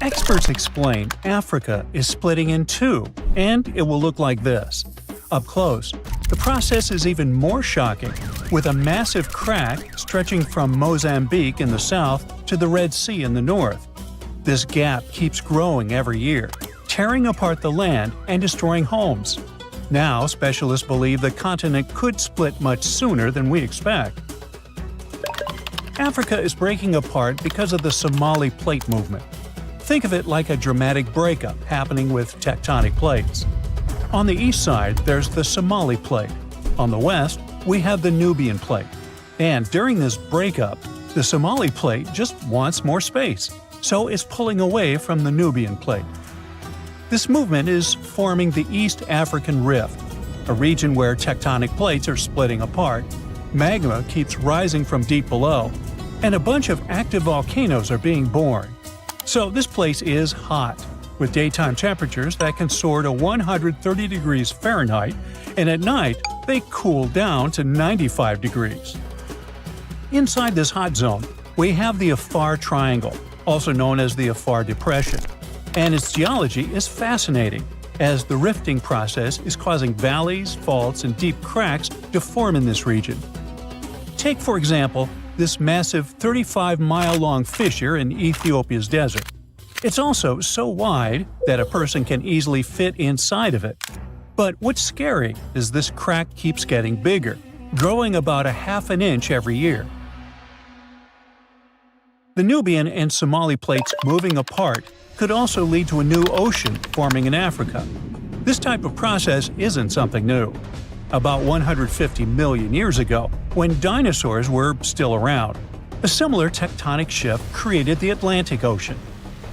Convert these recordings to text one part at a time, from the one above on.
Experts explain Africa is splitting in two, and it will look like this. Up close, the process is even more shocking, with a massive crack stretching from Mozambique in the south to the Red Sea in the north. This gap keeps growing every year, tearing apart the land and destroying homes. Now, specialists believe the continent could split much sooner than we expect. Africa is breaking apart because of the Somali Plate movement. Think of it like a dramatic breakup happening with tectonic plates. On the east side, there's the Somali Plate. On the west, we have the Nubian Plate. And during this breakup, the Somali Plate just wants more space, so it's pulling away from the Nubian Plate. This movement is forming the East African Rift, a region where tectonic plates are splitting apart, magma keeps rising from deep below, and a bunch of active volcanoes are being born. So this place is hot, with daytime temperatures that can soar to 130 degrees Fahrenheit, and at night they cool down to 95 degrees. Inside this hot zone, we have the Afar Triangle, also known as the Afar Depression, and its geology is fascinating, as the rifting process is causing valleys, faults, and deep cracks to form in this region. Take, for example, this massive 35-mile-long fissure in Ethiopia's desert. It's also so wide that a person can easily fit inside of it. But what's scary is this crack keeps getting bigger, growing about a half an inch every year. The Nubian and Somali plates moving apart could also lead to a new ocean forming in Africa. This type of process isn't something new. About 150 million years ago, when dinosaurs were still around, a similar tectonic shift created the Atlantic Ocean.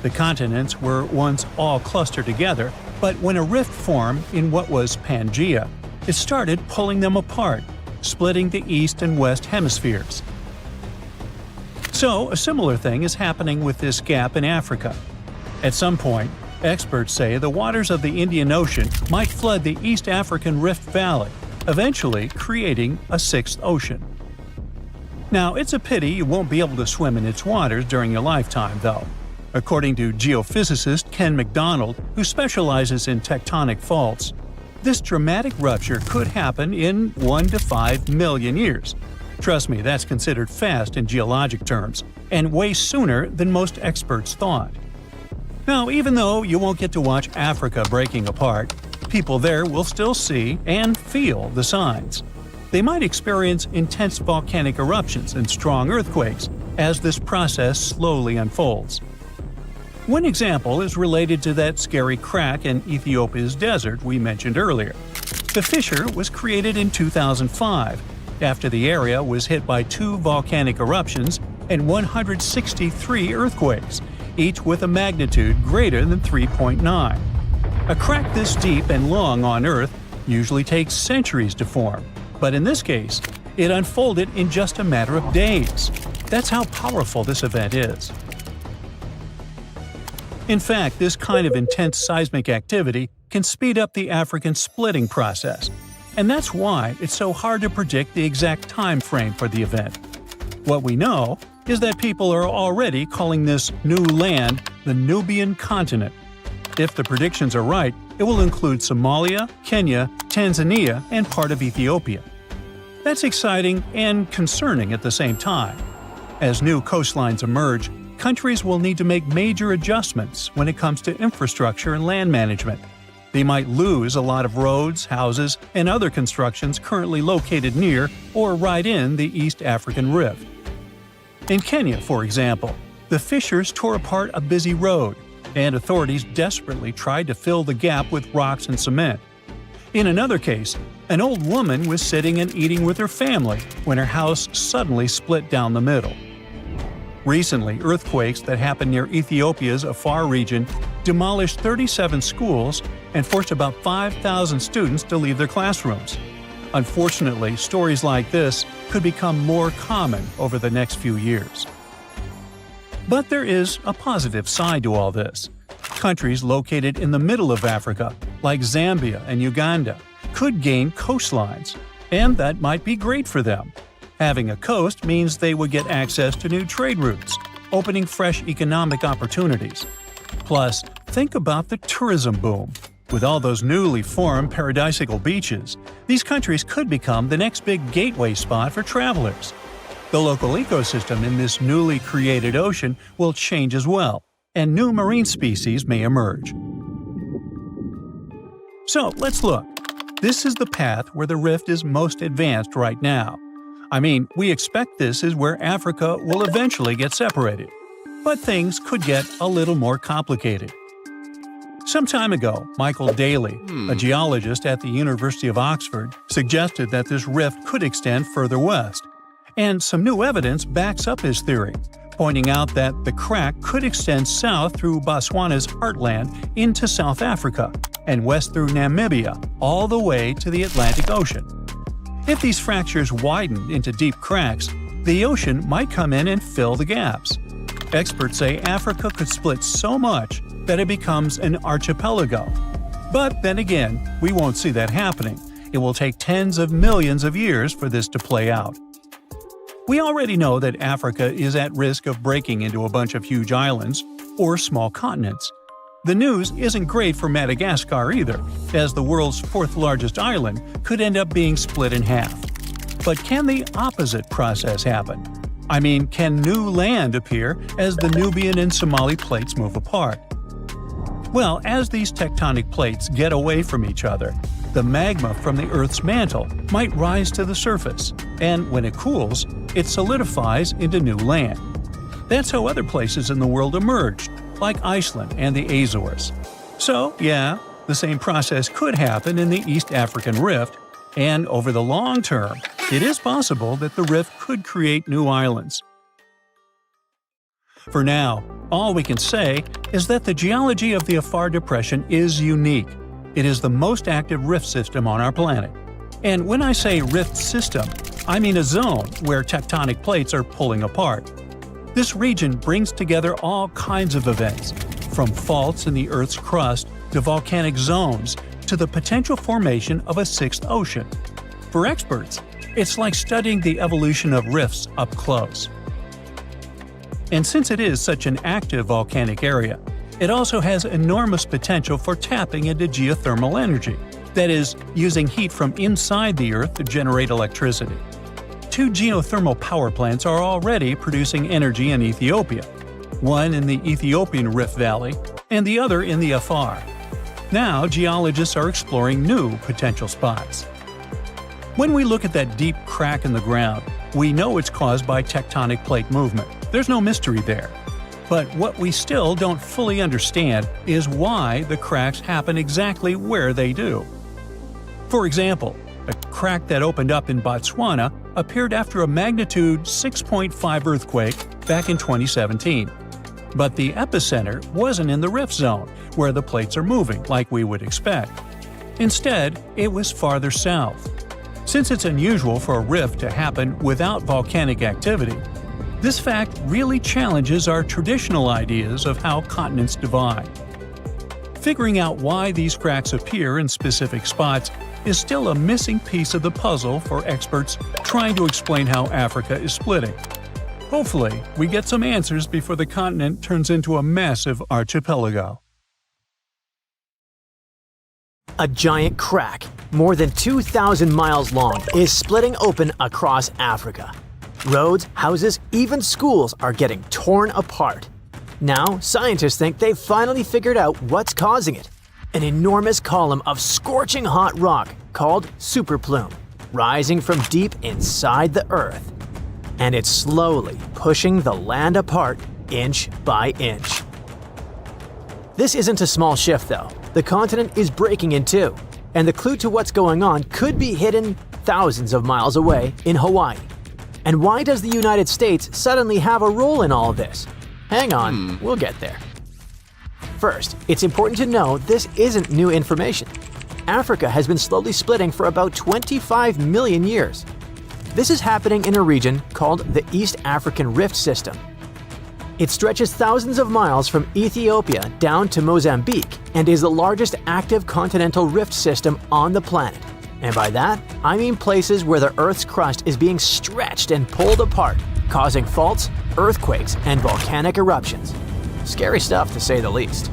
The continents were once all clustered together, but when a rift formed in what was Pangaea, it started pulling them apart, splitting the east and west hemispheres. So, a similar thing is happening with this gap in Africa. At some point, experts say the waters of the Indian Ocean might flood the East African Rift Valley, eventually creating a sixth ocean. Now, it's a pity you won't be able to swim in its waters during your lifetime, though. According to geophysicist Ken McDonald, who specializes in tectonic faults, this dramatic rupture could happen in 1 to 5 million years. Trust me, that's considered fast in geologic terms, and way sooner than most experts thought. Now, even though you won't get to watch Africa breaking apart, people there will still see and feel the signs. They might experience intense volcanic eruptions and strong earthquakes as this process slowly unfolds. One example is related to that scary crack in Ethiopia's desert we mentioned earlier. The fissure was created in 2005, after the area was hit by 2 volcanic eruptions and 163 earthquakes, each with a magnitude greater than 3.9. A crack this deep and long on Earth usually takes centuries to form, but in this case, it unfolded in just a matter of days. That's how powerful this event is. In fact, this kind of intense seismic activity can speed up the African splitting process, and that's why it's so hard to predict the exact time frame for the event. What we know is that people are already calling this new land the Nubian continent. If the predictions are right, it will include Somalia, Kenya, Tanzania, and part of Ethiopia. That's exciting and concerning at the same time. As new coastlines emerge, countries will need to make major adjustments when it comes to infrastructure and land management. They might lose a lot of roads, houses, and other constructions currently located near or right in the East African Rift. In Kenya, for example, the fissures tore apart a busy road, and authorities desperately tried to fill the gap with rocks and cement. In another case, an old woman was sitting and eating with her family when her house suddenly split down the middle. Recently, earthquakes that happened near Ethiopia's Afar region demolished 37 schools and forced about 5,000 students to leave their classrooms. Unfortunately, stories like this could become more common over the next few years. But there is a positive side to all this. Countries located in the middle of Africa, like Zambia and Uganda, could gain coastlines, and that might be great for them. Having a coast means they would get access to new trade routes, opening fresh economic opportunities. Plus, think about the tourism boom. With all those newly formed paradisical beaches, these countries could become the next big gateway spot for travelers. The local ecosystem in this newly created ocean will change as well, and new marine species may emerge. So let's look. This is the path where the rift is most advanced right now. I mean, we expect this is where Africa will eventually get separated. But things could get a little more complicated. Some time ago, Michael Daly, a geologist at the University of Oxford, suggested that this rift could extend further west. And some new evidence backs up his theory, pointing out that the crack could extend south through Botswana's heartland into South Africa, and west through Namibia, all the way to the Atlantic Ocean. If these fractures widened into deep cracks, the ocean might come in and fill the gaps. Experts say Africa could split so much that it becomes an archipelago. But then again, we won't see that happening. It will take tens of millions of years for this to play out. We already know that Africa is at risk of breaking into a bunch of huge islands, or small continents. The news isn't great for Madagascar either, as the world's fourth largest island could end up being split in half. But can the opposite process happen? I mean, can new land appear as the Nubian and Somali plates move apart? Well, as these tectonic plates get away from each other, the magma from the Earth's mantle might rise to the surface, and when it cools, it solidifies into new land. That's how other places in the world emerged, like Iceland and the Azores. So, yeah, the same process could happen in the East African Rift, and over the long term, it is possible that the rift could create new islands. For now, all we can say is that the geology of the Afar Depression is unique. It is the most active rift system on our planet. And when I say rift system, I mean a zone where tectonic plates are pulling apart. This region brings together all kinds of events, from faults in the Earth's crust to volcanic zones to the potential formation of a sixth ocean. For experts, it's like studying the evolution of rifts up close. And since it is such an active volcanic area, it also has enormous potential for tapping into geothermal energy, that is, using heat from inside the Earth to generate electricity. 2 geothermal power plants are already producing energy in Ethiopia, one in the Ethiopian Rift Valley and the other in the Afar. Now, geologists are exploring new potential spots. When we look at that deep crack in the ground, we know it's caused by tectonic plate movement. There's no mystery there. But what we still don't fully understand is why the cracks happen exactly where they do. For example, a crack that opened up in Botswana appeared after a magnitude 6.5 earthquake back in 2017. But the epicenter wasn't in the rift zone, where the plates are moving like we would expect. Instead, it was farther south. Since it's unusual for a rift to happen without volcanic activity, this fact really challenges our traditional ideas of how continents divide. Figuring out why these cracks appear in specific spots is still a missing piece of the puzzle for experts trying to explain how Africa is splitting. Hopefully, we get some answers before the continent turns into a massive archipelago. A giant crack, more than 2,000 miles long, is splitting open across Africa. Roads, houses, even schools are getting torn apart. Now, scientists think they've finally figured out what's causing it. An enormous column of scorching hot rock called superplume, rising from deep inside the Earth. And it's slowly pushing the land apart inch by inch. This isn't a small shift though. The continent is breaking in two, and the clue to what's going on could be hidden thousands of miles away in Hawaii. And why does the United States suddenly have a role in all of this? Hang on, we'll get there. First, it's important to know this isn't new information. Africa has been slowly splitting for about 25 million years. This is happening in a region called the East African Rift System. It stretches thousands of miles from Ethiopia down to Mozambique and is the largest active continental rift system on the planet. And by that, I mean places where the Earth's crust is being stretched and pulled apart, causing faults, earthquakes, and volcanic eruptions. Scary stuff to say the least.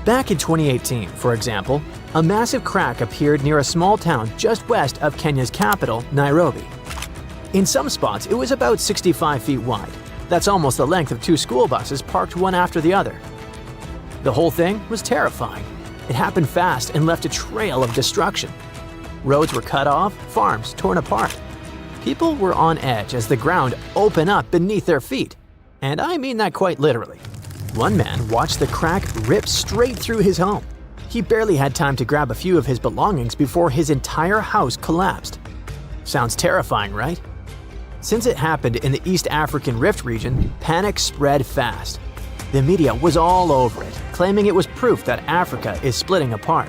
Back in 2018, for example, a massive crack appeared near a small town just west of Kenya's capital, Nairobi. In some spots, it was about 65 feet wide. That's almost the length of 2 school buses parked one after the other. The whole thing was terrifying. It happened fast and left a trail of destruction. Roads were cut off, farms torn apart. People were on edge as the ground opened up beneath their feet. And I mean that quite literally. One man watched the crack rip straight through his home. He barely had time to grab a few of his belongings before his entire house collapsed. Sounds terrifying, right? Since it happened in the East African Rift region, panic spread fast. The media was all over it, claiming it was proof that Africa is splitting apart.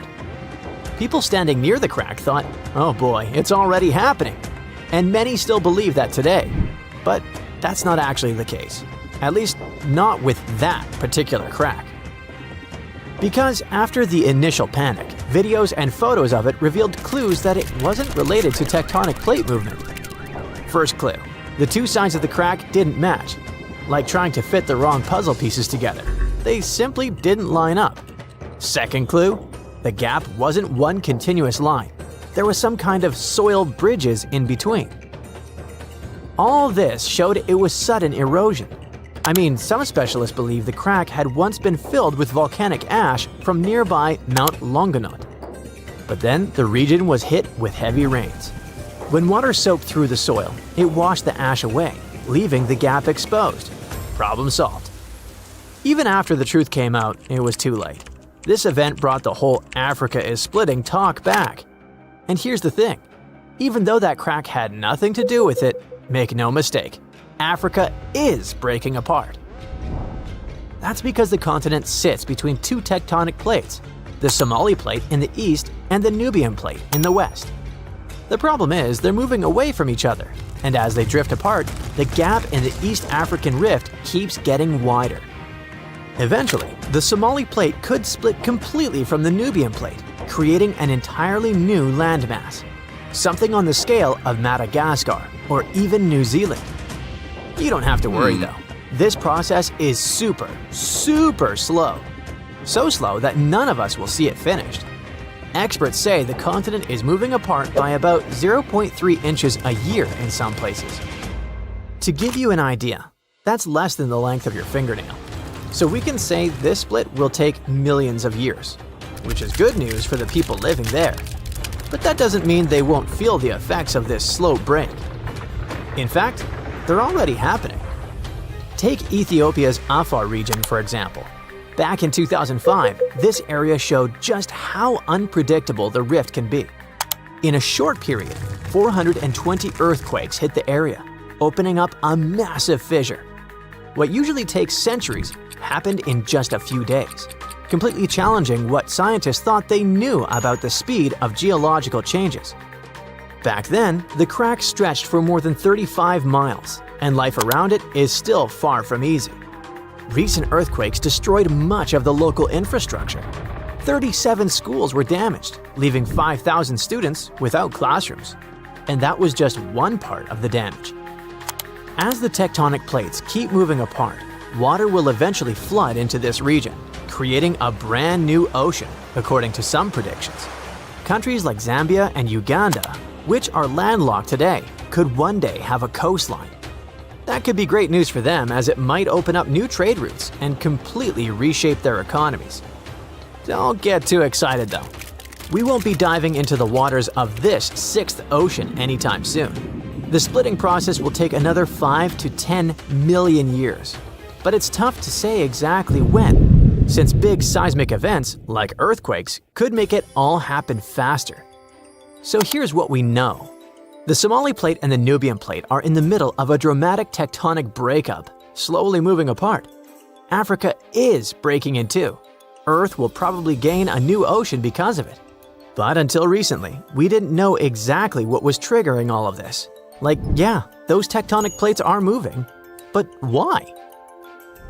People standing near the crack thought, oh boy, it's already happening. And many still believe that today. But that's not actually the case. At least not with that particular crack. Because after the initial panic, videos and photos of it revealed clues that it wasn't related to tectonic plate movement. First clue, the 2 sides of the crack didn't match. Like trying to fit the wrong puzzle pieces together. They simply didn't line up. Second clue, the gap wasn't one continuous line. There was some kind of soiled bridges in between. All this showed it was sudden erosion. I mean, some specialists believe the crack had once been filled with volcanic ash from nearby Mount Longonot. But then the region was hit with heavy rains. When water soaked through the soil, it washed the ash away, leaving the gap exposed. Problem solved. Even after the truth came out, it was too late. This event brought the whole Africa is splitting talk back. And here's the thing. Even though that crack had nothing to do with it, make no mistake, Africa is breaking apart. That's because the continent sits between 2 tectonic plates, the Somali plate in the east and the Nubian plate in the west. The problem is they're moving away from each other, and as they drift apart, the gap in the East African Rift keeps getting wider. Eventually, the Somali plate could split completely from the Nubian plate, creating an entirely new landmass, something on the scale of Madagascar or even New Zealand. You don't have to worry though. This process is super slow. So slow that none of us will see it finished. Experts say the continent is moving apart by about 0.3 inches a year in some places. To give you an idea, that's less than the length of your fingernail. So we can say this split will take millions of years, which is good news for the people living there. But that doesn't mean they won't feel the effects of this slow break. In fact, they're already happening. Take Ethiopia's Afar region, for example. Back in 2005, this area showed just how unpredictable the rift can be. In a short period, 420 earthquakes hit the area, opening up a massive fissure. What usually takes centuries happened in just a few days, completely challenging what scientists thought they knew about the speed of geological changes. Back then, the crack stretched for more than 35 miles, and life around it is still far from easy. Recent earthquakes destroyed much of the local infrastructure. 37 schools were damaged, leaving 5,000 students without classrooms. And that was just one part of the damage. As the tectonic plates keep moving apart, water will eventually flood into this region, creating a brand new ocean, according to some predictions. Countries like Zambia and Uganda, which are landlocked today, could one day have a coastline. That could be great news for them, as it might open up new trade routes and completely reshape their economies. Don't get too excited though. We won't be diving into the waters of this 6th ocean anytime soon. The splitting process will take another 5 to 10 million years. But it's tough to say exactly when, since big seismic events, like earthquakes, could make it all happen faster. So here's what we know. The Somali plate and the Nubian plate are in the middle of a dramatic tectonic breakup, slowly moving apart. Africa is breaking in two. Earth will probably gain a new ocean because of it. But until recently, we didn't know exactly what was triggering all of this. Like, yeah, those tectonic plates are moving, but why?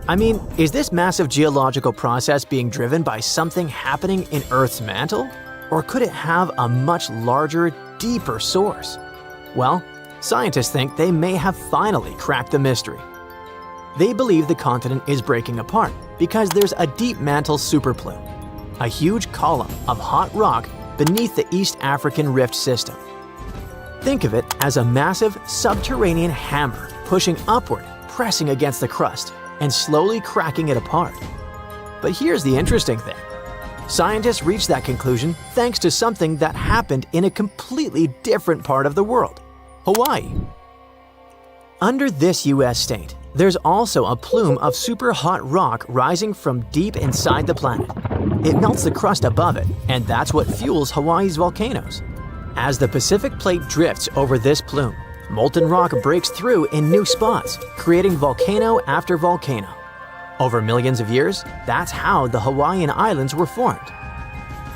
I mean, is this massive geological process being driven by something happening in Earth's mantle? Or could it have a much larger, deeper source? Well, scientists think they may have finally cracked the mystery. They believe the continent is breaking apart because there's a deep mantle superplume. a huge column of hot rock beneath the East African Rift System. Think of it as a massive subterranean hammer pushing upward, pressing against the crust, and slowly cracking it apart. But here's the interesting thing. Scientists reached that conclusion thanks to something that happened in a completely different part of the world, Hawaii. Under this US state, there's also a plume of super hot rock rising from deep inside the planet. It melts the crust above it, and that's what fuels Hawaii's volcanoes. As the Pacific Plate drifts over this plume, molten rock breaks through in new spots, creating volcano after volcano. Over millions of years, that's how the Hawaiian Islands were formed.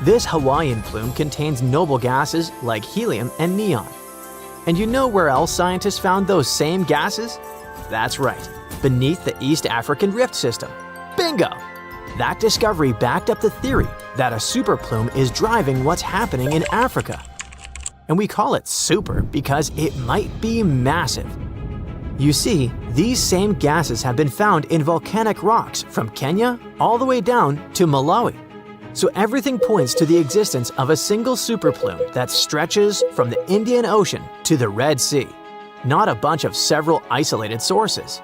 This Hawaiian plume contains noble gases like helium and neon. And you know where else scientists found those same gases? That's right, beneath the East African Rift System. Bingo! That discovery backed up the theory that a superplume is driving what's happening in Africa. And we call it super because it might be massive. You see, these same gases have been found in volcanic rocks from Kenya all the way down to Malawi. So everything points to the existence of a single superplume that stretches from the Indian Ocean to the Red Sea, not a bunch of several isolated sources.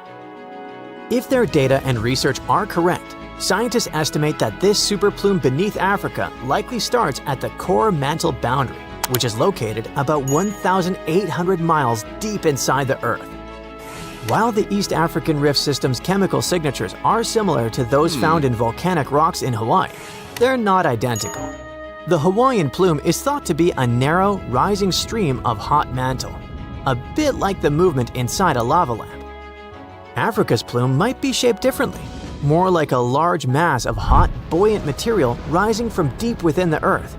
If their data and research are correct, scientists estimate that this superplume beneath Africa likely starts at the core mantle boundary, which is located about 1,800 miles deep inside the Earth. While the East African Rift System's chemical signatures are similar to those found in volcanic rocks in Hawaii, they're not identical. The Hawaiian plume is thought to be a narrow, rising stream of hot mantle, a bit like the movement inside a lava lamp. Africa's plume might be shaped differently, more like a large mass of hot, buoyant material rising from deep within the Earth.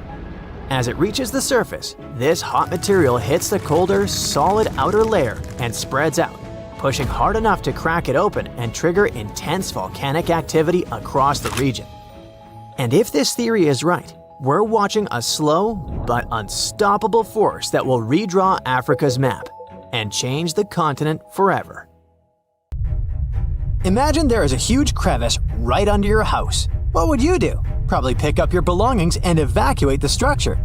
As it reaches the surface, this hot material hits the colder, solid outer layer and spreads out, pushing hard enough to crack it open and trigger intense volcanic activity across the region. And if this theory is right, we're watching a slow but unstoppable force that will redraw Africa's map and change the continent forever. Imagine there is a huge crevice right under your house. What would you do? Probably pick up your belongings and evacuate the structure.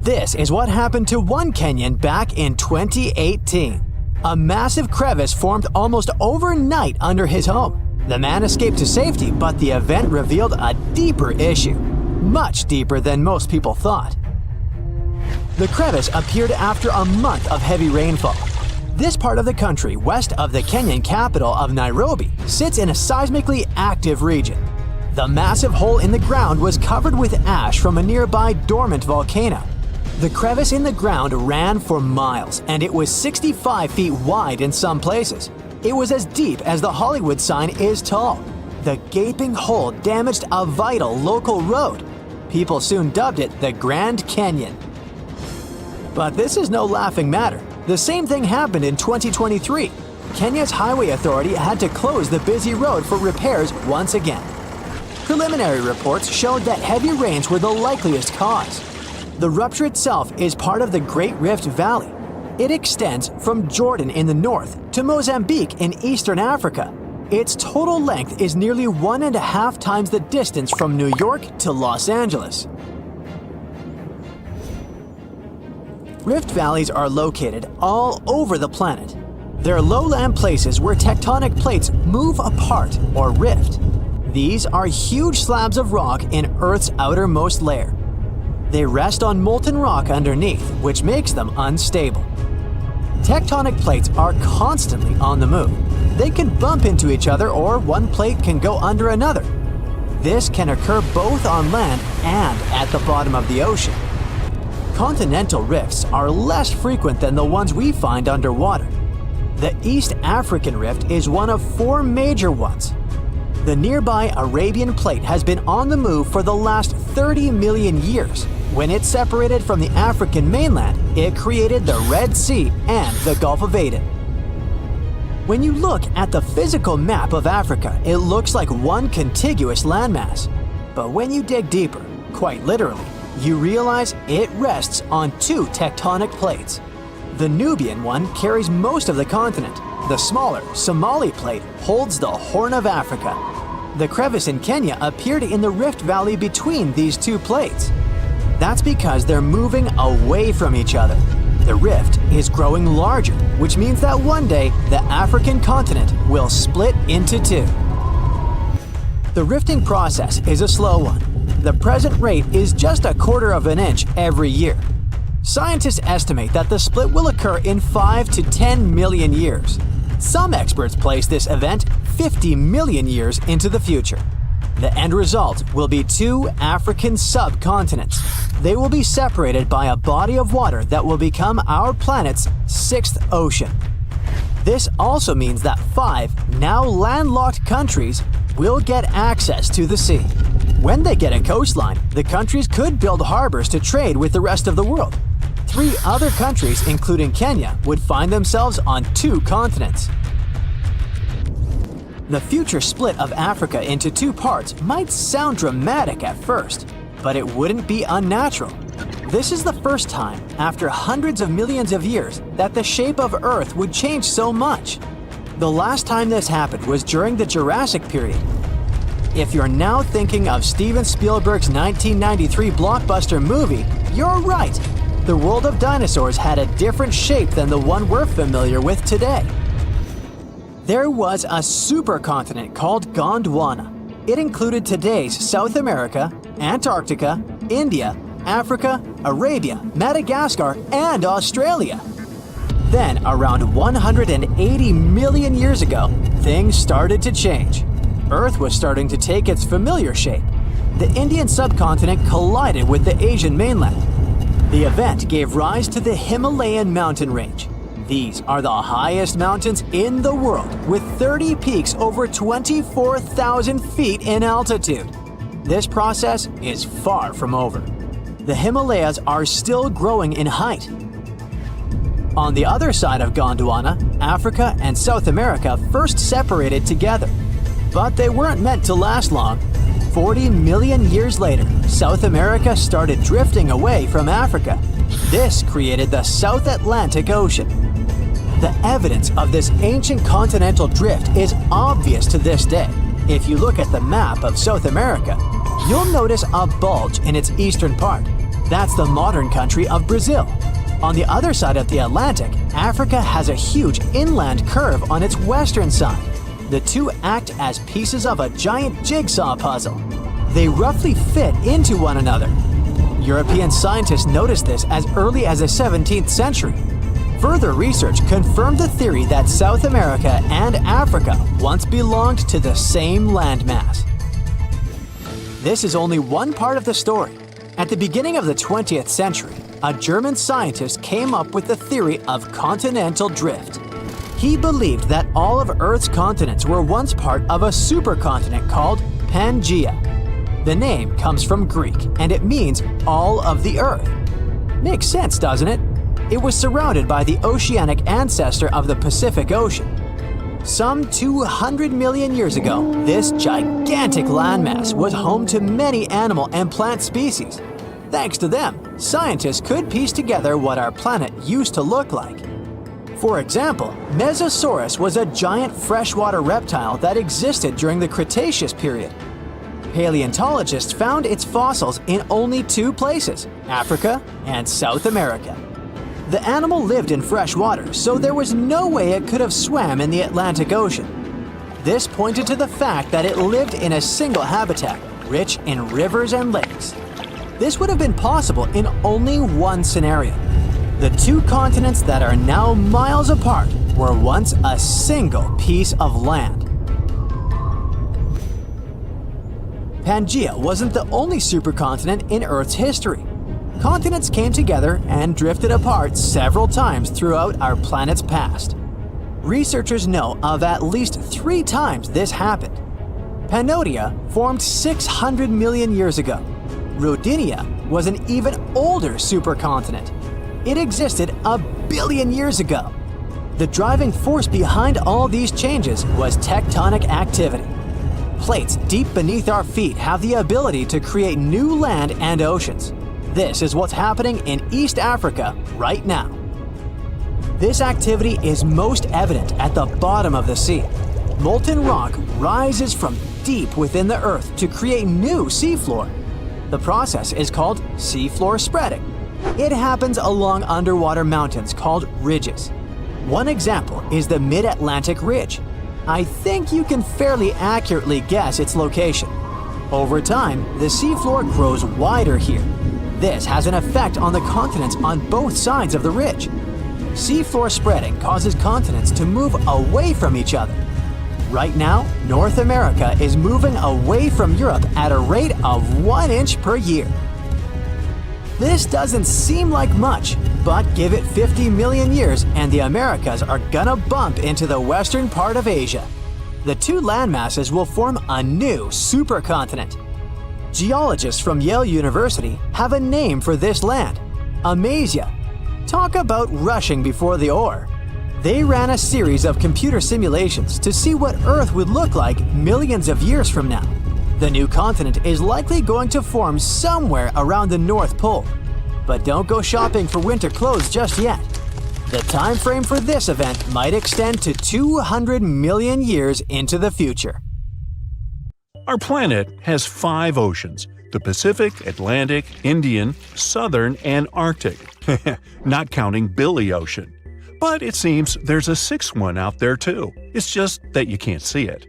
This is what happened to one Kenyan back in 2018. A massive crevice formed almost overnight under his home. The man escaped to safety, but the event revealed a deeper issue, much deeper than most people thought. The crevice appeared after a month of heavy rainfall. This part of the country west of the Kenyan capital of Nairobi sits in a seismically active region. The massive hole in the ground was covered with ash from a nearby dormant volcano. The crevice in the ground ran for miles, and it was 65 feet wide in some places. It was as deep as the Hollywood sign is tall. The gaping hole damaged a vital local road. People soon dubbed it the Grand Canyon. But this is no laughing matter. The same thing happened in 2023. Kenya's highway authority had to close the busy road for repairs once again. Preliminary reports showed that heavy rains were the likeliest cause. The rupture itself is part of the Great Rift Valley. It extends from Jordan in the north to Mozambique in eastern Africa. Its total length is nearly 1.5 times the distance from New York to Los Angeles. Rift valleys are located all over the planet. They're lowland places where tectonic plates move apart or rift. These are huge slabs of rock in Earth's outermost layer. They rest on molten rock underneath, which makes them unstable. Tectonic plates are constantly on the move. They can bump into each other, or one plate can go under another. This can occur both on land and at the bottom of the ocean. Continental rifts are less frequent than the ones we find underwater. The East African Rift is one of 4 major ones. The nearby Arabian Plate has been on the move for the last 30 million years. When it separated from the African mainland, it created the Red Sea and the Gulf of Aden. When you look at the physical map of Africa, it looks like one contiguous landmass. But when you dig deeper, quite literally, you realize it rests on 2 tectonic plates. The Nubian one carries most of the continent. The smaller Somali Plate holds the Horn of Africa. The crevice in Kenya appeared in the rift valley between these two plates. That's because they're moving away from each other. The rift is growing larger, which means that one day the African continent will split into two. The rifting process is a slow one. The present rate is just 1/4 of an inch every year. Scientists estimate that the split will occur in 5 to 10 million years. Some experts place this event 50 million years into the future. The end result will be two African subcontinents. They will be separated by a body of water that will become our planet's 6th ocean. This also means that 5 now landlocked countries will get access to the sea. When they get a coastline, the countries could build harbors to trade with the rest of the world. 3 other countries, including Kenya, would find themselves on 2 continents. The future split of Africa into 2 parts might sound dramatic at first, but it wouldn't be unnatural. This is the first time, after hundreds of millions of years, that the shape of Earth would change so much. The last time this happened was during the Jurassic period. If you're now thinking of Steven Spielberg's 1993 blockbuster movie, you're right. The world of dinosaurs had a different shape than the one we're familiar with today. There was a supercontinent called Gondwana. It included today's South America, Antarctica, India, Africa, Arabia, Madagascar, and Australia. Then, around 180 million years ago, things started to change. Earth was starting to take its familiar shape. The Indian subcontinent collided with the Asian mainland. The event gave rise to the Himalayan mountain range. These are the highest mountains in the world, with 30 peaks over 24,000 feet in altitude. This process is far from over. The Himalayas are still growing in height. On the other side of Gondwana, Africa and South America first separated together. But they weren't meant to last long. 40 million years later, South America started drifting away from Africa. This created the South Atlantic Ocean. The evidence of this ancient continental drift is obvious to this day. If you look at the map of South America, you'll notice a bulge in its eastern part. That's the modern country of Brazil. On the other side of the Atlantic, Africa has a huge inland curve on its western side. The two act as pieces of a giant jigsaw puzzle. They roughly fit into one another. European scientists noticed this as early as the 17th century. Further research confirmed the theory that South America and Africa once belonged to the same landmass. This is only one part of the story. At the beginning of the 20th century, a German scientist came up with the theory of continental drift. He believed that all of Earth's continents were once part of a supercontinent called Pangaea. The name comes from Greek, and it means all of the Earth. Makes sense, doesn't it? It was surrounded by the oceanic ancestor of the Pacific Ocean. Some 200 million years ago, this gigantic landmass was home to many animal and plant species. Thanks to them, scientists could piece together what our planet used to look like. For example, Mesosaurus was a giant freshwater reptile that existed during the Cretaceous period. Paleontologists found its fossils in only 2 places, Africa and South America. The animal lived in fresh water, so there was no way it could have swam in the Atlantic Ocean. This pointed to the fact that it lived in a single habitat, rich in rivers and lakes. This would have been possible in only one scenario. The 2 continents that are now miles apart were once a single piece of land. Pangaea wasn't the only supercontinent in Earth's history. Continents came together and drifted apart several times throughout our planet's past. Researchers know of at least 3 times this happened. Pannonia formed 600 million years ago. Rodinia was an even older supercontinent. It existed 1 billion years ago. The driving force behind all these changes was tectonic activity. Plates deep beneath our feet have the ability to create new land and oceans. This is what's happening in East Africa right now. This activity is most evident at the bottom of the sea. Molten rock rises from deep within the Earth to create new seafloor. The process is called seafloor spreading. It happens along underwater mountains called ridges. One example is the Mid-Atlantic Ridge. I think you can fairly accurately guess its location. Over time, the seafloor grows wider here. This has an effect on the continents on both sides of the ridge. Seafloor spreading causes continents to move away from each other. Right now, North America is moving away from Europe at a rate of 1 inch per year. This doesn't seem like much, but give it 50 million years and the Americas are gonna bump into the western part of Asia. The two landmasses will form a new supercontinent. Geologists from Yale University have a name for this land: Amasia. Talk about rushing before the ore. They ran a series of computer simulations to see what Earth would look like millions of years from now. The new continent is likely going to form somewhere around the North Pole. But don't go shopping for winter clothes just yet. The time frame for this event might extend to 200 million years into the future. Our planet has 5 oceans: the Pacific, Atlantic, Indian, Southern, and Arctic, not counting Billy Ocean. But it seems there's a 6th one out there too. It's just that you can't see it.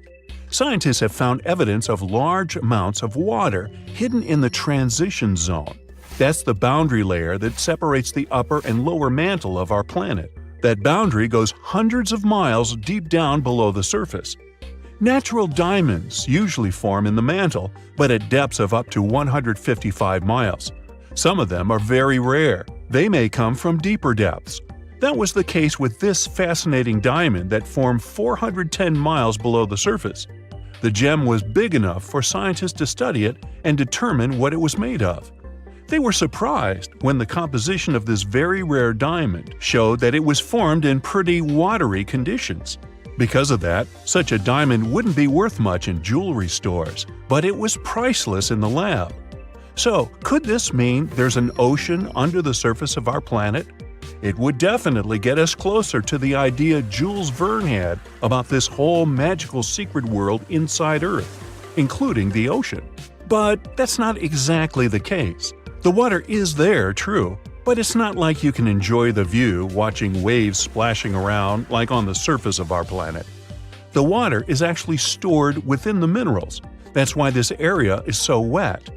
Scientists have found evidence of large amounts of water hidden in the transition zone. That's the boundary layer that separates the upper and lower mantle of our planet. That boundary goes hundreds of miles deep down below the surface. Natural diamonds usually form in the mantle, but at depths of up to 155 miles. Some of them are very rare. They may come from deeper depths. That was the case with this fascinating diamond that formed 410 miles below the surface. The gem was big enough for scientists to study it and determine what it was made of. They were surprised when the composition of this very rare diamond showed that it was formed in pretty watery conditions. Because of that, such a diamond wouldn't be worth much in jewelry stores, but it was priceless in the lab. So, could this mean there's an ocean under the surface of our planet? It would definitely get us closer to the idea Jules Verne had about this whole magical secret world inside Earth, including the ocean. But that's not exactly the case. The water is there, true, but it's not like you can enjoy the view watching waves splashing around like on the surface of our planet. The water is actually stored within the minerals. That's why this area is so wet.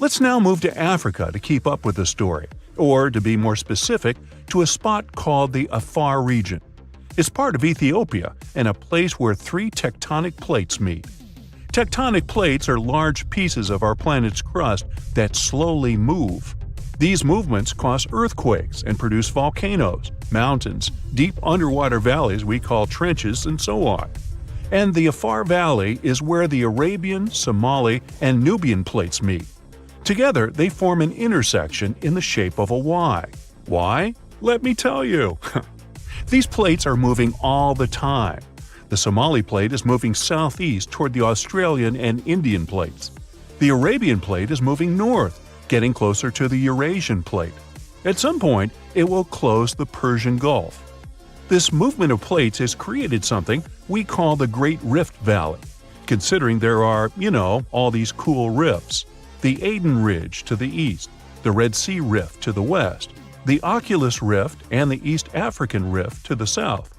Let's now move to Africa to keep up with the story, or to be more specific, to a spot called the Afar region. It's part of Ethiopia and a place where 3 tectonic plates meet. Tectonic plates are large pieces of our planet's crust that slowly move. These movements cause earthquakes and produce volcanoes, mountains, deep underwater valleys we call trenches, and so on. And the Afar Valley is where the Arabian, Somali, and Nubian plates meet. Together, they form an intersection in the shape of a Y. Why? Let me tell you. These plates are moving all the time. The Somali plate is moving southeast toward the Australian and Indian plates. The Arabian plate is moving north, getting closer to the Eurasian plate. At some point, it will close the Persian Gulf. This movement of plates has created something we call the Great Rift Valley, considering there are, all these cool rifts. The Aden Ridge to the east, the Red Sea Rift to the west, the Oculus Rift and the East African Rift to the south.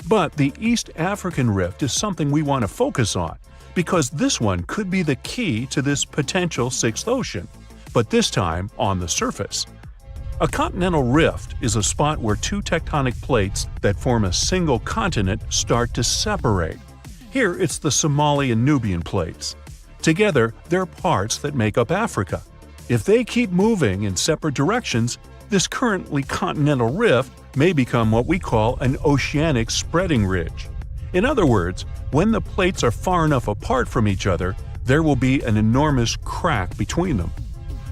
But the East African Rift is something we want to focus on, because this one could be the key to this potential 6th ocean, but this time on the surface. A continental rift is a spot where 2 tectonic plates that form a single continent start to separate. Here it's the Somali and Nubian plates. Together, they're parts that make up Africa. If they keep moving in separate directions, this currently continental rift may become what we call an oceanic spreading ridge. In other words, when the plates are far enough apart from each other, there will be an enormous crack between them.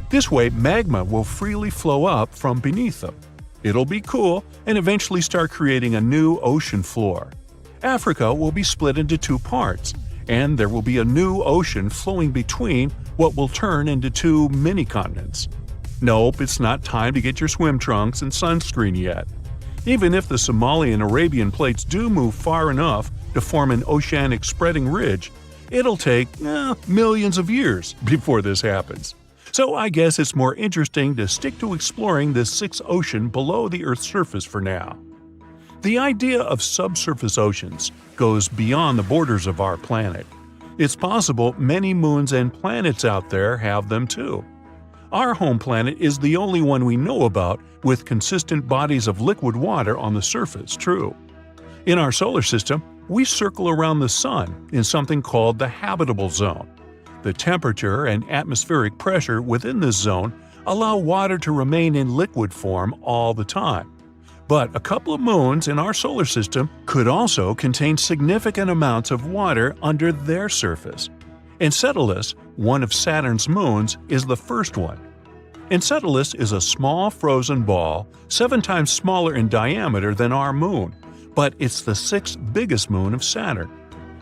This way, magma will freely flow up from beneath them. It'll be cool and eventually start creating a new ocean floor. Africa will be split into 2 parts, and there will be a new ocean flowing between what will turn into 2 mini-continents. Nope, it's not time to get your swim trunks and sunscreen yet. Even if the Somali and Arabian plates do move far enough to form an oceanic spreading ridge, It'll take millions of years before this happens. So I guess it's more interesting to stick to exploring this sixth ocean below the Earth's surface for now. The idea of subsurface oceans goes beyond the borders of our planet. It's possible many moons and planets out there have them too. Our home planet is the only one we know about with consistent bodies of liquid water on the surface, true. In our solar system, we circle around the Sun in something called the habitable zone. The temperature and atmospheric pressure within this zone allow water to remain in liquid form all the time. But a couple of moons in our solar system could also contain significant amounts of water under their surface. Enceladus, one of Saturn's moons, is the first one. Enceladus is a small frozen ball, 7 times smaller in diameter than our moon, but it's the 6th biggest moon of Saturn.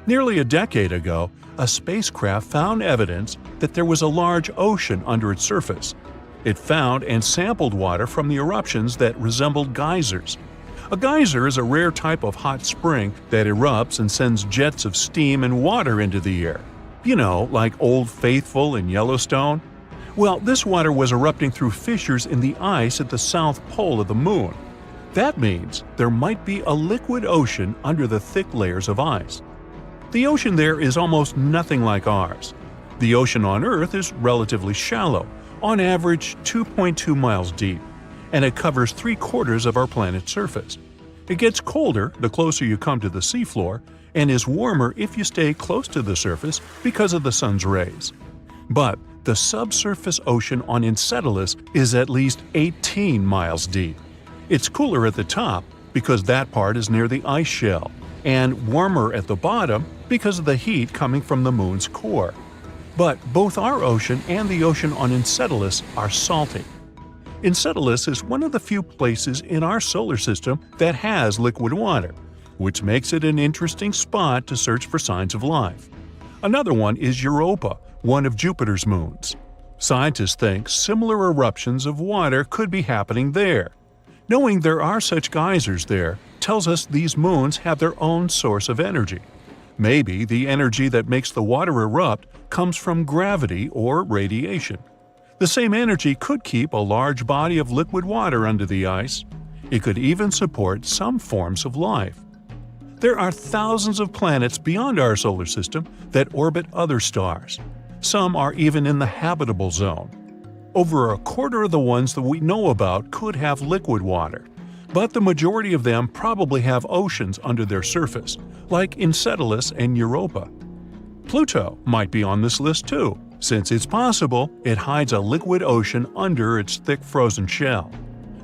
Nearly a decade ago, a spacecraft found evidence that there was a large ocean under its surface. It found and sampled water from the eruptions that resembled geysers. A geyser is a rare type of hot spring that erupts and sends jets of steam and water into the air. You know, like Old Faithful in Yellowstone? Well, this water was erupting through fissures in the ice at the south pole of the moon. That means there might be a liquid ocean under the thick layers of ice. The ocean there is almost nothing like ours. The ocean on Earth is relatively shallow, on average 2.2 miles deep, and it covers 3/4 of our planet's surface. It gets colder the closer you come to the seafloor, and is warmer if you stay close to the surface because of the sun's rays. But the subsurface ocean on Enceladus is at least 18 miles deep. It's cooler at the top because that part is near the ice shell, and warmer at the bottom because of the heat coming from the moon's core. But both our ocean and the ocean on Enceladus are salty. Enceladus is one of the few places in our solar system that has liquid water, which makes it an interesting spot to search for signs of life. Another one is Europa, one of Jupiter's moons. Scientists think similar eruptions of water could be happening there. Knowing there are such geysers there tells us these moons have their own source of energy. Maybe the energy that makes the water erupt comes from gravity or radiation. The same energy could keep a large body of liquid water under the ice. It could even support some forms of life. There are thousands of planets beyond our solar system that orbit other stars. Some are even in the habitable zone. Over 1/4 of the ones that we know about could have liquid water, but the majority of them probably have oceans under their surface, like Enceladus and Europa. Pluto might be on this list too, since it's possible it hides a liquid ocean under its thick frozen shell.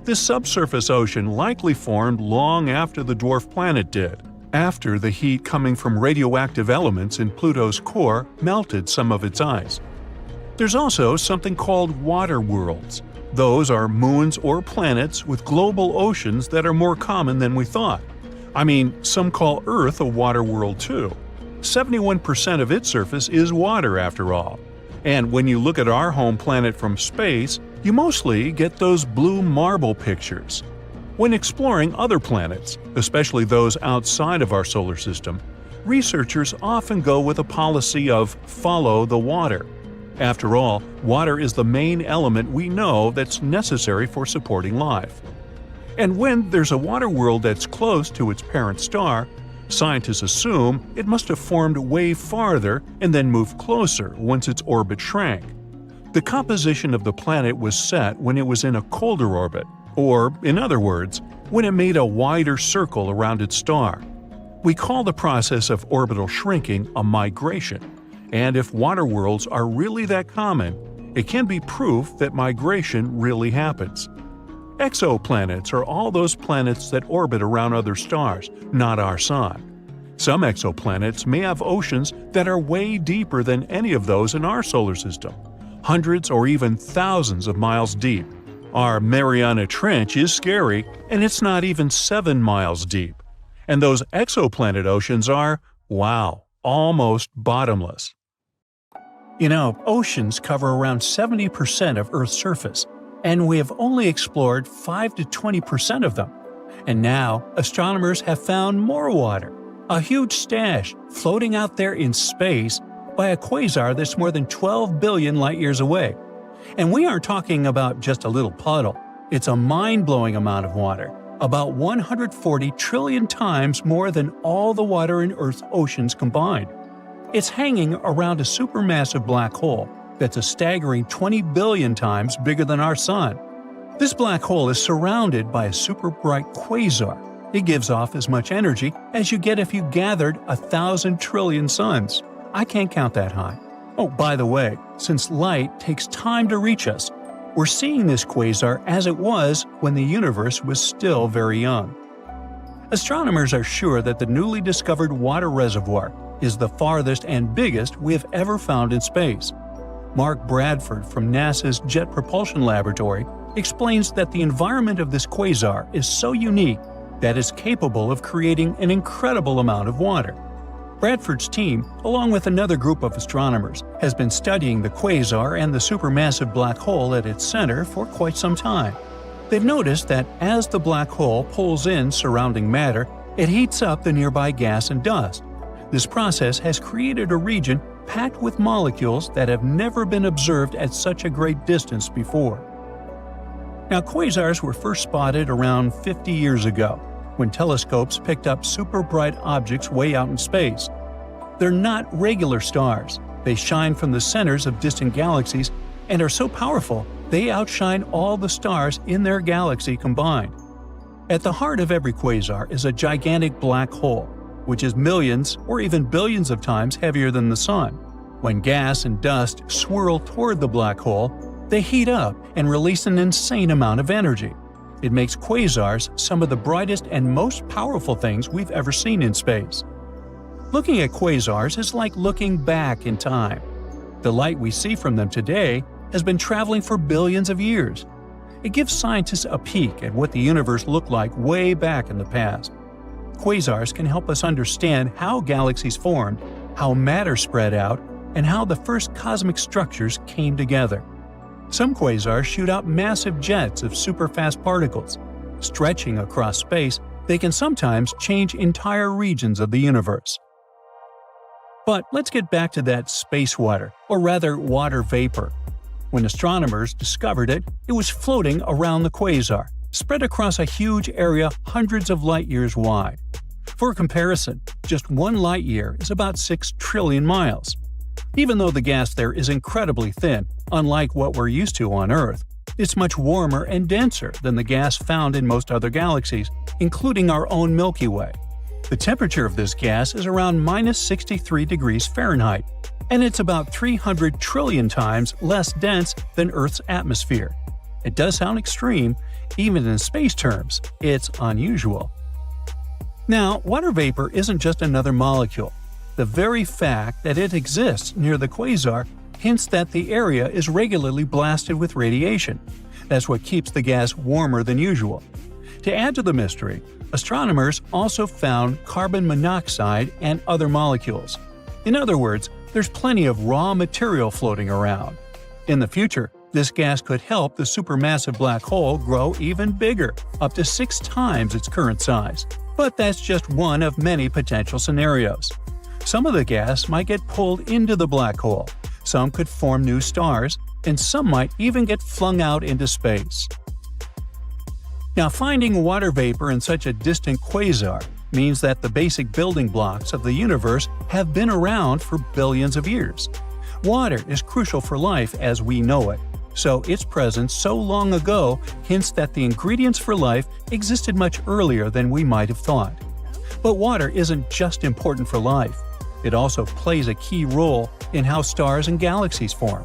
This subsurface ocean likely formed long after the dwarf planet did, after the heat coming from radioactive elements in Pluto's core melted some of its ice. There's also something called water worlds. Those are moons or planets with global oceans that are more common than we thought. I mean, some call Earth a water world too. 71% of its surface is water after all. And when you look at our home planet from space, you mostly get those blue marble pictures. When exploring other planets, especially those outside of our solar system, researchers often go with a policy of follow the water. After all, water is the main element we know that's necessary for supporting life. And when there's a water world that's close to its parent star, scientists assume it must have formed way farther and then moved closer once its orbit shrank. The composition of the planet was set when it was in a colder orbit, or, in other words, when it made a wider circle around its star. We call the process of orbital shrinking a migration, and if water worlds are really that common, it can be proof that migration really happens. Exoplanets are all those planets that orbit around other stars, not our Sun. Some exoplanets may have oceans that are way deeper than any of those in our solar system, hundreds or even thousands of miles deep. Our Mariana Trench is scary, and it's not even 7 miles deep. And those exoplanet oceans are, wow, almost bottomless. You know, oceans cover around 70% of Earth's surface, and we have only explored 5 to 20% of them. And now, astronomers have found more water, a huge stash floating out there in space by a quasar that's more than 12 billion light-years away. And we aren't talking about just a little puddle. It's a mind-blowing amount of water, about 140 trillion times more than all the water in Earth's oceans combined. It's hanging around a supermassive black hole that's a staggering 20 billion times bigger than our Sun. This black hole is surrounded by a super bright quasar. It gives off as much energy as you get if you gathered 1,000 trillion suns. I can't count that high. Oh, by the way, since light takes time to reach us, we're seeing this quasar as it was when the universe was still very young. Astronomers are sure that the newly discovered water reservoir is the farthest and biggest we have ever found in space. Mark Bradford from NASA's Jet Propulsion Laboratory explains that the environment of this quasar is so unique that it's capable of creating an incredible amount of water. Bradford's team, along with another group of astronomers, has been studying the quasar and the supermassive black hole at its center for quite some time. They've noticed that as the black hole pulls in surrounding matter, it heats up the nearby gas and dust. This process has created a region packed with molecules that have never been observed at such a great distance before. Now, quasars were first spotted around 50 years ago, when telescopes picked up super bright objects way out in space. They're not regular stars. They shine from the centers of distant galaxies and are so powerful they outshine all the stars in their galaxy combined. At the heart of every quasar is a gigantic black hole, which is millions or even billions of times heavier than the Sun. When gas and dust swirl toward the black hole, they heat up and release an insane amount of energy. It makes quasars some of the brightest and most powerful things we've ever seen in space. Looking at quasars is like looking back in time. The light we see from them today has been traveling for billions of years. It gives scientists a peek at what the universe looked like way back in the past. Quasars can help us understand how galaxies formed, how matter spread out, and how the first cosmic structures came together. Some quasars shoot out massive jets of superfast particles. Stretching across space, they can sometimes change entire regions of the universe. But let's get back to that space water, or rather water vapor. When astronomers discovered it, it was floating around the quasar, spread across a huge area hundreds of light-years wide. For comparison, just 1 light-year is about 6 trillion miles. Even though the gas there is incredibly thin, unlike what we're used to on Earth, it's much warmer and denser than the gas found in most other galaxies, including our own Milky Way. The temperature of this gas is around -63 degrees Fahrenheit, and it's about 300 trillion times less dense than Earth's atmosphere. It does sound extreme, even in space terms, it's unusual. Now, water vapor isn't just another molecule. The very fact that it exists near the quasar hints that the area is regularly blasted with radiation. That's what keeps the gas warmer than usual. To add to the mystery, astronomers also found carbon monoxide and other molecules. In other words, there's plenty of raw material floating around. In the future, this gas could help the supermassive black hole grow even bigger, up to 6 times its current size. But that's just one of many potential scenarios. Some of the gas might get pulled into the black hole, some could form new stars, and some might even get flung out into space. Now, finding water vapor in such a distant quasar means that the basic building blocks of the universe have been around for billions of years. Water is crucial for life as we know it, so its presence so long ago hints that the ingredients for life existed much earlier than we might have thought. But water isn't just important for life. It also plays a key role in how stars and galaxies form.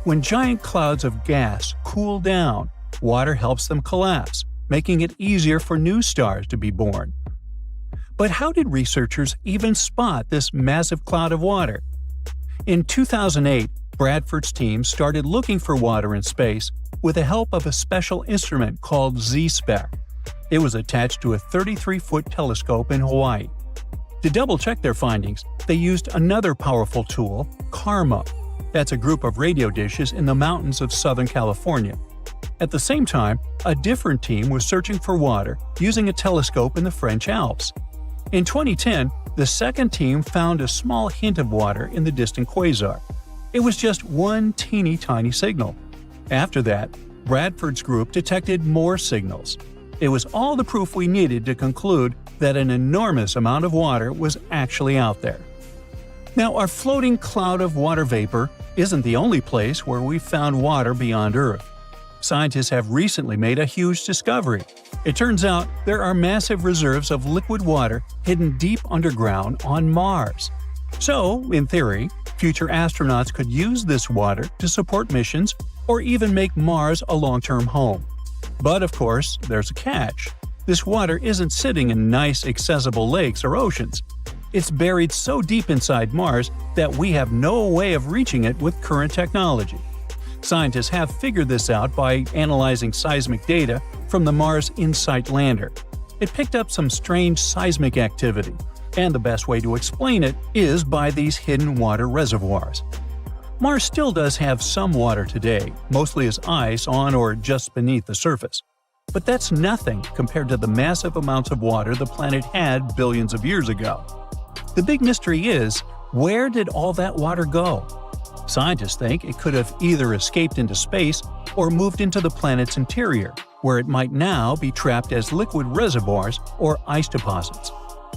When giant clouds of gas cool down, water helps them collapse, making it easier for new stars to be born. But how did researchers even spot this massive cloud of water? In 2008, Bradford's team started looking for water in space with the help of a special instrument called Z-Spec. It was attached to a 33-foot telescope in Hawaii. To double-check their findings, they used another powerful tool, CARMA. That's a group of radio dishes in the mountains of Southern California. At the same time, a different team was searching for water using a telescope in the French Alps. In 2010, the second team found a small hint of water in the distant quasar. It was just one teeny tiny signal. After that, Bradford's group detected more signals. It was all the proof we needed to conclude that an enormous amount of water was actually out there. Now, our floating cloud of water vapor isn't the only place where we've found water beyond Earth. Scientists have recently made a huge discovery. It turns out there are massive reserves of liquid water hidden deep underground on Mars. So, in theory, future astronauts could use this water to support missions or even make Mars a long-term home. But of course, there's a catch. This water isn't sitting in nice, accessible lakes or oceans. It's buried so deep inside Mars that we have no way of reaching it with current technology. Scientists have figured this out by analyzing seismic data from the Mars InSight lander. It picked up some strange seismic activity, and the best way to explain it is by these hidden water reservoirs. Mars still does have some water today, mostly as ice on or just beneath the surface. But that's nothing compared to the massive amounts of water the planet had billions of years ago. The big mystery is, where did all that water go? Scientists think it could have either escaped into space or moved into the planet's interior, where it might now be trapped as liquid reservoirs or ice deposits.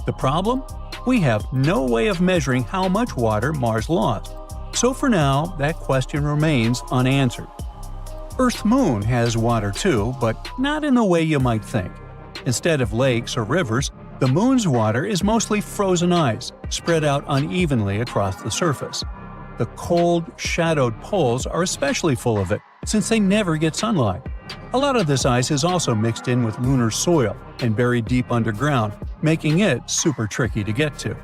The problem? We have no way of measuring how much water Mars lost. So for now, that question remains unanswered. Earth's moon has water too, but not in the way you might think. Instead of lakes or rivers, the moon's water is mostly frozen ice, spread out unevenly across the surface. The cold, shadowed poles are especially full of it, since they never get sunlight. A lot of this ice is also mixed in with lunar soil and buried deep underground, making it super tricky to get to.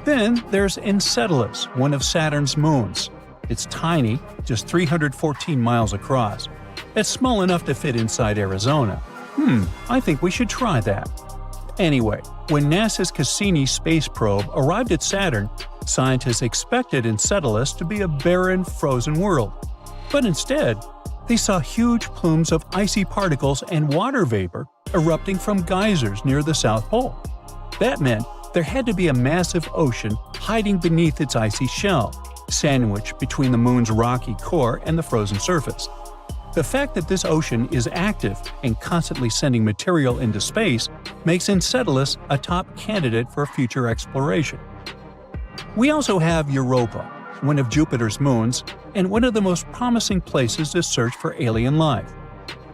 Then there's Enceladus, one of Saturn's moons. It's tiny, just 314 miles across. It's small enough to fit inside Arizona. I think we should try that. Anyway, when NASA's Cassini space probe arrived at Saturn, scientists expected Enceladus to be a barren, frozen world. But instead, they saw huge plumes of icy particles and water vapor erupting from geysers near the South Pole. That meant there had to be a massive ocean hiding beneath its icy shell, sandwiched between the moon's rocky core and the frozen surface. The fact that this ocean is active and constantly sending material into space makes Enceladus a top candidate for future exploration. We also have Europa, one of Jupiter's moons, and one of the most promising places to search for alien life.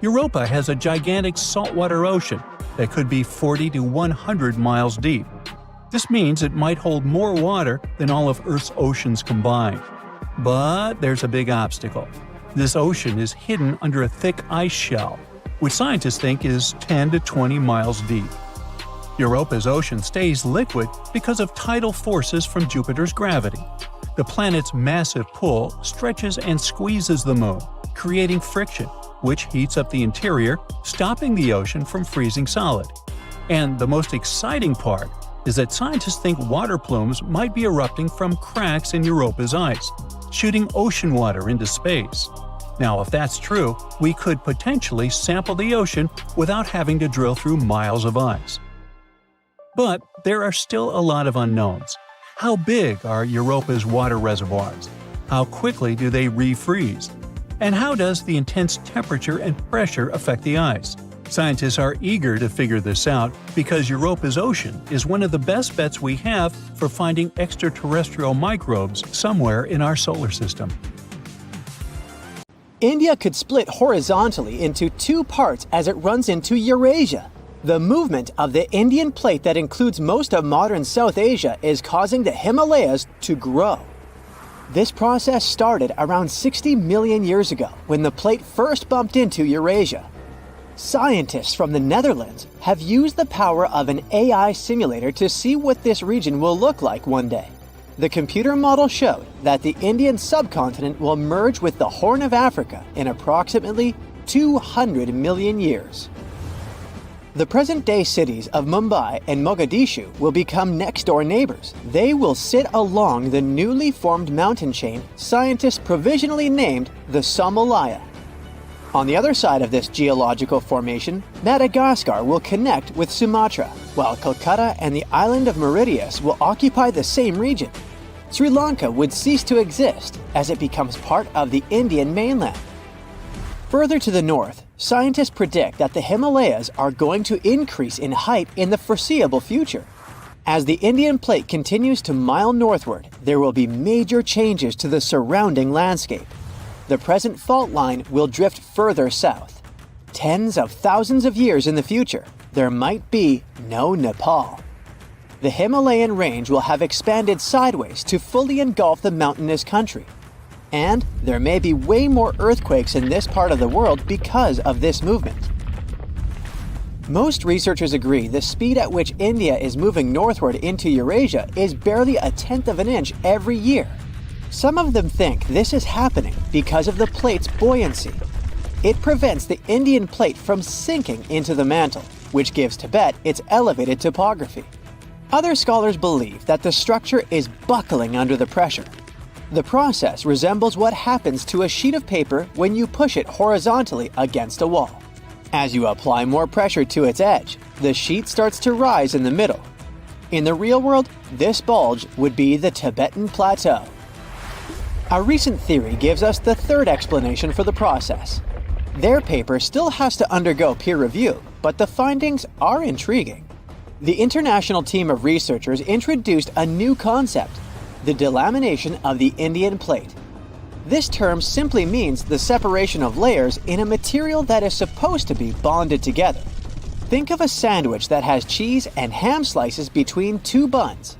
Europa has a gigantic saltwater ocean that could be 40 to 100 miles deep. This means it might hold more water than all of Earth's oceans combined. But there's a big obstacle. This ocean is hidden under a thick ice shell, which scientists think is 10 to 20 miles deep. Europa's ocean stays liquid because of tidal forces from Jupiter's gravity. The planet's massive pull stretches and squeezes the moon, creating friction, which heats up the interior, stopping the ocean from freezing solid. And the most exciting part is that scientists think water plumes might be erupting from cracks in Europa's ice, shooting ocean water into space. Now, if that's true, we could potentially sample the ocean without having to drill through miles of ice. But there are still a lot of unknowns. How big are Europa's water reservoirs? How quickly do they refreeze? And how does the intense temperature and pressure affect the ice? Scientists are eager to figure this out because Europa's ocean is one of the best bets we have for finding extraterrestrial microbes somewhere in our solar system. India could split horizontally into two parts as it runs into Eurasia. The movement of the Indian plate that includes most of modern South Asia is causing the Himalayas to grow. This process started around 60 million years ago when the plate first bumped into Eurasia. Scientists from the Netherlands have used the power of an AI simulator to see what this region will look like one day. The computer model showed that the Indian subcontinent will merge with the Horn of Africa in approximately 200 million years. The present-day cities of Mumbai and Mogadishu will become next-door neighbors. They will sit along the newly formed mountain chain scientists provisionally named the Somalaya. On the other side of this geological formation, Madagascar will connect with Sumatra, while Calcutta and the island of Mauritius will occupy the same region. Sri Lanka would cease to exist as it becomes part of the Indian mainland. Further to the north, scientists predict that the Himalayas are going to increase in height in the foreseeable future. As the Indian plate continues to mile northward, there will be major changes to the surrounding landscape. The present fault line will drift further south. Tens of thousands of years in the future, there might be no Nepal. The Himalayan range will have expanded sideways to fully engulf the mountainous country. And there may be way more earthquakes in this part of the world because of this movement. Most researchers agree the speed at which India is moving northward into Eurasia is barely 1/10 of an inch every year. Some of them think this is happening because of the plate's buoyancy. It prevents the Indian plate from sinking into the mantle, which gives Tibet its elevated topography. Other scholars believe that the structure is buckling under the pressure. The process resembles what happens to a sheet of paper when you push it horizontally against a wall. As you apply more pressure to its edge, the sheet starts to rise in the middle. In the real world, this bulge would be the Tibetan Plateau. A recent theory gives us the third explanation for the process. Their paper still has to undergo peer review, but the findings are intriguing. The international team of researchers introduced a new concept: the delamination of the Indian plate. This term simply means the separation of layers in a material that is supposed to be bonded together. Think of a sandwich that has cheese and ham slices between two buns.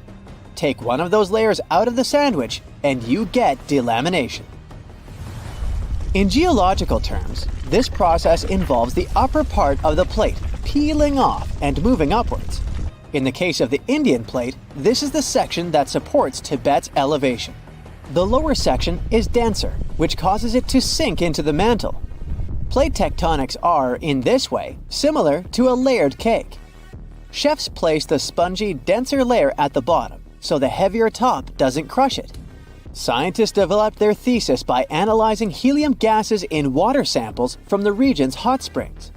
Take one of those layers out of the sandwich and you get delamination. In geological terms, this process involves the upper part of the plate peeling off and moving upwards. In the case of the Indian plate, this is the section that supports Tibet's elevation. The lower section is denser, which causes it to sink into the mantle. Plate tectonics are, in this way, similar to a layered cake. Chefs place the spongy, denser layer at the bottom, so the heavier top doesn't crush it. Scientists developed their thesis by analyzing helium gases in water samples from the region's hot springs.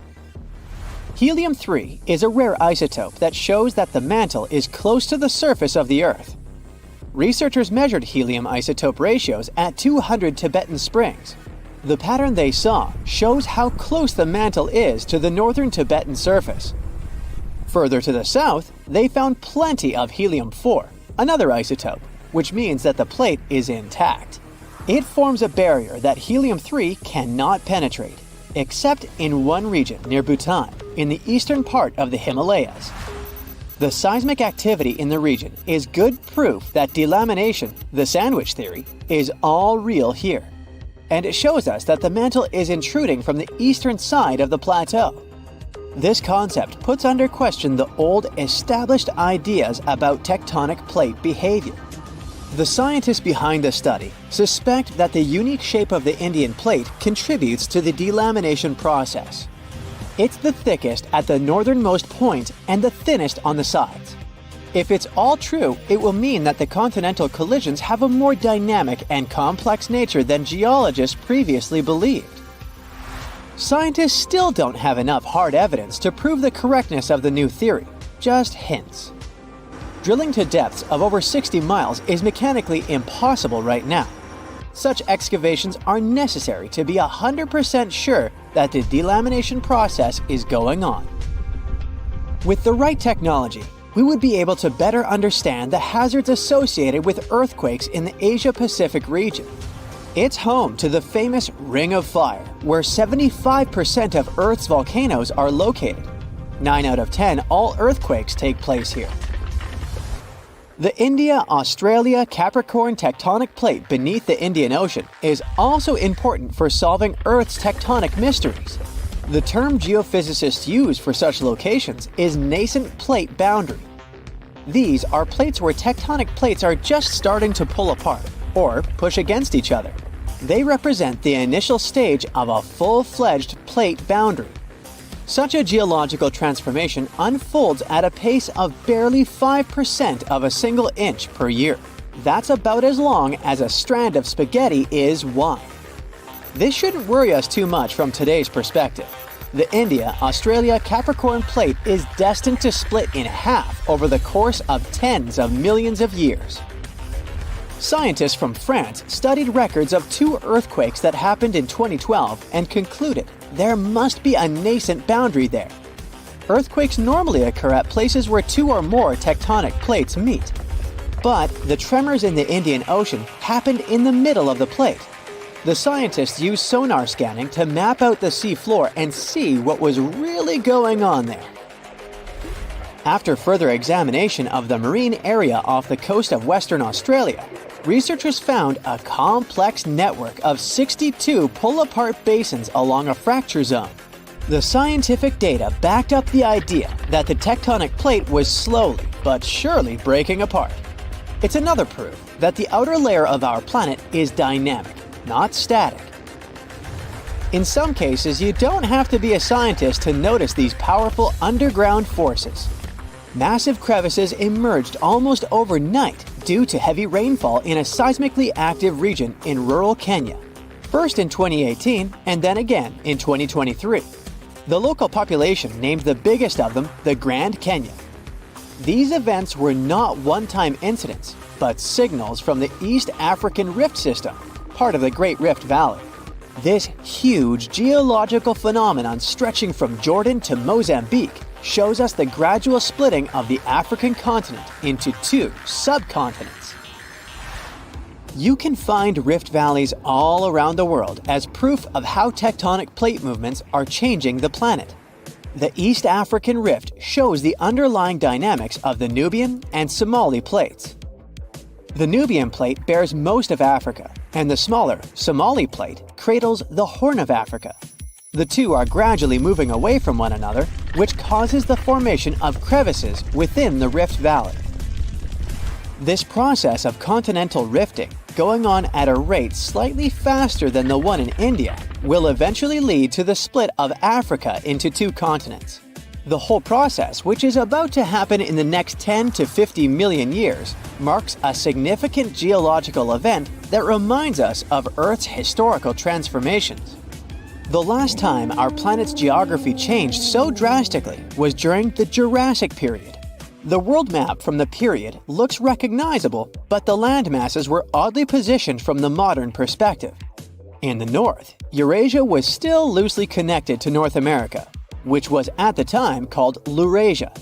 Helium-3 is a rare isotope that shows that the mantle is close to the surface of the Earth. Researchers measured helium isotope ratios at 200 Tibetan springs. The pattern they saw shows how close the mantle is to the northern Tibetan surface. Further to the south, they found plenty of helium-4, another isotope, which means that the plate is intact. It forms a barrier that helium-3 cannot penetrate, except in one region near Bhutan, in the eastern part of the Himalayas. The seismic activity in the region is good proof that delamination, the sandwich theory, is all real here. And it shows us that the mantle is intruding from the eastern side of the plateau. This concept puts under question the old, established ideas about tectonic plate behavior. The scientists behind the study suspect that the unique shape of the Indian plate contributes to the delamination process. It's the thickest at the northernmost point and the thinnest on the sides. If it's all true, it will mean that the continental collisions have a more dynamic and complex nature than geologists previously believed. Scientists still don't have enough hard evidence to prove the correctness of the new theory, just hints. Drilling to depths of over 60 miles is mechanically impossible right now. Such excavations are necessary to be 100% sure that the delamination process is going on. With the right technology, we would be able to better understand the hazards associated with earthquakes in the Asia-Pacific region. It's home to the famous Ring of Fire, where 75% of Earth's volcanoes are located. 9 out of 10 all earthquakes take place here. The India-Australia-Capricorn tectonic plate beneath the Indian Ocean is also important for solving Earth's tectonic mysteries. The term geophysicists use for such locations is nascent plate boundary. These are plates where tectonic plates are just starting to pull apart or push against each other. They represent the initial stage of a full-fledged plate boundary. Such a geological transformation unfolds at a pace of barely 5% of a single inch per year. That's about as long as a strand of spaghetti is wide. This shouldn't worry us too much from today's perspective. The India-Australia-Capricorn Plate is destined to split in half over the course of tens of millions of years. Scientists from France studied records of 2 earthquakes that happened in 2012 and concluded there must be a nascent boundary there. Earthquakes normally occur at places where 2 or more tectonic plates meet. But the tremors in the Indian Ocean happened in the middle of the plate. The scientists used sonar scanning to map out the seafloor and see what was really going on there. After further examination of the marine area off the coast of Western Australia, researchers found a complex network of 62 pull-apart basins along a fracture zone. The scientific data backed up the idea that the tectonic plate was slowly but surely breaking apart. It's another proof that the outer layer of our planet is dynamic, not static. In some cases, you don't have to be a scientist to notice these powerful underground forces. Massive crevices emerged almost overnight due to heavy rainfall in a seismically active region in rural Kenya. First in 2018 and then again in 2023. The local population named the biggest of them the Grand Canyon. These events were not one-time incidents, but signals from the East African Rift System, part of the Great Rift Valley. This huge geological phenomenon stretching from Jordan to Mozambique shows us the gradual splitting of the African continent into 2 subcontinents. You can find rift valleys all around the world as proof of how tectonic plate movements are changing the planet. The East African Rift shows the underlying dynamics of the Nubian and Somali plates. The Nubian plate bears most of Africa, and the smaller Somali plate cradles the Horn of Africa. The 2 are gradually moving away from one another, which causes the formation of crevices within the Rift Valley. This process of continental rifting, going on at a rate slightly faster than the one in India, will eventually lead to the split of Africa into 2 continents. The whole process, which is about to happen in the next 10 to 50 million years, marks a significant geological event that reminds us of Earth's historical transformations. The last time our planet's geography changed so drastically was during the Jurassic period. The world map from the period looks recognizable, but the land masses were oddly positioned from the modern perspective. In the north, Eurasia was still loosely connected to North America, which was at the time called Laurasia.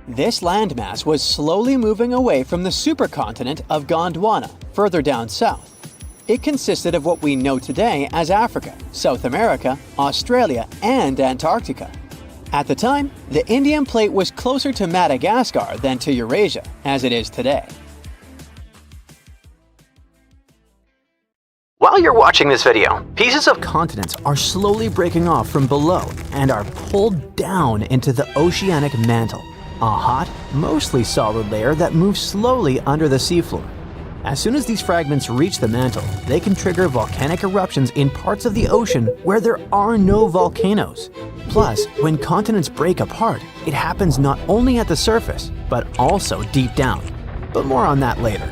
This landmass was slowly moving away from the supercontinent of Gondwana, further down south. It consisted of what we know today as Africa, South America, Australia, and Antarctica. At the time, the Indian plate was closer to Madagascar than to Eurasia, as it is today. While you're watching this video, pieces of continents are slowly breaking off from below and are pulled down into the oceanic mantle, a hot, mostly solid layer that moves slowly under the seafloor. As soon as these fragments reach the mantle, they can trigger volcanic eruptions in parts of the ocean where there are no volcanoes. Plus, when continents break apart, it happens not only at the surface, but also deep down. But more on that later.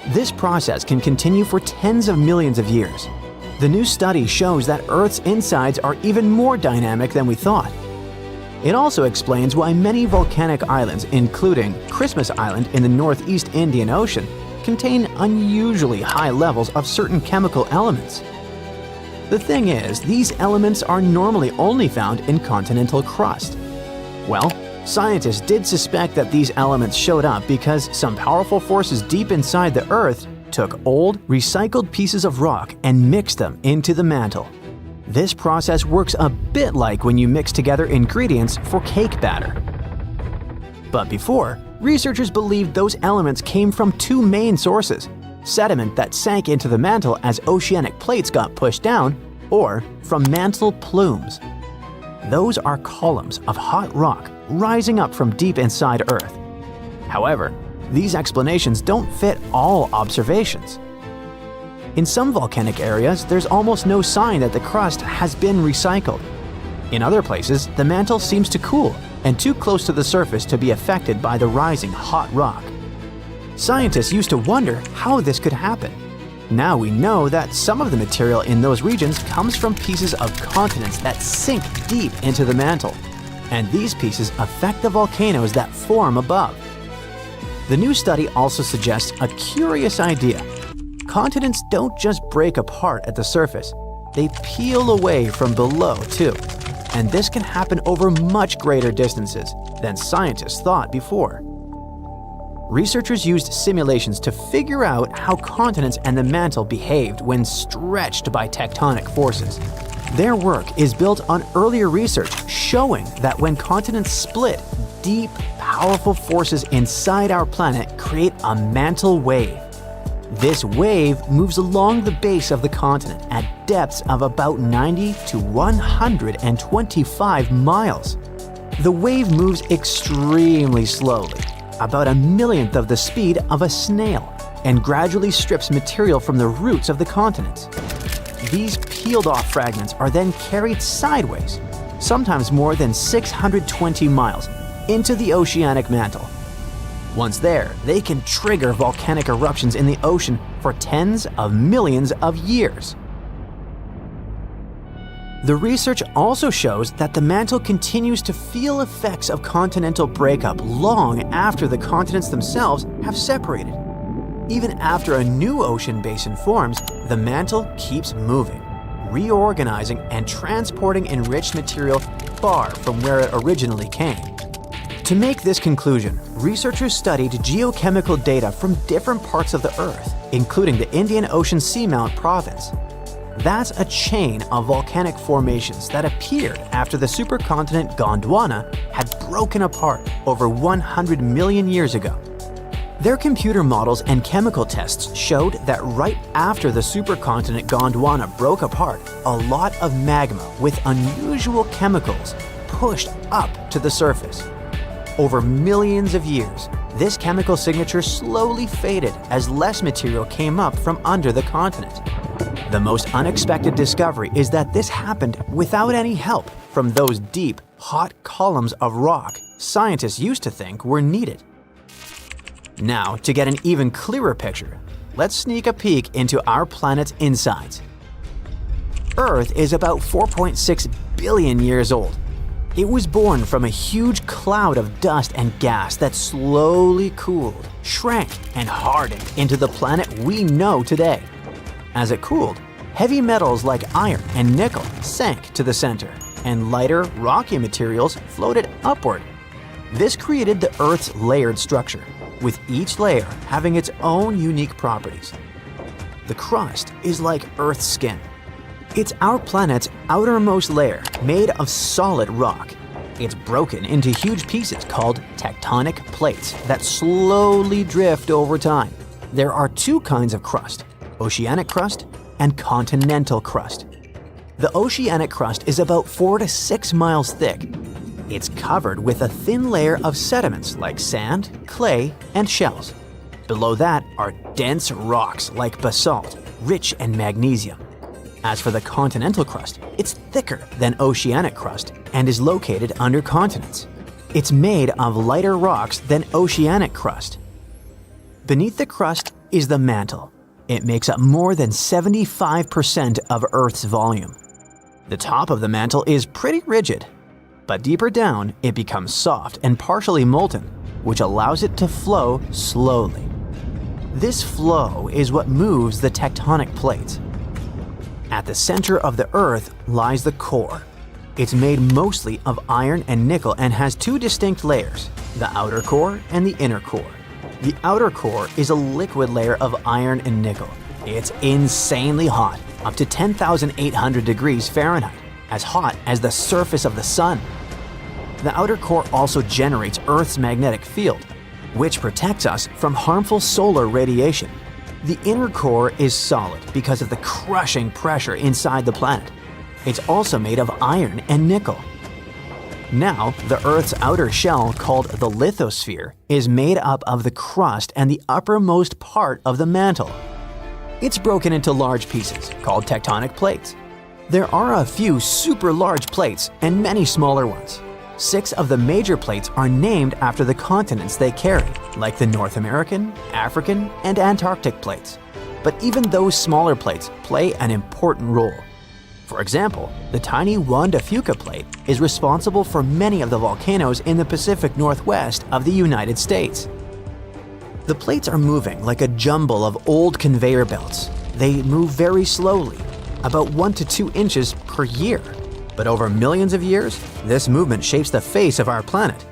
This process can continue for tens of millions of years. The new study shows that Earth's insides are even more dynamic than we thought. It also explains why many volcanic islands, including Christmas Island in the Northeast Indian Ocean, contain unusually high levels of certain chemical elements. The thing is, these elements are normally only found in continental crust. Well, scientists did suspect that these elements showed up because some powerful forces deep inside the Earth took old, recycled pieces of rock and mixed them into the mantle. This process works a bit like when you mix together ingredients for cake batter. But before, researchers believed those elements came from 2 main sources: sediment that sank into the mantle as oceanic plates got pushed down, or from mantle plumes. Those are columns of hot rock rising up from deep inside Earth. However, these explanations don't fit all observations. In some volcanic areas, there's almost no sign that the crust has been recycled. In other places, the mantle seems to cool and too close to the surface to be affected by the rising hot rock. Scientists used to wonder how this could happen. Now we know that some of the material in those regions comes from pieces of continents that sink deep into the mantle, and these pieces affect the volcanoes that form above. The new study also suggests a curious idea. Continents don't just break apart at the surface, they peel away from below too. And this can happen over much greater distances than scientists thought before. Researchers used simulations to figure out how continents and the mantle behaved when stretched by tectonic forces. Their work is built on earlier research showing that when continents split, deep, powerful forces inside our planet create a mantle wave. This wave moves along the base of the continent at depths of about 90 to 125 miles. The wave moves extremely slowly, about a millionth of the speed of a snail, and gradually strips material from the roots of the continents. These peeled-off fragments are then carried sideways, sometimes more than 620 miles, into the oceanic mantle. Once there, they can trigger volcanic eruptions in the ocean for tens of millions of years. The research also shows that the mantle continues to feel effects of continental breakup long after the continents themselves have separated. Even after a new ocean basin forms, the mantle keeps moving, reorganizing and transporting enriched material far from where it originally came. To make this conclusion, researchers studied geochemical data from different parts of the Earth, including the Indian Ocean Seamount province. That's a chain of volcanic formations that appeared after the supercontinent Gondwana had broken apart over 100 million years ago. Their computer models and chemical tests showed that right after the supercontinent Gondwana broke apart, a lot of magma with unusual chemicals pushed up to the surface. Over millions of years, this chemical signature slowly faded as less material came up from under the continent. The most unexpected discovery is that this happened without any help from those deep, hot columns of rock scientists used to think were needed. Now, to get an even clearer picture, let's sneak a peek into our planet's insides. Earth is about 4.6 billion years old. It was born from a huge cloud of dust and gas that slowly cooled, shrank, and hardened into the planet we know today. As it cooled, heavy metals like iron and nickel sank to the center, and lighter, rocky materials floated upward. This created the Earth's layered structure, with each layer having its own unique properties. The crust is like Earth's skin. It's our planet's outermost layer, made of solid rock. It's broken into huge pieces called tectonic plates that slowly drift over time. There are two kinds of crust: oceanic crust and continental crust. The oceanic crust is about 4 to 6 miles thick. It's covered with a thin layer of sediments like sand, clay, and shells. Below that are dense rocks like basalt, rich in magnesium. As for the continental crust, it's thicker than oceanic crust and is located under continents. It's made of lighter rocks than oceanic crust. Beneath the crust is the mantle. It makes up more than 75% of Earth's volume. The top of the mantle is pretty rigid, but deeper down it becomes soft and partially molten, which allows it to flow slowly. This flow is what moves the tectonic plates. At the center of the Earth lies the core. It's made mostly of iron and nickel and has two distinct layers, the outer core and the inner core. The outer core is a liquid layer of iron and nickel. It's insanely hot, up to 10,800 degrees Fahrenheit, as hot as the surface of the sun. The outer core also generates Earth's magnetic field, which protects us from harmful solar radiation. The inner core is solid because of the crushing pressure inside the planet. It's also made of iron and nickel. Now, the Earth's outer shell, called the lithosphere, is made up of the crust and the uppermost part of the mantle. It's broken into large pieces, called tectonic plates. There are a few super large plates and many smaller ones. 6 of the major plates are named after the continents they carry, like the North American, African, and Antarctic plates. but even those smaller plates play an important role. For example, the tiny Juan de Fuca plate is responsible for many of the volcanoes in the Pacific Northwest of the United States. The plates are moving like a jumble of old conveyor belts. They move very slowly, about 1 to 2 inches per year. But over millions of years, this movement shapes the face of our planet.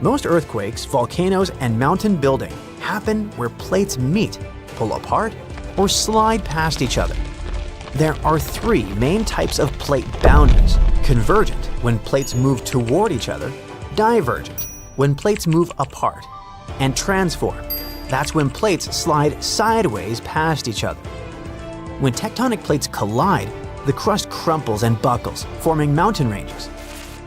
Most earthquakes, volcanoes, and mountain building happen where plates meet, pull apart, or slide past each other. There are 3 main types of plate boundaries: convergent, when plates move toward each other; divergent, when plates move apart; and transform. That's when plates slide sideways past each other. When tectonic plates collide, the crust crumples and buckles, forming mountain ranges.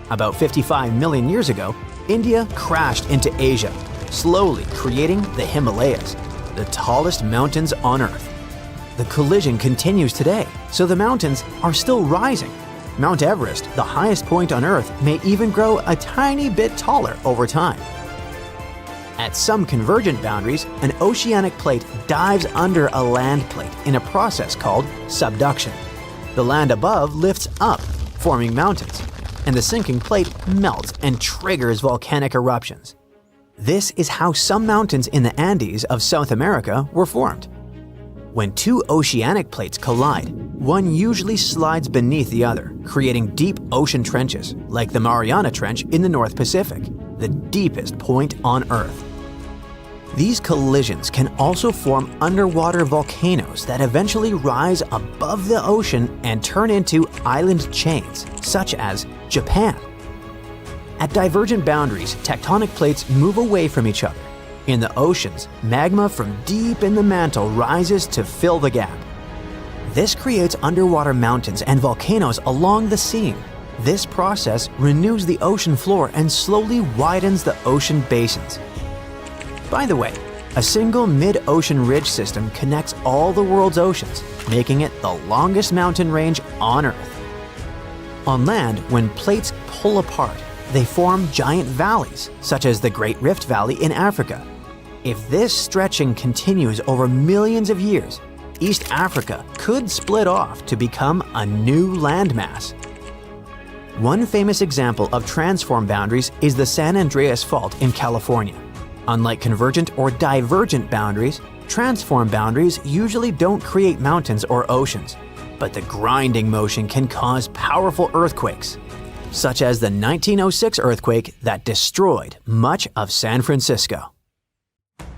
About 55 million years ago, India crashed into Asia, slowly creating the Himalayas, the tallest mountains on Earth. The collision continues today, so the mountains are still rising. Mount Everest, the highest point on Earth, may even grow a tiny bit taller over time. At some convergent boundaries, an oceanic plate dives under a land plate in a process called subduction. The land above lifts up, forming mountains, and the sinking plate melts and triggers volcanic eruptions. This is how some mountains in the Andes of South America were formed. When 2 oceanic plates collide, one usually slides beneath the other, creating deep ocean trenches, like the Mariana Trench in the North Pacific, the deepest point on Earth. These collisions can also form underwater volcanoes that eventually rise above the ocean and turn into island chains, such as Japan. At divergent boundaries, tectonic plates move away from each other. In the oceans, magma from deep in the mantle rises to fill the gap. This creates underwater mountains and volcanoes along the seam. This process renews the ocean floor and slowly widens the ocean basins. By the way, a single mid-ocean ridge system connects all the world's oceans, making it the longest mountain range on Earth. On land, when plates pull apart, they form giant valleys, such as the Great Rift Valley in Africa. If this stretching continues over millions of years, East Africa could split off to become a new landmass. One famous example of transform boundaries is the San Andreas Fault in California. Unlike convergent or divergent boundaries, transform boundaries usually don't create mountains or oceans, but the grinding motion can cause powerful earthquakes, such as the 1906 earthquake that destroyed much of San Francisco.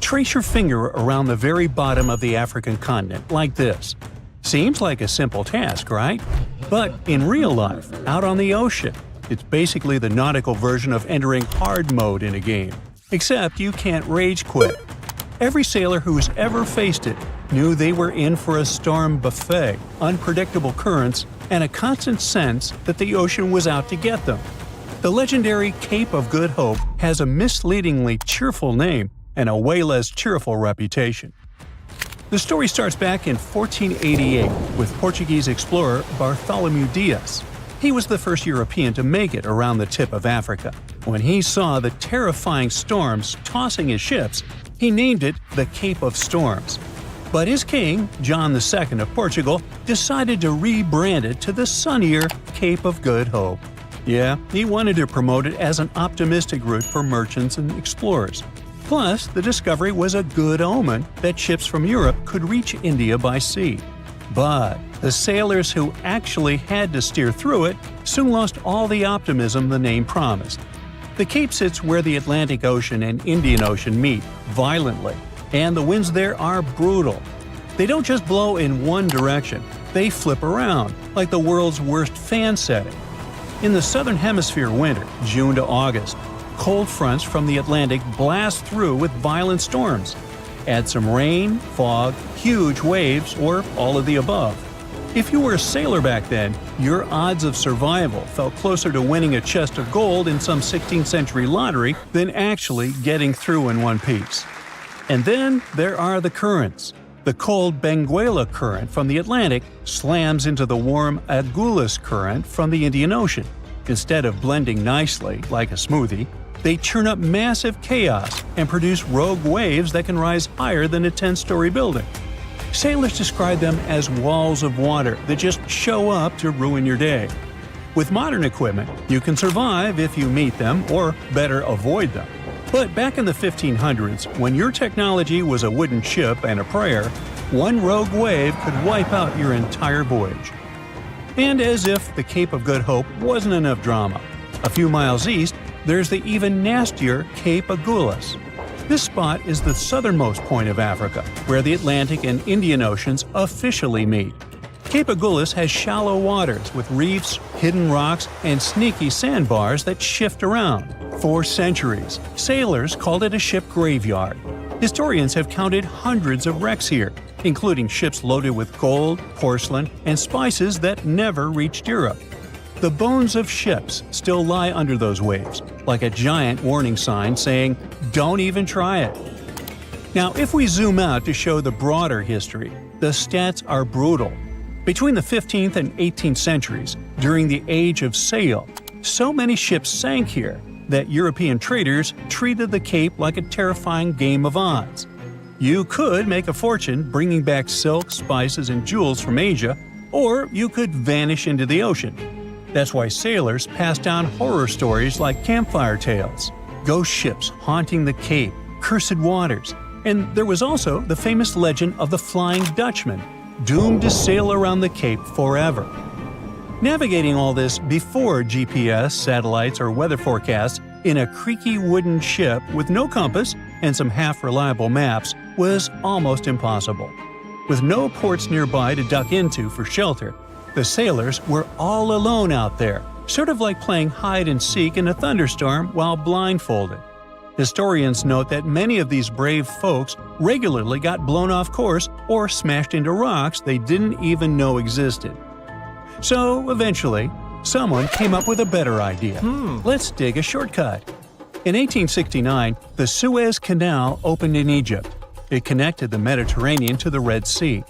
Trace your finger around the very bottom of the African continent like this. Seems like a simple task, right? But in real life, out on the ocean, it's basically the nautical version of entering hard mode in a game. Except you can't rage quit. Every sailor who's ever faced it knew they were in for a storm buffet, unpredictable currents, and a constant sense that the ocean was out to get them. The legendary Cape of Good Hope has a misleadingly cheerful name and a way less cheerful reputation. The story starts back in 1488 with Portuguese explorer Bartholomew Dias. He was the first European to make it around the tip of Africa. When he saw the terrifying storms tossing his ships, he named it the Cape of Storms. But his king, John II of Portugal, decided to rebrand it to the sunnier Cape of Good Hope. Yeah, he wanted to promote it as an optimistic route for merchants and explorers. Plus, the discovery was a good omen that ships from Europe could reach India by sea. But the sailors who actually had to steer through it soon lost all the optimism the name promised. The Cape sits where the Atlantic Ocean and Indian Ocean meet, violently, and the winds there are brutal. They don't just blow in one direction, they flip around, like the world's worst fan setting. In the Southern Hemisphere winter, June to August, cold fronts from the Atlantic blast through with violent storms. Add some rain, fog, huge waves, or all of the above. If you were a sailor back then, your odds of survival felt closer to winning a chest of gold in some 16th century lottery than actually getting through in one piece. And then there are the currents. The cold Benguela current from the Atlantic slams into the warm Agulhas current from the Indian Ocean. Instead of blending nicely, like a smoothie, they churn up massive chaos and produce rogue waves that can rise higher than a 10-story building. Sailors describe them as walls of water that just show up to ruin your day. With modern equipment, you can survive if you meet them, or better, avoid them. But back in the 1500s, when your technology was a wooden ship and a prayer, one rogue wave could wipe out your entire voyage. And as if the Cape of Good Hope wasn't enough drama, a few miles east, there's the even nastier Cape Agulhas. This spot is the southernmost point of Africa, where the Atlantic and Indian Oceans officially meet. Cape Agulhas has shallow waters with reefs, hidden rocks, and sneaky sandbars that shift around. For centuries, sailors called it a ship graveyard. Historians have counted hundreds of wrecks here, including ships loaded with gold, porcelain, and spices that never reached Europe. The bones of ships still lie under those waves, like a giant warning sign saying, "Don't even try it." Now, if we zoom out to show the broader history, the stats are brutal. Between the 15th and 18th centuries, during the Age of Sail, so many ships sank here that European traders treated the Cape like a terrifying game of odds. You could make a fortune bringing back silk, spices, and jewels from Asia, or you could vanish into the ocean. That's why sailors passed down horror stories like campfire tales, ghost ships haunting the Cape, cursed waters, and there was also the famous legend of the Flying Dutchman, doomed to sail around the Cape forever. Navigating all this before GPS, satellites, or weather forecasts in a creaky wooden ship with no compass and some half-reliable maps was almost impossible. With no ports nearby to duck into for shelter, the sailors were all alone out there, sort of like playing hide-and-seek in a thunderstorm while blindfolded. Historians note that many of these brave folks regularly got blown off course or smashed into rocks they didn't even know existed. So, eventually, someone came up with a better idea. Let's dig a shortcut. In 1869, the Suez Canal opened in Egypt. It connected the Mediterranean to the Red Sea.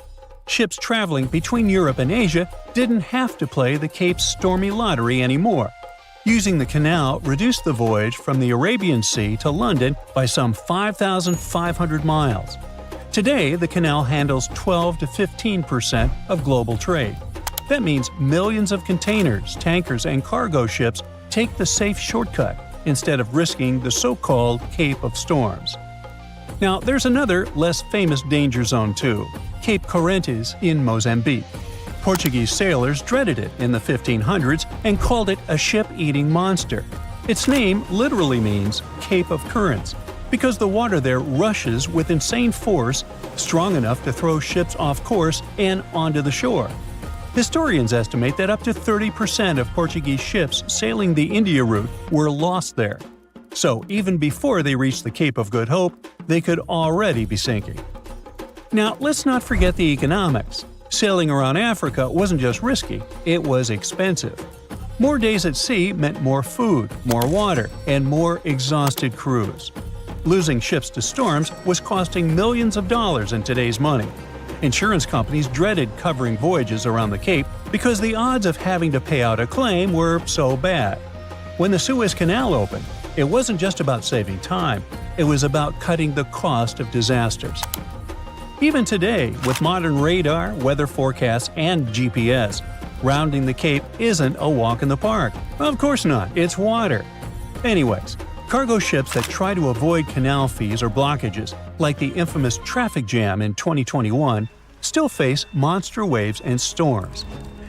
Ships traveling between Europe and Asia didn't have to play the Cape's stormy lottery anymore. Using the canal reduced the voyage from the Arabian Sea to London by some 5,500 miles. Today, the canal handles 12 to 15% of global trade. That means millions of containers, tankers, and cargo ships take the safe shortcut instead of risking the so-called Cape of Storms. Now, there's another, less famous danger zone too, Cape Corrientes in Mozambique. Portuguese sailors dreaded it in the 1500s and called it a ship-eating monster. Its name literally means Cape of Currents, because the water there rushes with insane force, strong enough to throw ships off course and onto the shore. Historians estimate that up to 30% of Portuguese ships sailing the India route were lost there. So even before they reached the Cape of Good Hope, they could already be sinking. Now, let's not forget the economics. Sailing around Africa wasn't just risky, it was expensive. More days at sea meant more food, more water, and more exhausted crews. Losing ships to storms was costing millions of dollars in today's money. Insurance companies dreaded covering voyages around the Cape because the odds of having to pay out a claim were so bad. When the Suez Canal opened, it wasn't just about saving time, it was about cutting the cost of disasters. Even today, with modern radar, weather forecasts, and GPS, rounding the Cape isn't a walk in the park. Of course not, it's water. Anyways, cargo ships that try to avoid canal fees or blockages, like the infamous traffic jam in 2021, still face monster waves and storms.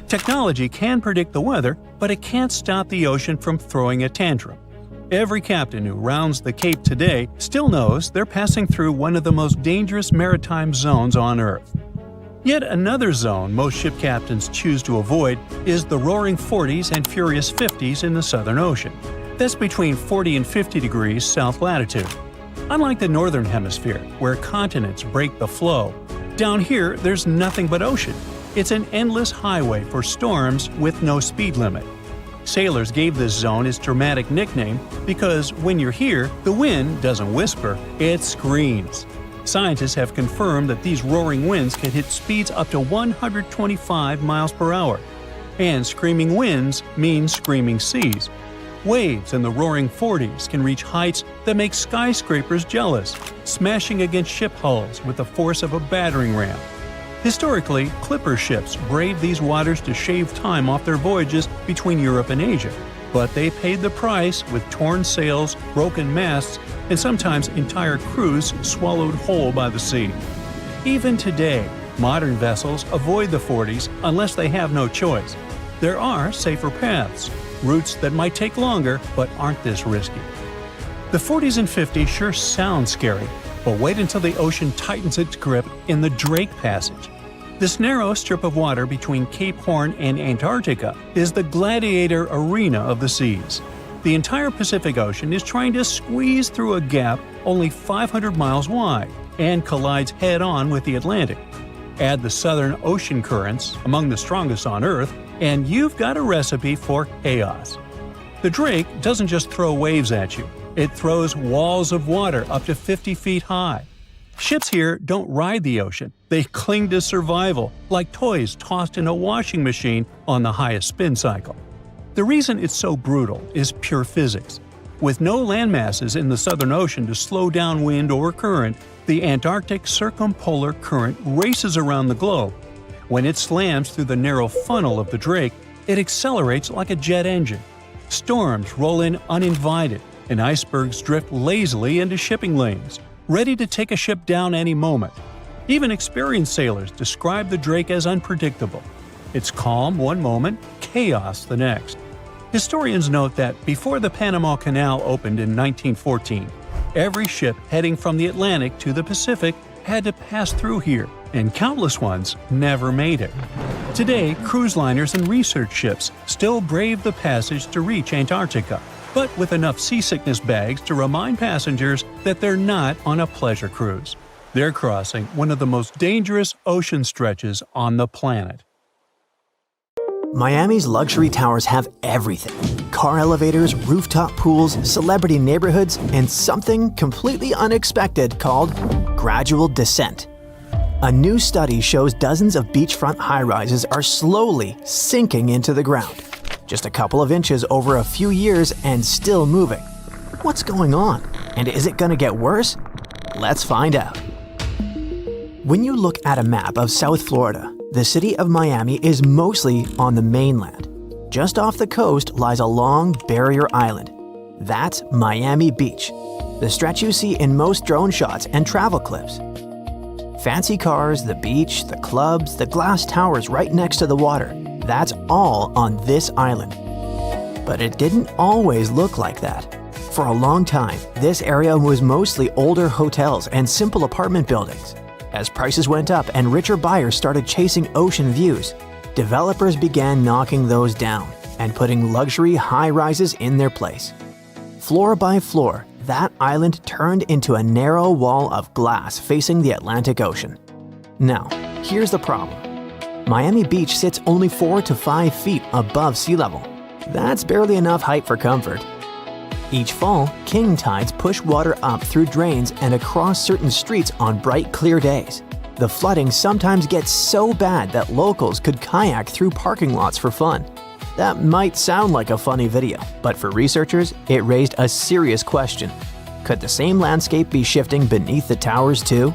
Technology can predict the weather, but it can't stop the ocean from throwing a tantrum. Every captain who rounds the Cape today still knows they're passing through one of the most dangerous maritime zones on Earth. Yet another zone most ship captains choose to avoid is the roaring 40s and furious 50s in the Southern Ocean. That's between 40 and 50 degrees south latitude. Unlike the Northern Hemisphere, where continents break the flow, down here there's nothing but ocean. It's an endless highway for storms with no speed limit. Sailors gave this zone its dramatic nickname because when you're here, the wind doesn't whisper, it screams. Scientists have confirmed that these roaring winds can hit speeds up to 125 miles per hour. And screaming winds mean screaming seas. Waves in the roaring 40s can reach heights that make skyscrapers jealous, smashing against ship hulls with the force of a battering ram. Historically, clipper ships braved these waters to shave time off their voyages between Europe and Asia, but they paid the price with torn sails, broken masts, and sometimes entire crews swallowed whole by the sea. Even today, modern vessels avoid the 40s unless they have no choice. There are safer paths, routes that might take longer but aren't this risky. The 40s and 50s sure sound scary, but wait until the ocean tightens its grip in the Drake Passage. This narrow strip of water between Cape Horn and Antarctica is the gladiator arena of the seas. The entire Pacific Ocean is trying to squeeze through a gap only 500 miles wide and collides head-on with the Atlantic. Add the southern ocean currents, among the strongest on Earth, and you've got a recipe for chaos. The Drake doesn't just throw waves at you, it throws walls of water up to 50 feet high. Ships here don't ride the ocean, they cling to survival, like toys tossed in a washing machine on the highest spin cycle. The reason it's so brutal is pure physics. With no landmasses in the Southern Ocean to slow down wind or current, the Antarctic circumpolar current races around the globe. When it slams through the narrow funnel of the Drake, it accelerates like a jet engine. Storms roll in uninvited, and icebergs drift lazily into shipping lanes, ready to take a ship down any moment. Even experienced sailors describe the Drake as unpredictable. It's calm one moment, chaos the next. Historians note that before the Panama Canal opened in 1914, every ship heading from the Atlantic to the Pacific had to pass through here, and countless ones never made it. Today, cruise liners and research ships still brave the passage to reach Antarctica, but with enough seasickness bags to remind passengers that they're not on a pleasure cruise. They're crossing one of the most dangerous ocean stretches on the planet. Miami's luxury towers have everything. Car elevators, rooftop pools, celebrity neighborhoods, and something completely unexpected called gradual descent. A new study shows dozens of beachfront high-rises are slowly sinking into the ground. Just a couple of inches over a few years and still moving. What's going on? And is it going to get worse? Let's find out. When you look at a map of South Florida, the city of Miami is mostly on the mainland. Just off the coast lies a long barrier island. That's Miami Beach, the stretch you see in most drone shots and travel clips. Fancy cars, the beach, the clubs, the glass towers right next to the water, that's all on this island. But it didn't always look like that. For a long time, this area was mostly older hotels and simple apartment buildings. As prices went up and richer buyers started chasing ocean views, developers began knocking those down and putting luxury high-rises in their place. Floor by floor, that island turned into a narrow wall of glass facing the Atlantic Ocean. Now, here's the problem. Miami Beach sits only 4 to 5 feet above sea level. That's barely enough height for comfort. Each fall, king tides push water up through drains and across certain streets on bright, clear days. The flooding sometimes gets so bad that locals could kayak through parking lots for fun. That might sound like a funny video, but for researchers, it raised a serious question. Could the same landscape be shifting beneath the towers too?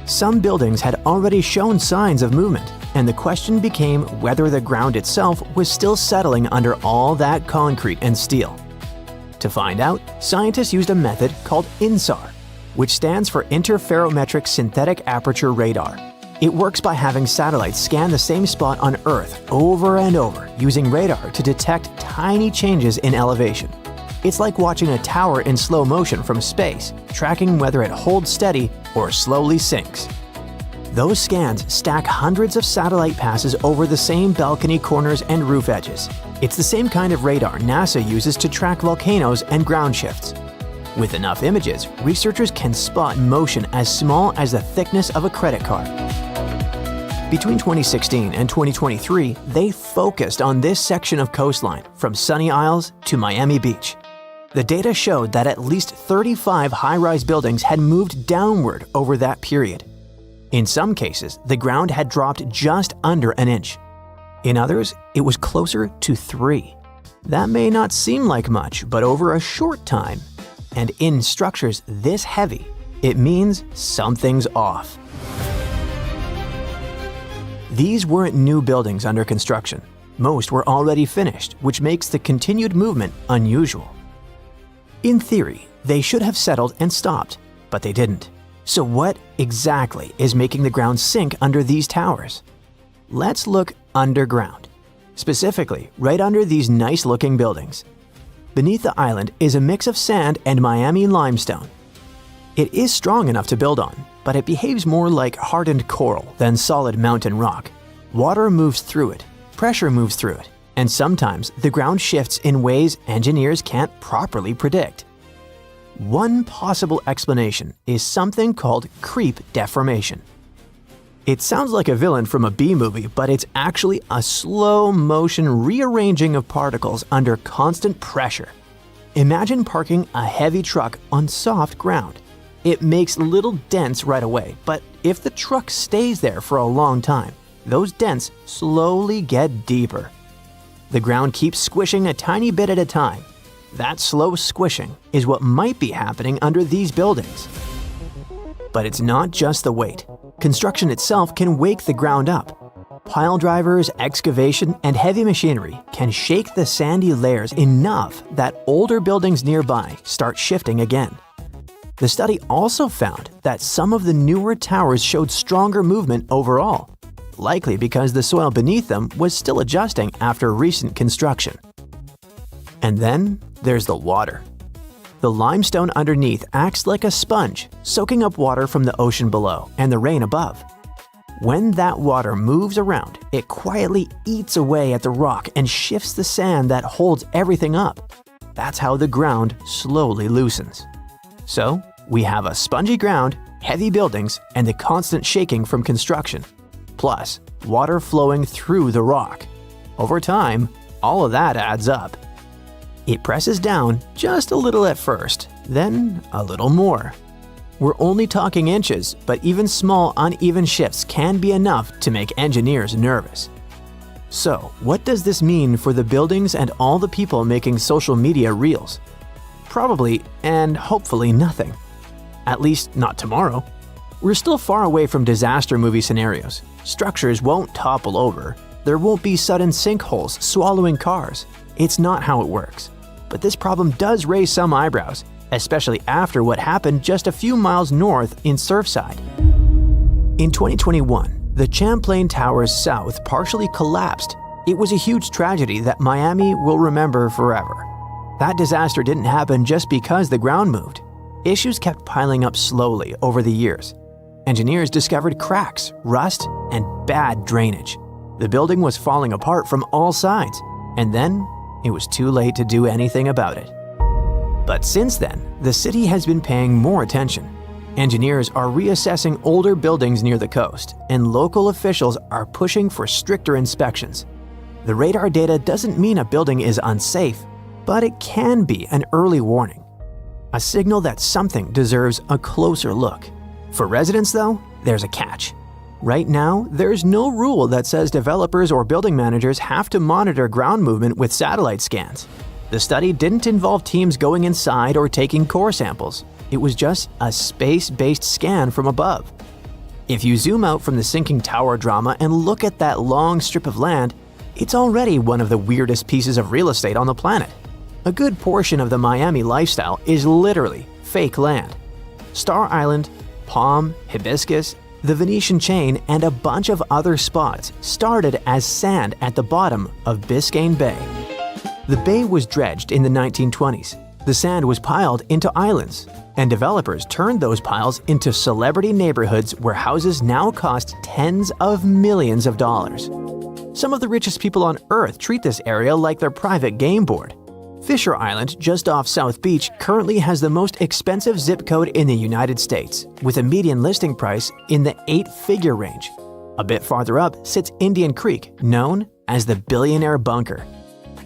Some buildings had already shown signs of movement, and the question became whether the ground itself was still settling under all that concrete and steel. To find out, scientists used a method called INSAR, which stands for Interferometric Synthetic Aperture Radar. It works by having satellites scan the same spot on Earth over and over using radar to detect tiny changes in elevation. It's like watching a tower in slow motion from space, tracking whether it holds steady or slowly sinks. Those scans stack hundreds of satellite passes over the same balcony corners and roof edges. It's the same kind of radar NASA uses to track volcanoes and ground shifts. With enough images, researchers can spot motion as small as the thickness of a credit card. Between 2016 and 2023, they focused on this section of coastline from Sunny Isles to Miami Beach. The data showed that at least 35 high-rise buildings had moved downward over that period. In some cases, the ground had dropped just under an inch. In others, it was closer to 3. That may not seem like much, but over a short time, and in structures this heavy, it means something's off. These weren't new buildings under construction. Most were already finished, which makes the continued movement unusual. In theory, they should have settled and stopped, but they didn't. So what exactly is making the ground sink under these towers? Let's look underground, specifically right under these nice-looking buildings. Beneath the island is a mix of sand and Miami limestone. It is strong enough to build on, but it behaves more like hardened coral than solid mountain rock. Water moves through it, pressure moves through it, and sometimes the ground shifts in ways engineers can't properly predict. One possible explanation is something called creep deformation. It sounds like a villain from a B-movie, but it's actually a slow-motion rearranging of particles under constant pressure. Imagine parking a heavy truck on soft ground. It makes little dents right away, but if the truck stays there for a long time, those dents slowly get deeper. The ground keeps squishing a tiny bit at a time. That slow squishing is what might be happening under these buildings. But it's not just the weight. Construction itself can wake the ground up. Pile drivers, excavation, and heavy machinery can shake the sandy layers enough that older buildings nearby start shifting again. The study also found that some of the newer towers showed stronger movement overall, likely because the soil beneath them was still adjusting after recent construction. And then there's the water. The limestone underneath acts like a sponge, soaking up water from the ocean below and the rain above. When that water moves around, it quietly eats away at the rock and shifts the sand that holds everything up. That's how the ground slowly loosens. So, we have a spongy ground, heavy buildings, and the constant shaking from construction. Plus, water flowing through the rock. Over time, all of that adds up. It presses down just a little at first, then a little more. We're only talking inches, but even small uneven shifts can be enough to make engineers nervous. So, what does this mean for the buildings and all the people making social media reels? Probably, and hopefully nothing. At least not tomorrow. We're still far away from disaster movie scenarios. Structures won't topple over. There won't be sudden sinkholes swallowing cars. It's not how it works. But this problem does raise some eyebrows, especially after what happened just a few miles north in Surfside. In 2021, the Champlain Towers South partially collapsed. It was a huge tragedy that Miami will remember forever. That disaster didn't happen just because the ground moved. Issues kept piling up slowly over the years. Engineers discovered cracks, rust, and bad drainage. The building was falling apart from all sides, and then it was too late to do anything about it. But since then, the city has been paying more attention. Engineers are reassessing older buildings near the coast, and local officials are pushing for stricter inspections. The radar data doesn't mean a building is unsafe, but it can be an early warning. A signal that something deserves a closer look. For residents, though, there's a catch. Right now, there's no rule that says developers or building managers have to monitor ground movement with satellite scans. The study didn't involve teams going inside or taking core samples. It was just a space-based scan from above. If you zoom out from the sinking tower drama and look at that long strip of land, it's already one of the weirdest pieces of real estate on the planet. A good portion of the Miami lifestyle is literally fake land. Star Island, Palm, Hibiscus, the Venetian Chain, and a bunch of other spots started as sand at the bottom of Biscayne Bay. The bay was dredged in the 1920s. The sand was piled into islands, and developers turned those piles into celebrity neighborhoods where houses now cost tens of millions of dollars. Some of the richest people on Earth treat this area like their private game board. Fisher Island, just off South Beach, currently has the most expensive zip code in the United States, with a median listing price in the 8-figure range. A bit farther up sits Indian Creek, known as the Billionaire Bunker.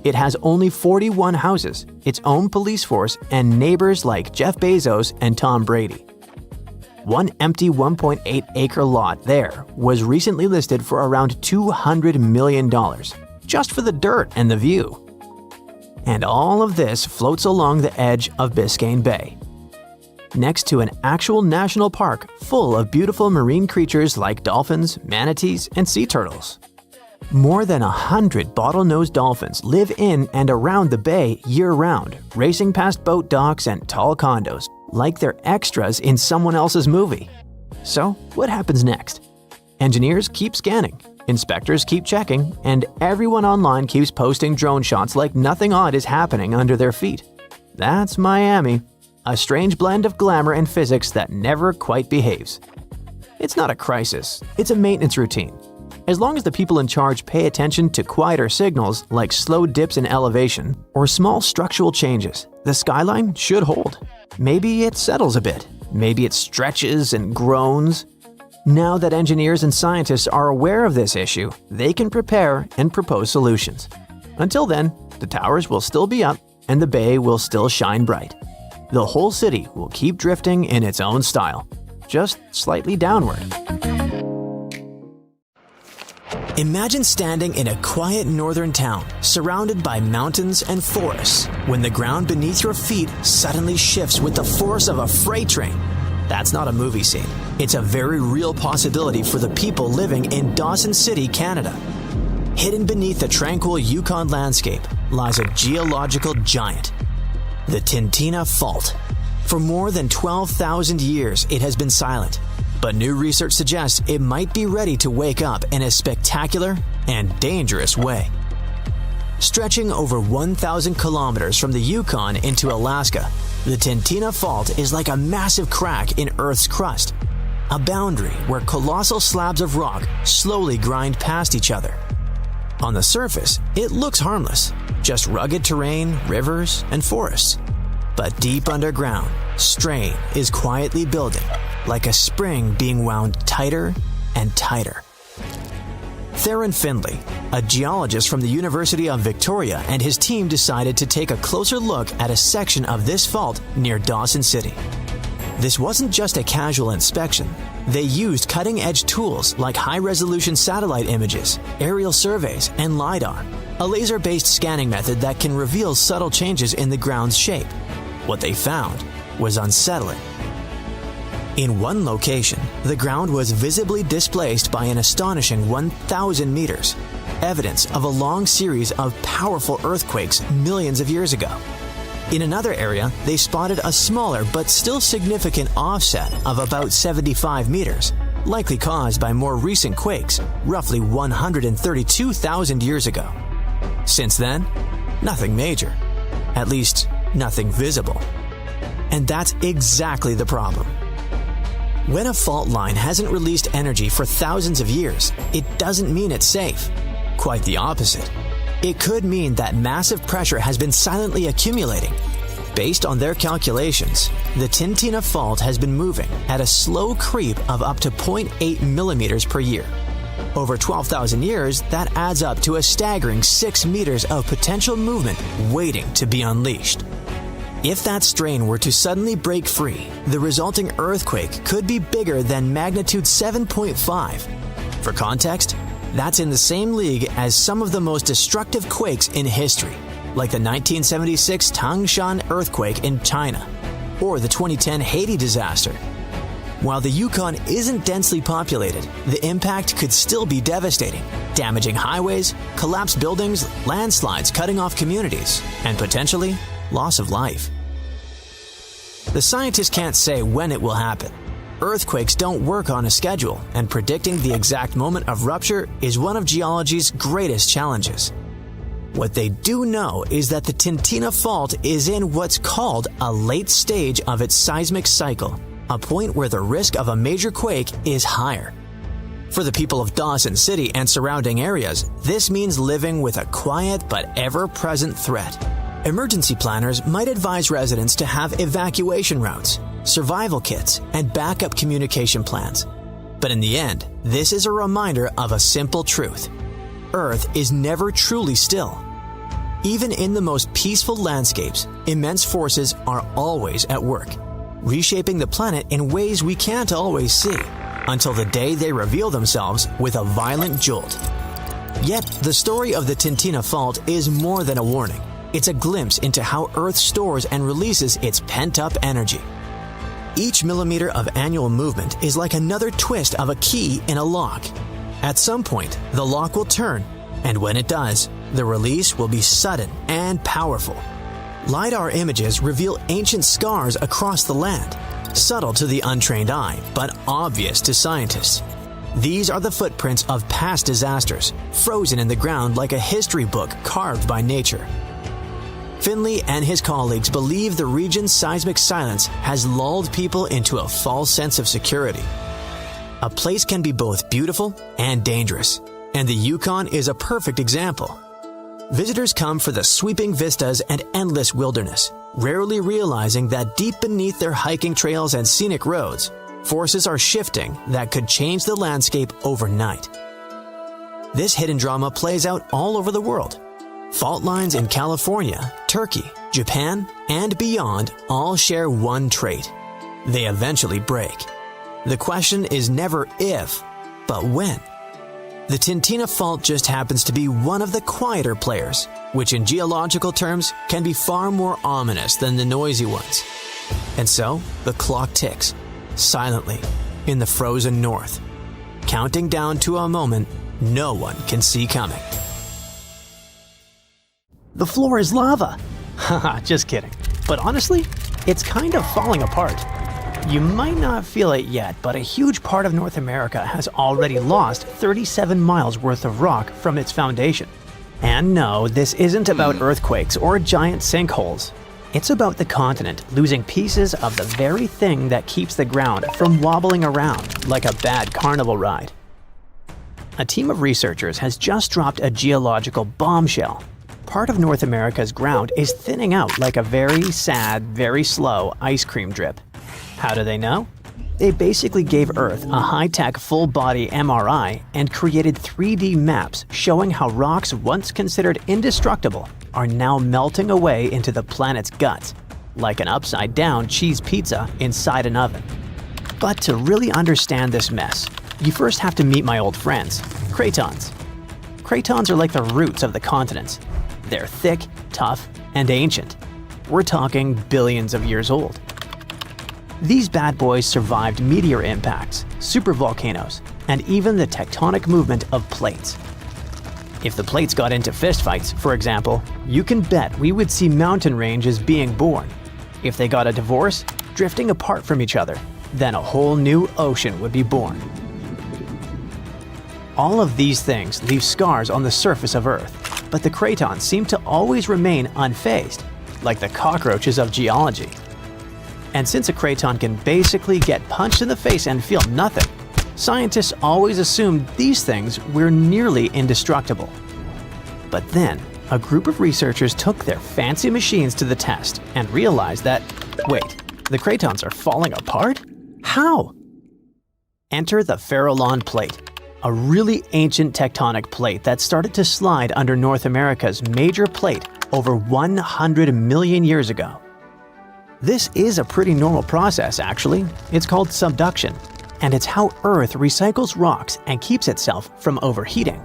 It has only 41 houses, its own police force, and neighbors like Jeff Bezos and Tom Brady. One empty 1.8-acre lot there was recently listed for around $200 million, just for the dirt and the view. And all of this floats along the edge of Biscayne Bay. next to an actual national park full of beautiful marine creatures like dolphins, manatees, and sea turtles. More than 100 bottlenose dolphins live in and around the bay year-round, racing past boat docks and tall condos like they're extras in someone else's movie. So, what happens next? Engineers keep scanning, inspectors keep checking, and everyone online keeps posting drone shots like nothing odd is happening under their feet. That's Miami, a strange blend of glamour and physics that never quite behaves. It's not a crisis, it's a maintenance routine. As long as the people in charge pay attention to quieter signals like slow dips in elevation or small structural changes, the skyline should hold. Maybe it settles a bit, maybe it stretches and groans. Now that engineers and scientists are aware of this issue, they can prepare and propose solutions. Until then, the towers will still be up and the bay will still shine bright. The whole city will keep drifting in its own style, just slightly downward. Imagine standing in a quiet northern town, surrounded by mountains and forests, when the ground beneath your feet suddenly shifts with the force of a freight train. That's not a movie scene. It's a very real possibility for the people living in Dawson City, Canada. Hidden beneath the tranquil Yukon landscape lies a geological giant, the Tintina Fault. For more than 12,000 years, it has been silent. But new research suggests it might be ready to wake up in a spectacular and dangerous way. Stretching over 1,000 kilometers from the Yukon into Alaska, the Tintina Fault is like a massive crack in Earth's crust, a boundary where colossal slabs of rock slowly grind past each other. On the surface, it looks harmless, just rugged terrain, rivers, and forests. But deep underground, strain is quietly building, like a spring being wound tighter and tighter. Theron Findlay, a geologist from the University of Victoria, and his team decided to take a closer look at a section of this fault near Dawson City. This wasn't just a casual inspection. They used cutting-edge tools like high-resolution satellite images, aerial surveys, and LiDAR, a laser-based scanning method that can reveal subtle changes in the ground's shape. What they found was unsettling. In one location, the ground was visibly displaced by an astonishing 1,000 meters, evidence of a long series of powerful earthquakes millions of years ago. In another area, they spotted a smaller but still significant offset of about 75 meters, likely caused by more recent quakes, roughly 132,000 years ago. Since then, nothing major. At least, nothing visible. And that's exactly the problem. When a fault line hasn't released energy for thousands of years, it doesn't mean it's safe. Quite the opposite. It could mean that massive pressure has been silently accumulating. Based on their calculations, the Tintina Fault has been moving at a slow creep of up to 0.8 millimeters per year. Over 12,000 years, that adds up to a staggering 6 meters of potential movement waiting to be unleashed. If that strain were to suddenly break free, the resulting earthquake could be bigger than magnitude 7.5. For context, that's in the same league as some of the most destructive quakes in history, like the 1976 Tangshan earthquake in China, or the 2010 Haiti disaster. While the Yukon isn't densely populated, the impact could still be devastating, damaging highways, collapsed buildings, landslides cutting off communities, and potentially loss of life. The scientists can't say when it will happen. Earthquakes don't work on a schedule, and predicting the exact moment of rupture is one of geology's greatest challenges. What they do know is that the Tintina Fault is in what's called a late stage of its seismic cycle, a point where the risk of a major quake is higher. For the people of Dawson City and surrounding areas, this means living with a quiet but ever-present threat. Emergency planners might advise residents to have evacuation routes, survival kits, and backup communication plans. But in the end, this is a reminder of a simple truth. Earth is never truly still. Even in the most peaceful landscapes, immense forces are always at work, reshaping the planet in ways we can't always see, until the day they reveal themselves with a violent jolt. Yet, the story of the Tintina Fault is more than a warning. It's a glimpse into how Earth stores and releases its pent-up energy. Each millimeter of annual movement is like another twist of a key in a lock. At some point, the lock will turn, and when it does, the release will be sudden and powerful. LiDAR images reveal ancient scars across the land, subtle to the untrained eye, but obvious to scientists. These are the footprints of past disasters, frozen in the ground like a history book carved by nature. Finley and his colleagues believe the region's seismic silence has lulled people into a false sense of security. A place can be both beautiful and dangerous, and the Yukon is a perfect example. Visitors come for the sweeping vistas and endless wilderness, rarely realizing that deep beneath their hiking trails and scenic roads, forces are shifting that could change the landscape overnight. This hidden drama plays out all over the world. Fault lines in California, Turkey, Japan, and beyond all share one trait. They eventually break. The question is never if, but when. The Tintina Fault just happens to be one of the quieter players, which in geological terms can be far more ominous than the noisy ones. And so, the clock ticks, silently, in the frozen north, counting down to a moment no one can see coming. The floor is lava. Haha, just kidding. But honestly, it's kind of falling apart. You might not feel it yet, but a huge part of North America has already lost 37 miles worth of rock from its foundation. And no, this isn't about earthquakes or giant sinkholes. It's about the continent losing pieces of the very thing that keeps the ground from wobbling around like a bad carnival ride. A team of researchers has just dropped a geological bombshell. Part of North America's ground is thinning out like a very sad, very slow ice cream drip. How do they know? They basically gave Earth a high-tech full-body MRI and created 3D maps showing how rocks once considered indestructible are now melting away into the planet's guts, like an upside-down cheese pizza inside an oven. But to really understand this mess, you first have to meet my old friends, cratons. Cratons are like the roots of the continents. They're thick, tough, and ancient. We're talking billions of years old. These bad boys survived meteor impacts, supervolcanoes, and even the tectonic movement of plates. If the plates got into fistfights, for example, you can bet we would see mountain ranges being born. If they got a divorce, drifting apart from each other, then a whole new ocean would be born. All of these things leave scars on the surface of Earth, but the cratons seem to always remain unfazed, like the cockroaches of geology. And since a craton can basically get punched in the face and feel nothing, scientists always assumed these things were nearly indestructible. But then, a group of researchers took their fancy machines to the test and realized that, wait, the cratons are falling apart? How? Enter the Farallon Plate, a really ancient tectonic plate that started to slide under North America's major plate over 100 million years ago. This is a pretty normal process, actually. It's called subduction, and it's how Earth recycles rocks and keeps itself from overheating.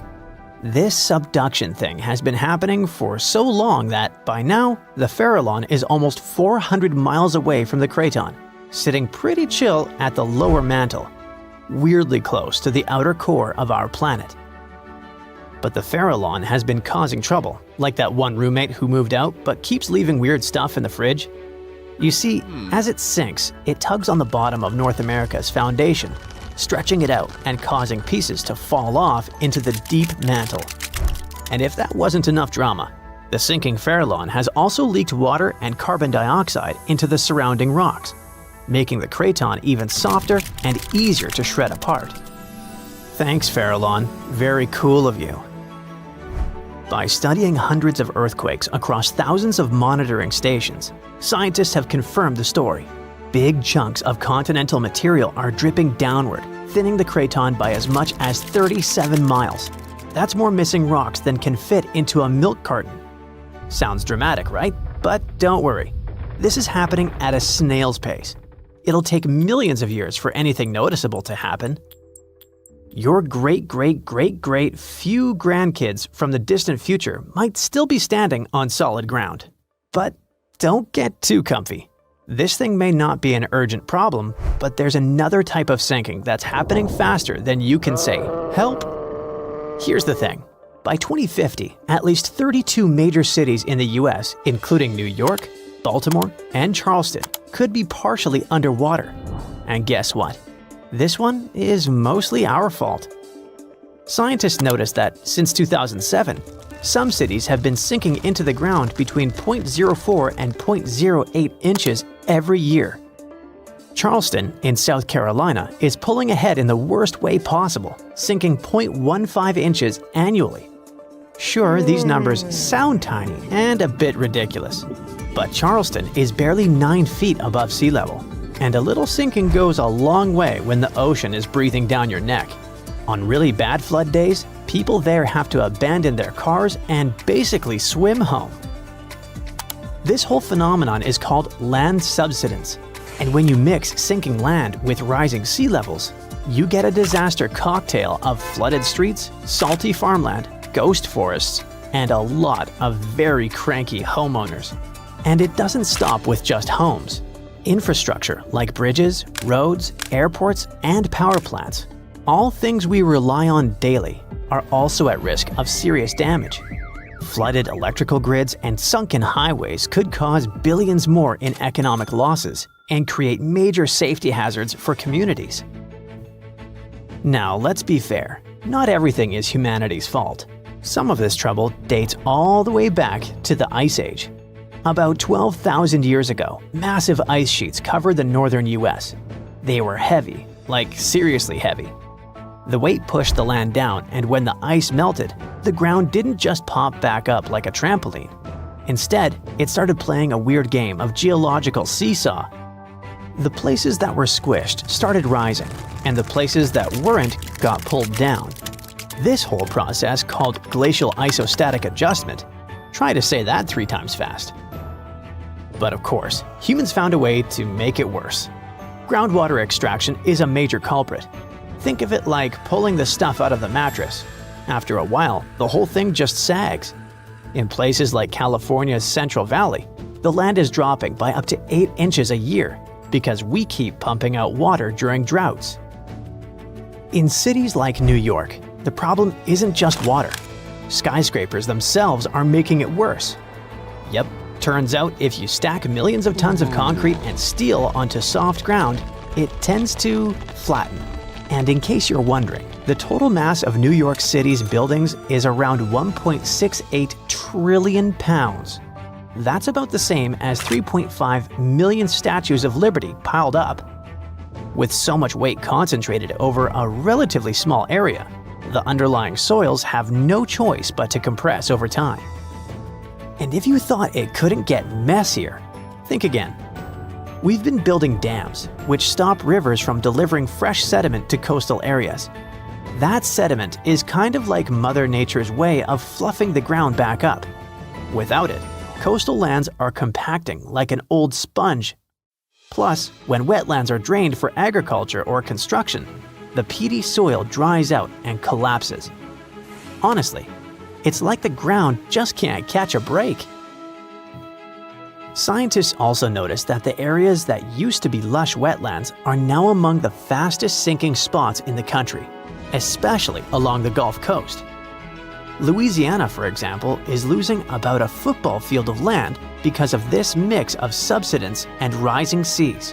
This subduction thing has been happening for so long that, by now, the Farallon is almost 400 miles away from the craton, sitting pretty chill at the lower mantle, weirdly close to the outer core of our planet. But the Farallon has been causing trouble, like that one roommate who moved out but keeps leaving weird stuff in the fridge. You see, as it sinks, it tugs on the bottom of North America's foundation, stretching it out and causing pieces to fall off into the deep mantle. And if that wasn't enough drama, the sinking Farallon has also leaked water and carbon dioxide into the surrounding rocks, making the craton even softer and easier to shred apart. Thanks, Farallon. Very cool of you. By studying hundreds of earthquakes across thousands of monitoring stations, scientists have confirmed the story. Big chunks of continental material are dripping downward, thinning the craton by as much as 37 miles. That's more missing rocks than can fit into a milk carton. Sounds dramatic, right? But don't worry. This is happening at a snail's pace. It'll take millions of years for anything noticeable to happen. Your great-great-great-great few grandkids from the distant future might still be standing on solid ground. But don't get too comfy. This thing may not be an urgent problem, but there's another type of sinking that's happening faster than you can say, "Help." Here's the thing. By 2050, at least 32 major cities in the US, including New York, Baltimore, and Charleston, could be partially underwater. And guess what? This one is mostly our fault. Scientists noticed that since 2007, some cities have been sinking into the ground between 0.04 and 0.08 inches every year. Charleston, in South Carolina, is pulling ahead in the worst way possible, sinking 0.15 inches annually. Sure, these numbers sound tiny and a bit ridiculous, but Charleston is barely 9 feet above sea level, and a little sinking goes a long way when the ocean is breathing down your neck. On really bad flood days, people there have to abandon their cars and basically swim home. This whole phenomenon is called land subsidence, and when you mix sinking land with rising sea levels, you get a disaster cocktail of flooded streets, salty farmland, ghost forests, and a lot of very cranky homeowners. And it doesn't stop with just homes. Infrastructure like bridges, roads, airports, and power plants, all things we rely on daily, are also at risk of serious damage. Flooded electrical grids and sunken highways could cause billions more in economic losses and create major safety hazards for communities. Now, let's be fair. Not everything is humanity's fault. Some of this trouble dates all the way back to the Ice Age. About 12,000 years ago, massive ice sheets covered the northern US. They were heavy, like seriously heavy. The weight pushed the land down, and when the ice melted, the ground didn't just pop back up like a trampoline. Instead, it started playing a weird game of geological seesaw. The places that were squished started rising, and the places that weren't got pulled down. This whole process, called glacial isostatic adjustment, try to say that 3 times fast. But of course, humans found a way to make it worse. Groundwater extraction is a major culprit. Think of it like pulling the stuff out of the mattress. After a while, the whole thing just sags. In places like California's Central Valley, the land is dropping by up to 8 inches a year because we keep pumping out water during droughts. In cities like New York, the problem isn't just water. Skyscrapers themselves are making it worse. Yep, turns out if you stack millions of tons of concrete and steel onto soft ground, it tends to flatten. And in case you're wondering, the total mass of New York City's buildings is around 1.68 trillion pounds. That's about the same as 3.5 million statues of liberty piled up. With so much weight concentrated over a relatively small area, the underlying soils have no choice but to compress over time. And if you thought it couldn't get messier, think again. We've been building dams, which stop rivers from delivering fresh sediment to coastal areas. That sediment is kind of like Mother Nature's way of fluffing the ground back up. Without it, coastal lands are compacting like an old sponge. Plus, when wetlands are drained for agriculture or construction, the peaty soil dries out and collapses. Honestly, it's like the ground just can't catch a break. Scientists also noticed that the areas that used to be lush wetlands are now among the fastest sinking spots in the country, especially along the Gulf Coast. Louisiana, for example, is losing about a football field of land because of this mix of subsidence and rising seas.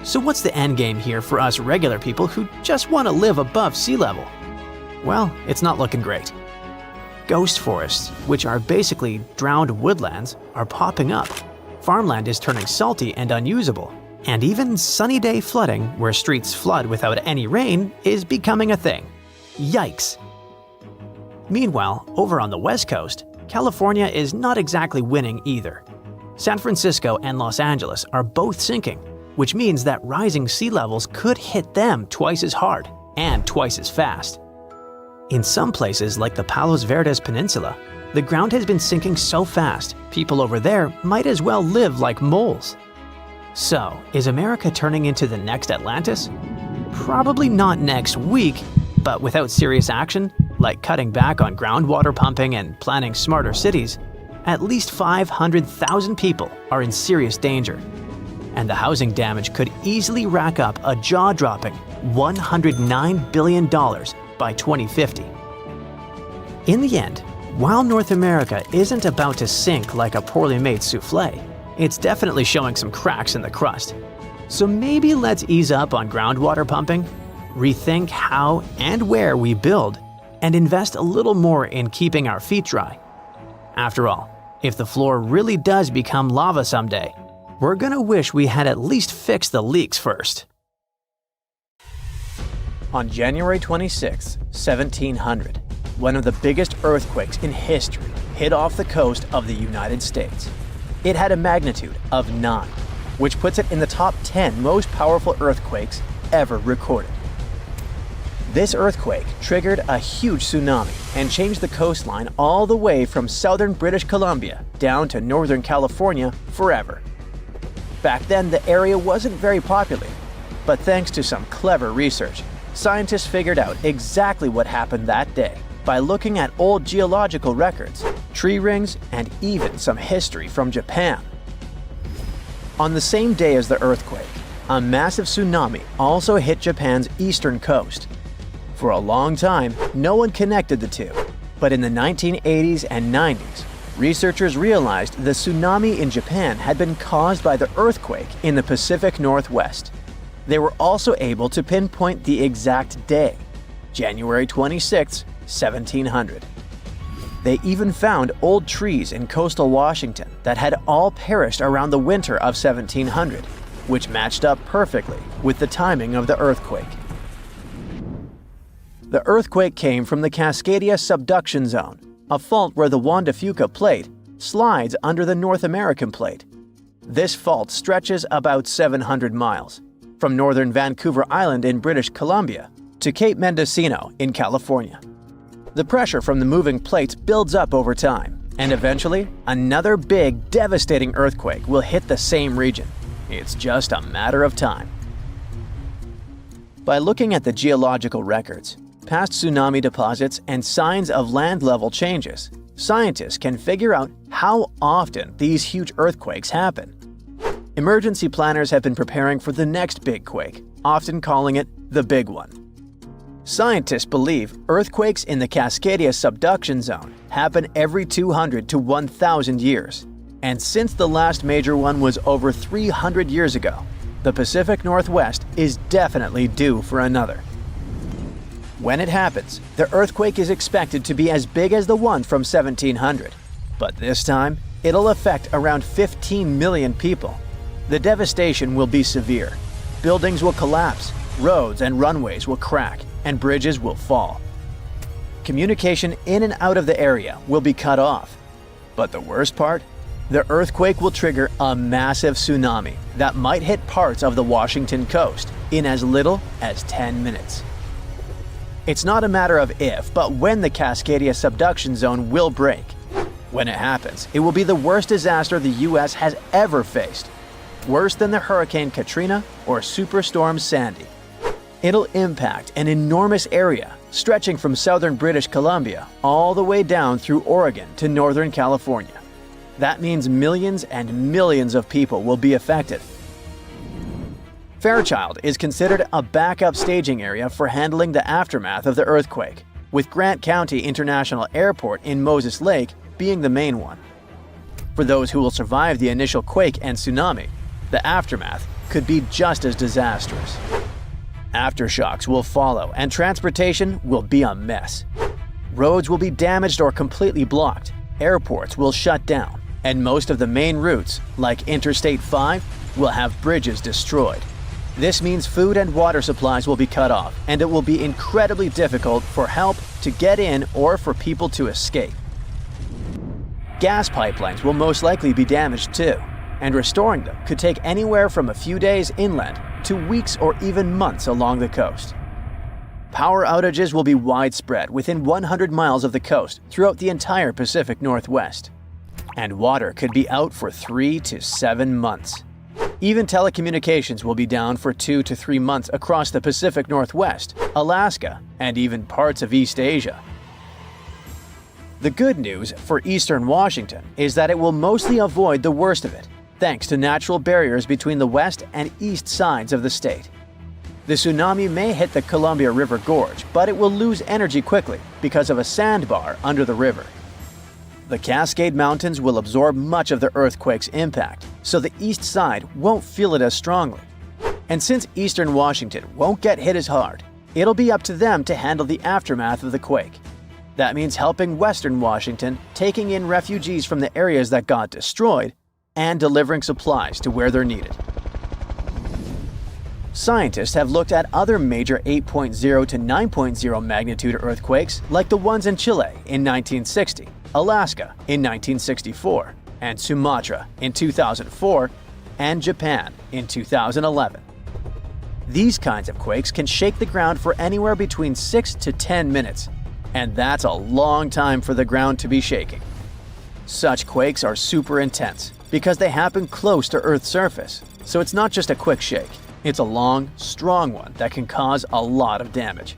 So what's the end game here for us regular people who just want to live above sea level? Well, it's not looking great. Ghost forests, which are basically drowned woodlands, are popping up. Farmland is turning salty and unusable. And even sunny day flooding, where streets flood without any rain, is becoming a thing. Yikes! Meanwhile, over on the West Coast, California is not exactly winning either. San Francisco and Los Angeles are both sinking, which means that rising sea levels could hit them twice as hard and twice as fast. In some places like the Palos Verdes Peninsula, the ground has been sinking so fast, people over there might as well live like moles. So, is America turning into the next Atlantis? Probably not next week, but without serious action, like cutting back on groundwater pumping and planning smarter cities, at least 500,000 people are in serious danger. And the housing damage could easily rack up a jaw-dropping $109 billion by 2050. In the end, while North America isn't about to sink like a poorly made souffle, it's definitely showing some cracks in the crust. So maybe let's ease up on groundwater pumping, rethink how and where we build, and invest a little more in keeping our feet dry. After all, if the floor really does become lava someday, we're gonna wish we had at least fixed the leaks first. On January 26, 1700, one of the biggest earthquakes in history hit off the coast of the United States. It had a magnitude of 9, which puts it in the top 10 most powerful earthquakes ever recorded. This earthquake triggered a huge tsunami and changed the coastline all the way from southern British Columbia down to northern California forever. Back then, the area wasn't very populated, but thanks to some clever research, scientists figured out exactly what happened that day by looking at old geological records, tree rings, and even some history from Japan. On the same day as the earthquake, a massive tsunami also hit Japan's eastern coast. For a long time, no one connected the two, but in the 1980s and 90s, researchers realized the tsunami in Japan had been caused by the earthquake in the Pacific Northwest. They were also able to pinpoint the exact day, January 26, 1700. They even found old trees in coastal Washington that had all perished around the winter of 1700, which matched up perfectly with the timing of the earthquake. The earthquake came from the Cascadia Subduction Zone, a fault where the Juan de Fuca Plate slides under the North American Plate. This fault stretches about 700 miles, from northern Vancouver Island in British Columbia to Cape Mendocino in California. The pressure from the moving plates builds up over time, and eventually, another big, devastating earthquake will hit the same region. It's just a matter of time. By looking at the geological records, past tsunami deposits, and signs of land level changes, scientists can figure out how often these huge earthquakes happen. Emergency planners have been preparing for the next big quake, often calling it the big one. Scientists believe earthquakes in the Cascadia Subduction Zone happen every 200 to 1,000 years. And since the last major one was over 300 years ago, the Pacific Northwest is definitely due for another. When it happens, the earthquake is expected to be as big as the one from 1700. But this time, it'll affect around 15 million people. The devastation will be severe. Buildings will collapse, roads and runways will crack, and bridges will fall. Communication in and out of the area will be cut off. But the worst part? The earthquake will trigger a massive tsunami that might hit parts of the Washington coast in as little as 10 minutes. It's not a matter of if, but when the Cascadia Subduction Zone will break. When it happens, it will be the worst disaster the US has ever faced. Worse than the Hurricane Katrina or Superstorm Sandy. It'll impact an enormous area, stretching from southern British Columbia all the way down through Oregon to northern California. That means millions and millions of people will be affected. Fairchild is considered a backup staging area for handling the aftermath of the earthquake, with Grant County International Airport in Moses Lake being the main one. For those who will survive the initial quake and tsunami, the aftermath could be just as disastrous. Aftershocks will follow, and transportation will be a mess. Roads will be damaged or completely blocked, airports will shut down, and most of the main routes, like Interstate 5, will have bridges destroyed. This means food and water supplies will be cut off, and it will be incredibly difficult for help to get in or for people to escape. Gas pipelines will most likely be damaged too, and restoring them could take anywhere from a few days inland to weeks or even months along the coast. Power outages will be widespread within 100 miles of the coast throughout the entire Pacific Northwest. And water could be out for 3 to 7 months. Even telecommunications will be down for 2 to 3 months across the Pacific Northwest, Alaska, and even parts of East Asia. The good news for eastern Washington is that it will mostly avoid the worst of it, thanks to natural barriers between the west and east sides of the state. The tsunami may hit the Columbia River Gorge, but it will lose energy quickly because of a sandbar under the river. The Cascade Mountains will absorb much of the earthquake's impact, so the east side won't feel it as strongly. And since eastern Washington won't get hit as hard, it'll be up to them to handle the aftermath of the quake. That means helping western Washington, taking in refugees from the areas that got destroyed, and delivering supplies to where they're needed. Scientists have looked at other major 8.0 to 9.0 magnitude earthquakes like the ones in Chile in 1960, Alaska in 1964, and Sumatra in 2004, and Japan in 2011. These kinds of quakes can shake the ground for anywhere between 6 to 10 minutes, and that's a long time for the ground to be shaking. Such quakes are super intense because they happen close to Earth's surface, so it's not just a quick shake. It's a long, strong one that can cause a lot of damage.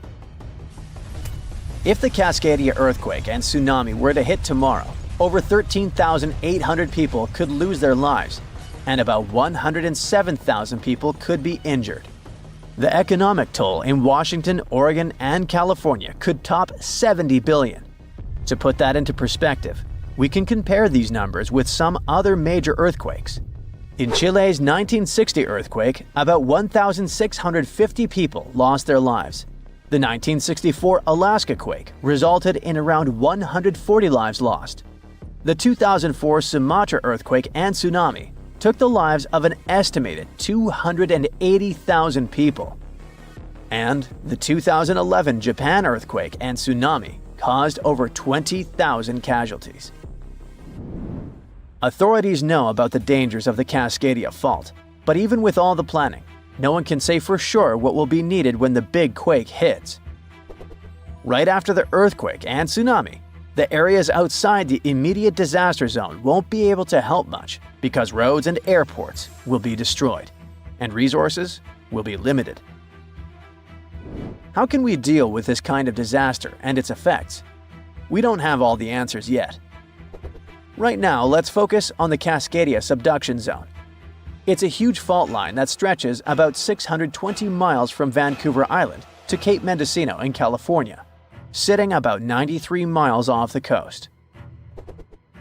If the Cascadia earthquake and tsunami were to hit tomorrow, over 13,800 people could lose their lives, and about 107,000 people could be injured. The economic toll in Washington, Oregon, and California could top 70 billion. To put that into perspective, we can compare these numbers with some other major earthquakes. In Chile's 1960 earthquake, about 1,650 people lost their lives. The 1964 Alaska quake resulted in around 140 lives lost. The 2004 Sumatra earthquake and tsunami took the lives of an estimated 280,000 people. And the 2011 Japan earthquake and tsunami caused over 20,000 casualties. Authorities know about the dangers of the Cascadia Fault, but even with all the planning, no one can say for sure what will be needed when the big quake hits. Right after the earthquake and tsunami, the areas outside the immediate disaster zone won't be able to help much because roads and airports will be destroyed, and resources will be limited. How can we deal with this kind of disaster and its effects? We don't have all the answers yet. Right now, let's focus on the Cascadia subduction zone. It's a huge fault line that stretches about 620 miles from Vancouver Island to Cape Mendocino in California, sitting about 93 miles off the coast.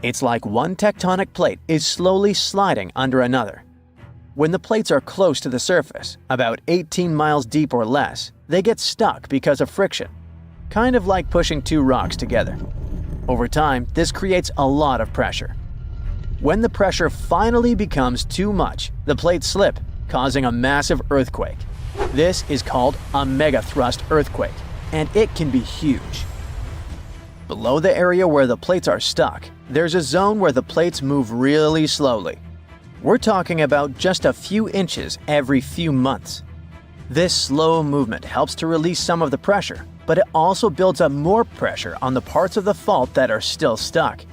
It's like one tectonic plate is slowly sliding under another. When the plates are close to the surface, about 18 miles deep or less, they get stuck because of friction, kind of like pushing two rocks together. Over time, this creates a lot of pressure. When the pressure finally becomes too much, the plates slip, causing a massive earthquake. This is called a megathrust earthquake, and it can be huge. Below the area where the plates are stuck, there's a zone where the plates move really slowly. We're talking about just a few inches every few months. This slow movement helps to release some of the pressure, but it also builds up more pressure on the parts of the fault that are still stuck.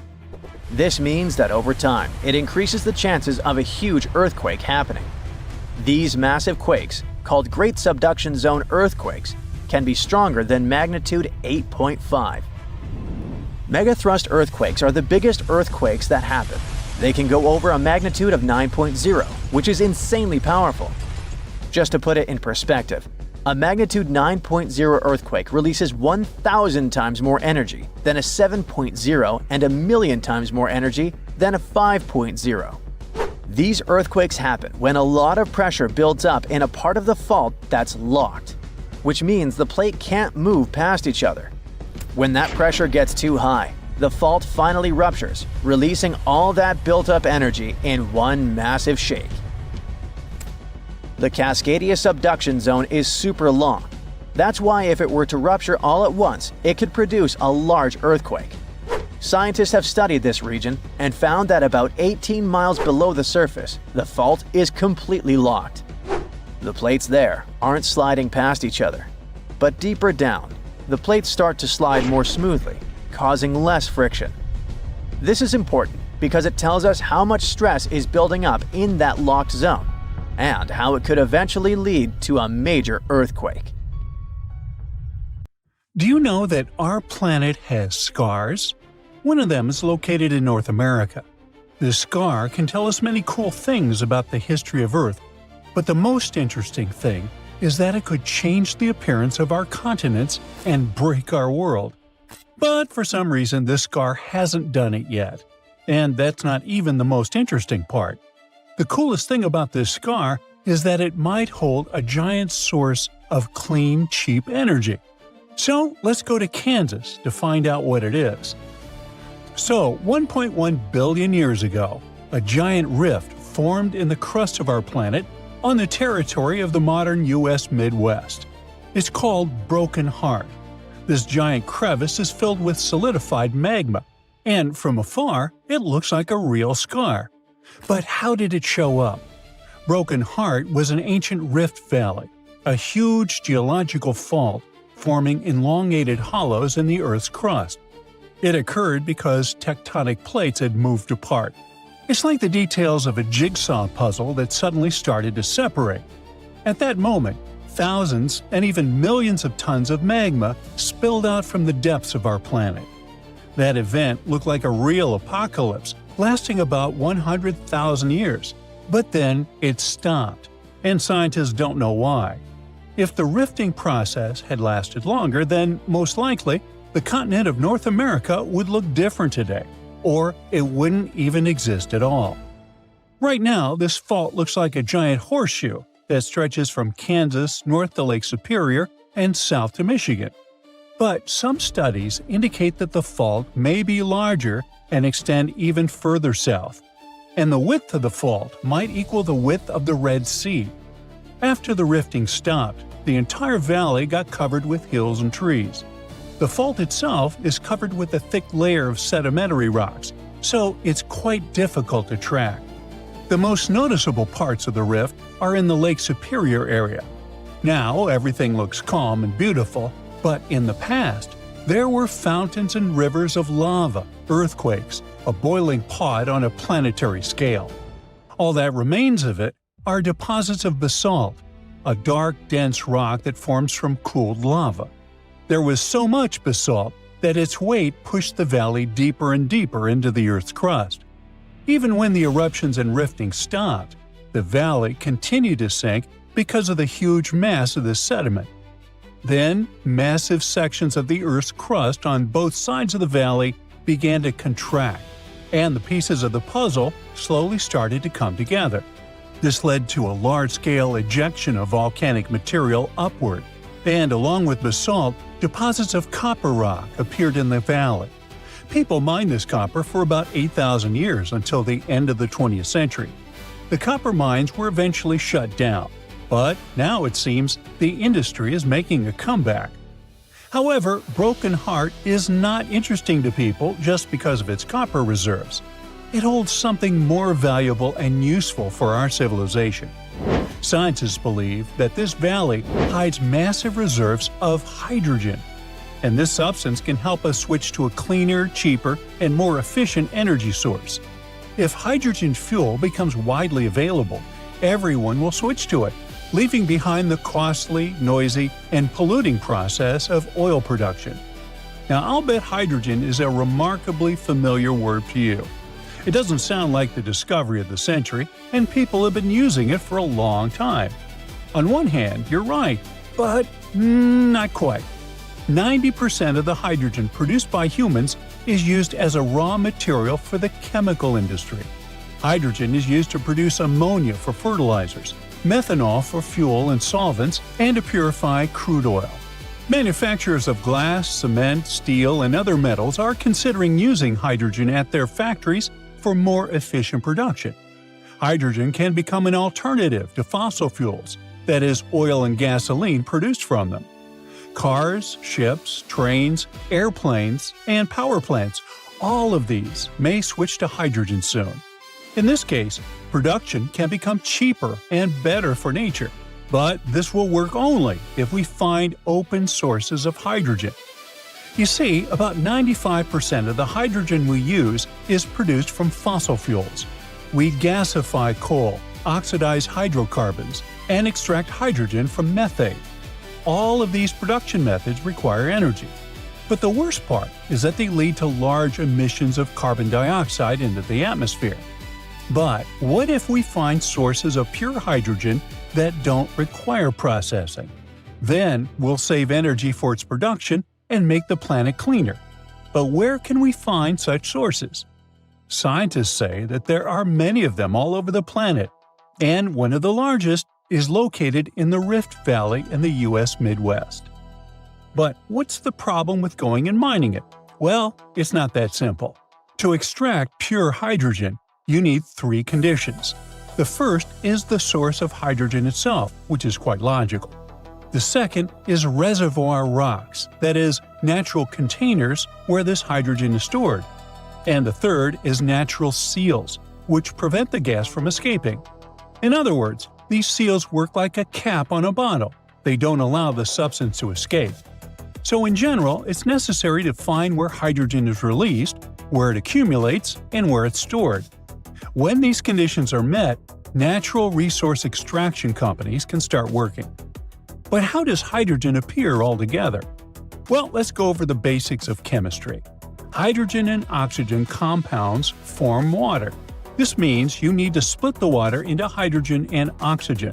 This means that over time, it increases the chances of a huge earthquake happening. These massive quakes, called Great Subduction Zone earthquakes, can be stronger than magnitude 8.5. Megathrust earthquakes are the biggest earthquakes that happen. They can go over a magnitude of 9.0, which is insanely powerful. Just to put it in perspective, a magnitude 9.0 earthquake releases 1,000 times more energy than a 7.0 and 1,000,000 times more energy than a 5.0. These earthquakes happen when a lot of pressure builds up in a part of the fault that's locked, which means the plate can't move past each other. When that pressure gets too high, the fault finally ruptures, releasing all that built-up energy in one massive shake. The Cascadia subduction zone is super long. That's why if it were to rupture all at once, it could produce a large earthquake. Scientists have studied this region and found that about 18 miles below the surface, the fault is completely locked. The plates there aren't sliding past each other, but deeper down, the plates start to slide more smoothly, causing less friction. This is important because it tells us how much stress is building up in that locked zone, and how it could eventually lead to a major earthquake. Do you know that our planet has scars? One of them is located in North America. This scar can tell us many cool things about the history of Earth, but the most interesting thing is that it could change the appearance of our continents and break our world. But for some reason this scar hasn't done it yet. And that's not even the most interesting part. The coolest thing about this scar is that it might hold a giant source of clean, cheap energy. So let's go to Kansas to find out what it is. So, 1.1 billion years ago, a giant rift formed in the crust of our planet on the territory of the modern U.S. Midwest. It's called Broken Heart. This giant crevice is filled with solidified magma, and from afar, it looks like a real scar. But how did it show up? Broken Heart was an ancient rift valley, a huge geological fault forming elongated hollows in the Earth's crust. It occurred because tectonic plates had moved apart. It's like the details of a jigsaw puzzle that suddenly started to separate. At that moment, thousands and even millions of tons of magma spilled out from the depths of our planet. That event looked like a real apocalypse, lasting about 100,000 years. But then it stopped, and scientists don't know why. If the rifting process had lasted longer, then most likely the continent of North America would look different today, or it wouldn't even exist at all. Right now, this fault looks like a giant horseshoe that stretches from Kansas north to Lake Superior and south to Michigan. But some studies indicate that the fault may be larger and extend even further south, and the width of the fault might equal the width of the Red Sea. After the rifting stopped, the entire valley got covered with hills and trees. The fault itself is covered with a thick layer of sedimentary rocks, so it's quite difficult to track. The most noticeable parts of the rift are in the Lake Superior area. Now everything looks calm and beautiful, but in the past, there were fountains and rivers of lava, earthquakes, a boiling pot on a planetary scale. All that remains of it are deposits of basalt, a dark, dense rock that forms from cooled lava. There was so much basalt that its weight pushed the valley deeper and deeper into the Earth's crust. Even when the eruptions and rifting stopped, the valley continued to sink because of the huge mass of this sediment. Then, massive sections of the Earth's crust on both sides of the valley began to contract, and the pieces of the puzzle slowly started to come together. This led to a large-scale ejection of volcanic material upward, and along with basalt, deposits of copper rock appeared in the valley. People mined this copper for about 8,000 years until the end of the 20th century. The copper mines were eventually shut down, but now it seems the industry is making a comeback. However, Broken Heart is not interesting to people just because of its copper reserves. It holds something more valuable and useful for our civilization. Scientists believe that this valley hides massive reserves of hydrogen, and this substance can help us switch to a cleaner, cheaper, and more efficient energy source. If hydrogen fuel becomes widely available, everyone will switch to it, leaving behind the costly, noisy, and polluting process of oil production. Now, I'll bet hydrogen is a remarkably familiar word to you. It doesn't sound like the discovery of the century, and people have been using it for a long time. On one hand, you're right, but not quite. 90% of the hydrogen produced by humans is used as a raw material for the chemical industry. Hydrogen is used to produce ammonia for fertilizers, methanol for fuel and solvents, and to purify crude oil. Manufacturers of glass, cement, steel, and other metals are considering using hydrogen at their factories for more efficient production. Hydrogen can become an alternative to fossil fuels, that is, oil and gasoline produced from them. Cars, ships, trains, airplanes, and power plants, all of these may switch to hydrogen soon. In this case, production can become cheaper and better for nature, but this will work only if we find open sources of hydrogen. You see, about 95% of the hydrogen we use is produced from fossil fuels. We gasify coal, oxidize hydrocarbons, and extract hydrogen from methane. All of these production methods require energy. But the worst part is that they lead to large emissions of carbon dioxide into the atmosphere. But what if we find sources of pure hydrogen that don't require processing? Then we'll save energy for its production and make the planet cleaner. But where can we find such sources? Scientists say that there are many of them all over the planet, and one of the largest is located in the Rift Valley in the U.S. Midwest. But what's the problem with going and mining it? Well, it's not that simple. To extract pure hydrogen, you need 3 conditions. The first is the source of hydrogen itself, which is quite logical. The second is reservoir rocks, that is, natural containers where this hydrogen is stored. And the third is natural seals, which prevent the gas from escaping. In other words, these seals work like a cap on a bottle. They don't allow the substance to escape. So in general, it's necessary to find where hydrogen is released, where it accumulates, and where it's stored. When these conditions are met, natural resource extraction companies can start working. But how does hydrogen appear altogether? Well, let's go over the basics of chemistry. Hydrogen and oxygen compounds form water. This means you need to split the water into hydrogen and oxygen.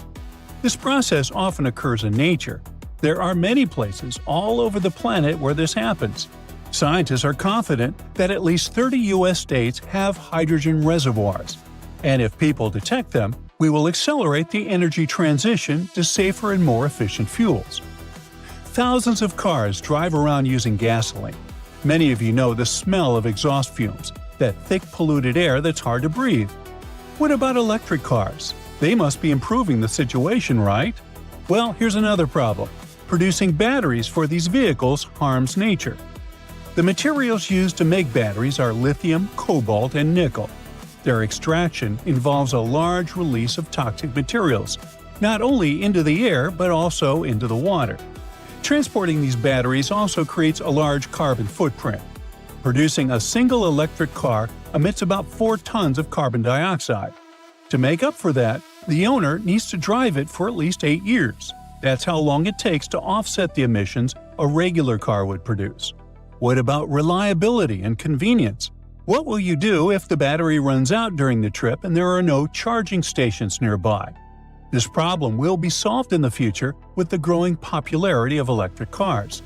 This process often occurs in nature. There are many places all over the planet where this happens. Scientists are confident that at least 30 U.S. states have hydrogen reservoirs, and if people detect them, we will accelerate the energy transition to safer and more efficient fuels. Thousands of cars drive around using gasoline. Many of you know the smell of exhaust fumes, that thick polluted air that's hard to breathe. What about electric cars? They must be improving the situation, right? Well, here's another problem. Producing batteries for these vehicles harms nature. The materials used to make batteries are lithium, cobalt, and nickel. Their extraction involves a large release of toxic materials, not only into the air but also into the water. Transporting these batteries also creates a large carbon footprint. Producing a single electric car emits about 4 tons of carbon dioxide. To make up for that, the owner needs to drive it for at least 8 years. That's how long it takes to offset the emissions a regular car would produce. What about reliability and convenience? What will you do if the battery runs out during the trip and there are no charging stations nearby? This problem will be solved in the future with the growing popularity of electric cars.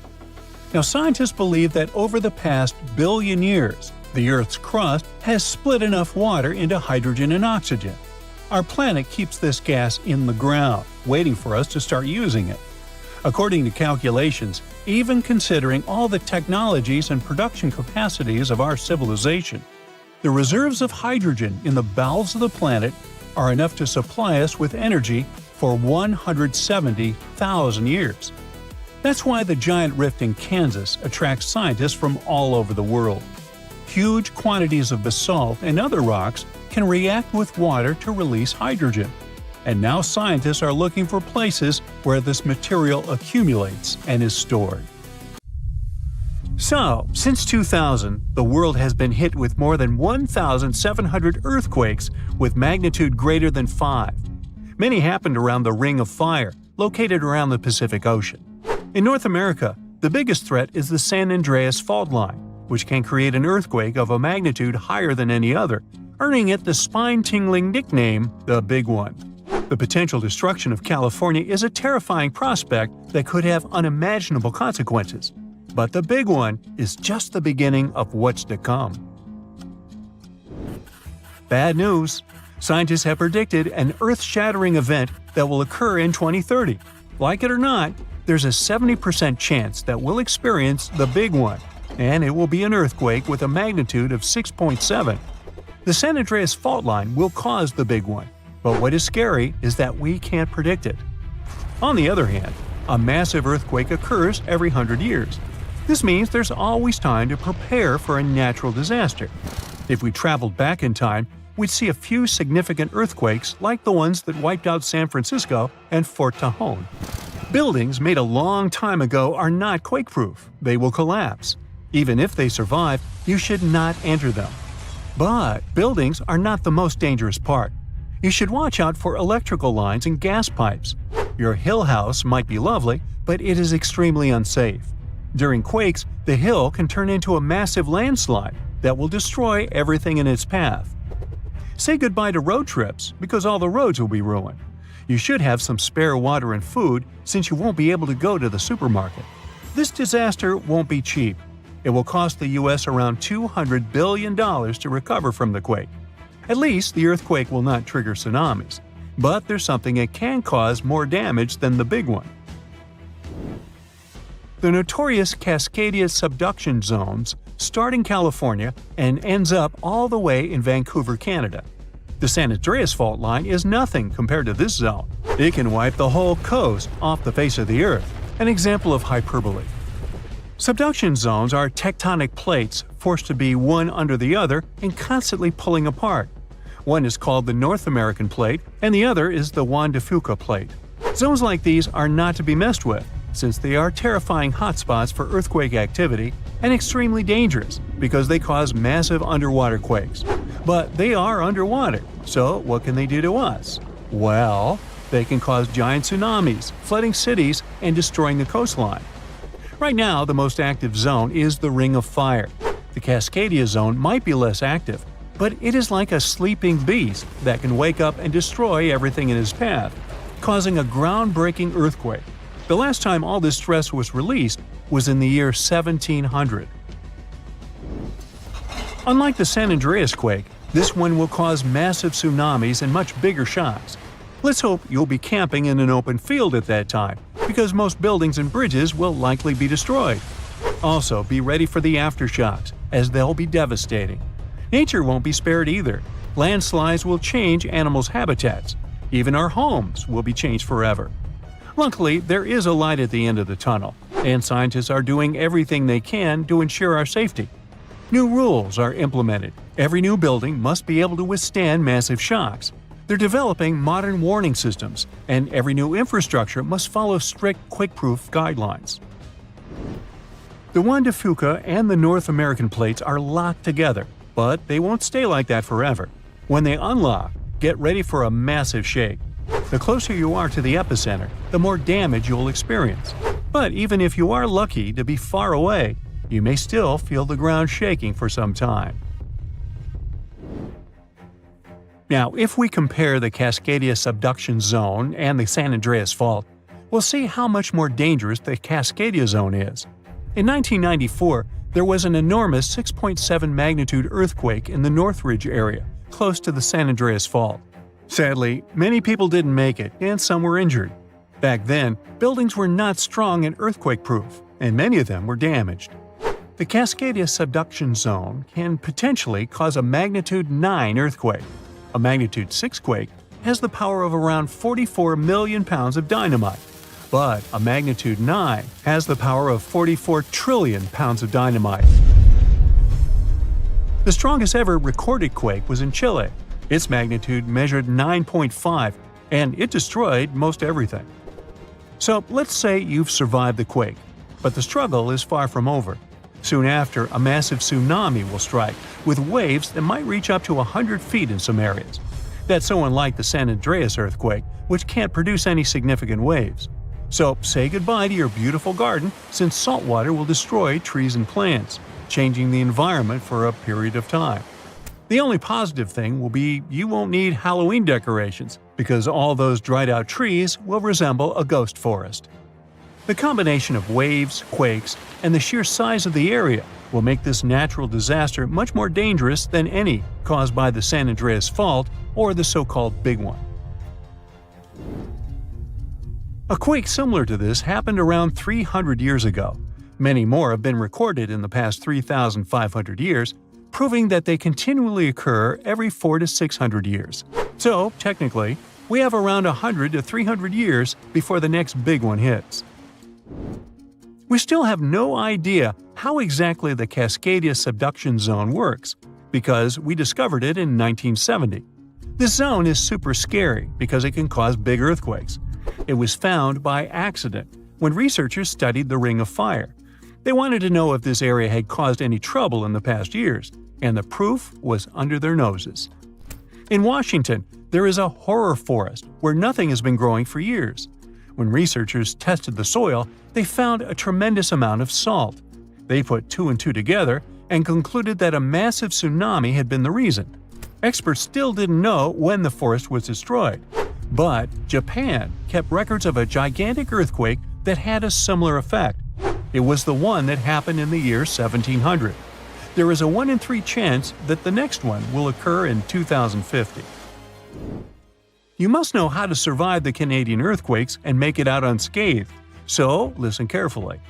Now, scientists believe that over the past billion years, the Earth's crust has split enough water into hydrogen and oxygen. Our planet keeps this gas in the ground, waiting for us to start using it. According to calculations, even considering all the technologies and production capacities of our civilization, the reserves of hydrogen in the bowels of the planet are enough to supply us with energy for 170,000 years. That's why the giant rift in Kansas attracts scientists from all over the world. Huge quantities of basalt and other rocks can react with water to release hydrogen. And now scientists are looking for places where this material accumulates and is stored. So, since 2000, the world has been hit with more than 1,700 earthquakes with magnitude greater than 5. Many happened around the Ring of Fire, located around the Pacific Ocean. In North America, the biggest threat is the San Andreas Fault Line, which can create an earthquake of a magnitude higher than any other, earning it the spine-tingling nickname, the Big One. The potential destruction of California is a terrifying prospect that could have unimaginable consequences. But the Big One is just the beginning of what's to come. Bad news! Scientists have predicted an Earth-shattering event that will occur in 2030. Like it or not, there's a 70% chance that we'll experience the Big One, and it will be an earthquake with a magnitude of 6.7. The San Andreas Fault Line will cause the Big One, but what is scary is that we can't predict it. On the other hand, a massive earthquake occurs every 100 years. This means there's always time to prepare for a natural disaster. If we traveled back in time, we'd see a few significant earthquakes like the ones that wiped out San Francisco and Fort Tajon. Buildings made a long time ago are not quake-proof. They will collapse. Even if they survive, you should not enter them. But buildings are not the most dangerous part. You should watch out for electrical lines and gas pipes. Your hill house might be lovely, but it is extremely unsafe. During quakes, the hill can turn into a massive landslide that will destroy everything in its path. Say goodbye to road trips because all the roads will be ruined. You should have some spare water and food since you won't be able to go to the supermarket. This disaster won't be cheap. It will cost the U.S. around $200 billion to recover from the quake. At least the earthquake will not trigger tsunamis. But there's something that can cause more damage than the big one. The notorious Cascadia subduction zones start in California and ends up all the way in Vancouver, Canada. The San Andreas fault line is nothing compared to this zone. It can wipe the whole coast off the face of the Earth, an example of hyperbole. Subduction zones are tectonic plates forced to be one under the other and constantly pulling apart. One is called the North American Plate and the other is the Juan de Fuca Plate. Zones like these are not to be messed with, since they are terrifying hotspots for earthquake activity and extremely dangerous because they cause massive underwater quakes. But they are underwater, so what can they do to us? Well, they can cause giant tsunamis, flooding cities, and destroying the coastline. Right now, the most active zone is the Ring of Fire. The Cascadia zone might be less active, but it is like a sleeping beast that can wake up and destroy everything in its path, causing a groundbreaking earthquake. The last time all this stress was released was in the year 1700. Unlike the San Andreas quake, this one will cause massive tsunamis and much bigger shocks. Let's hope you'll be camping in an open field at that time, because most buildings and bridges will likely be destroyed. Also, be ready for the aftershocks, as they'll be devastating. Nature won't be spared either. Landslides will change animals' habitats. Even our homes will be changed forever. Luckily, there is a light at the end of the tunnel, and scientists are doing everything they can to ensure our safety. New rules are implemented. Every new building must be able to withstand massive shocks. They're developing modern warning systems, and every new infrastructure must follow strict quake-proof guidelines. The Juan de Fuca and the North American plates are locked together, but they won't stay like that forever. When they unlock, get ready for a massive shake. The closer you are to the epicenter, the more damage you'll experience. But even if you are lucky to be far away, you may still feel the ground shaking for some time. Now, if we compare the Cascadia subduction zone and the San Andreas fault, we'll see how much more dangerous the Cascadia zone is. In 1994, there was an enormous 6.7 magnitude earthquake in the Northridge area, close to the San Andreas fault. Sadly, many people didn't make it, and some were injured. Back then, buildings were not strong and earthquake-proof, and many of them were damaged. The Cascadia subduction zone can potentially cause a magnitude 9 earthquake. A magnitude 6 quake has the power of around 44 million pounds of dynamite, but a magnitude 9 has the power of 44 trillion pounds of dynamite. The strongest ever recorded quake was in Chile. Its magnitude measured 9.5, and it destroyed most everything. So let's say you've survived the quake, but the struggle is far from over. Soon after, a massive tsunami will strike, with waves that might reach up to 100 feet in some areas. That's so unlike the San Andreas earthquake, which can't produce any significant waves. So say goodbye to your beautiful garden, since salt water will destroy trees and plants, changing the environment for a period of time. The only positive thing will be you won't need Halloween decorations, because all those dried-out trees will resemble a ghost forest. The combination of waves, quakes, and the sheer size of the area will make this natural disaster much more dangerous than any caused by the San Andreas fault or the so-called Big One. A quake similar to this happened around 300 years ago. Many more have been recorded in the past 3,500 years, proving that they continually occur every 400 to 600 years. So, technically, we have around 100 to 300 years before the next big one hits. We still have no idea how exactly the Cascadia subduction zone works, because we discovered it in 1970. This zone is super scary because it can cause big earthquakes. It was found by accident when researchers studied the Ring of Fire. They wanted to know if this area had caused any trouble in the past years, and the proof was under their noses. In Washington, there is a horror forest where nothing has been growing for years. When researchers tested the soil, they found a tremendous amount of salt. They put two and two together and concluded that a massive tsunami had been the reason. Experts still didn't know when the forest was destroyed. But Japan kept records of a gigantic earthquake that had a similar effect. It was the one that happened in the year 1700. There is a 1 in 3 chance that the next one will occur in 2050. You must know how to survive the Canadian earthquakes and make it out unscathed, so listen carefully.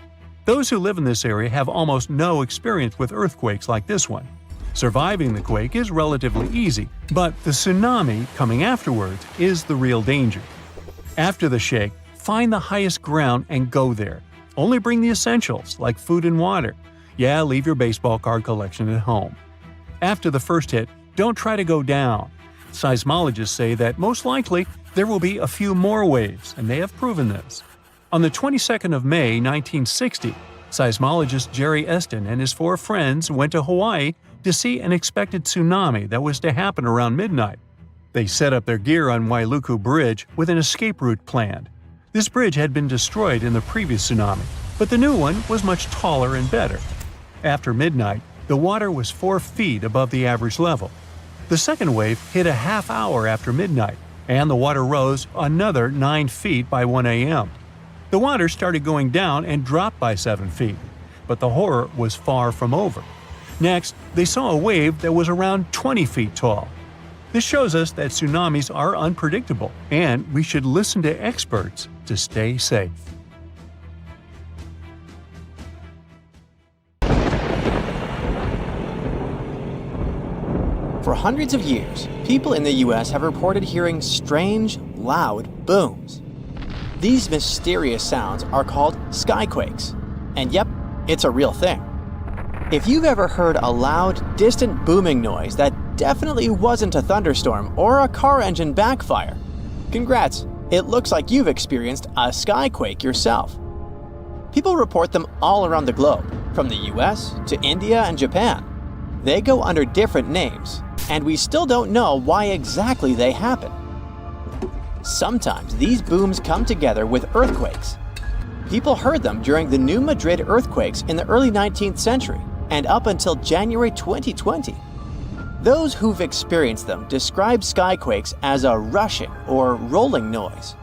Those who live in this area have almost no experience with earthquakes like this one. Surviving the quake is relatively easy, but the tsunami coming afterwards is the real danger. After the shake, find the highest ground and go there. Only bring the essentials, like food and water. Yeah, leave your baseball card collection at home. After the first hit, don't try to go down. Seismologists say that most likely there will be a few more waves, and they have proven this. On the 22nd of May, 1960, seismologist Jerry Eston and his 4 friends went to Hawaii to see an expected tsunami that was to happen around midnight. They set up their gear on Wailuku Bridge with an escape route planned. This bridge had been destroyed in the previous tsunami, but the new one was much taller and better. After midnight, the water was 4 feet above the average level. The second wave hit a half hour after midnight, and the water rose another 9 feet by 1 a.m. The water started going down and dropped by 7 feet, but the horror was far from over. Next, they saw a wave that was around 20 feet tall. This shows us that tsunamis are unpredictable, and we should listen to experts to stay safe. For hundreds of years, people in the US have reported hearing strange, loud booms. These mysterious sounds are called skyquakes. And yep, it's a real thing. If you've ever heard a loud, distant booming noise that definitely wasn't a thunderstorm or a car engine backfire, congrats, it looks like you've experienced a skyquake yourself. People report them all around the globe, from the US to India and Japan. They go under different names, and we still don't know why exactly they happen. Sometimes these booms come together with earthquakes. People heard them during the New Madrid earthquakes in the early 19th century and up until January 2020. Those who've experienced them describe skyquakes as a rushing or rolling noise.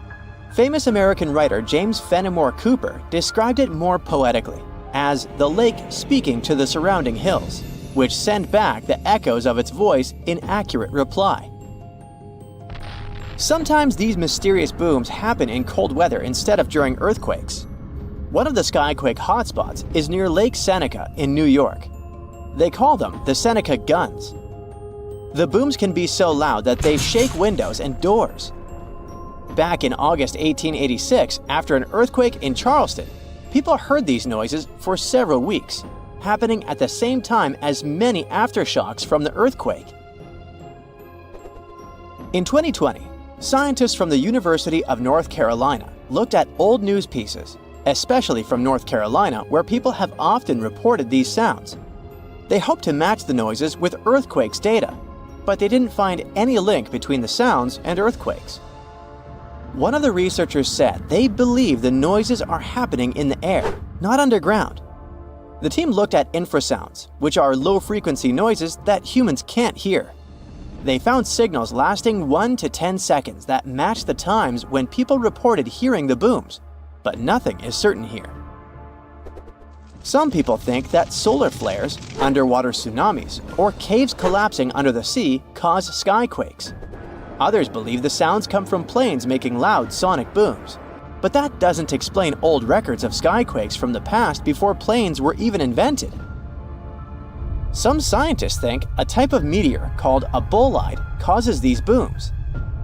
Famous American writer James Fenimore Cooper described it more poetically as the lake speaking to the surrounding hills, which send back the echoes of its voice in accurate reply. Sometimes these mysterious booms happen in cold weather instead of during earthquakes. One of the skyquake hotspots is near Lake Seneca in New York. They call them the Seneca Guns. The booms can be so loud that they shake windows and doors. Back in August 1886, after an earthquake in Charleston, people heard these noises for several weeks, happening at the same time as many aftershocks from the earthquake. In 2020, scientists from the University of North Carolina looked at old news pieces, especially from North Carolina, where people have often reported these sounds. They hoped to match the noises with earthquakes data, but they didn't find any link between the sounds and earthquakes. One of the researchers said they believe the noises are happening in the air, not underground. The team looked at infrasounds, which are low-frequency noises that humans can't hear. They found signals lasting 1 to 10 seconds that match the times when people reported hearing the booms, but nothing is certain here. Some people think that solar flares, underwater tsunamis, or caves collapsing under the sea cause skyquakes. Others believe the sounds come from planes making loud sonic booms. But that doesn't explain old records of skyquakes from the past before planes were even invented. Some scientists think a type of meteor called a bolide causes these booms.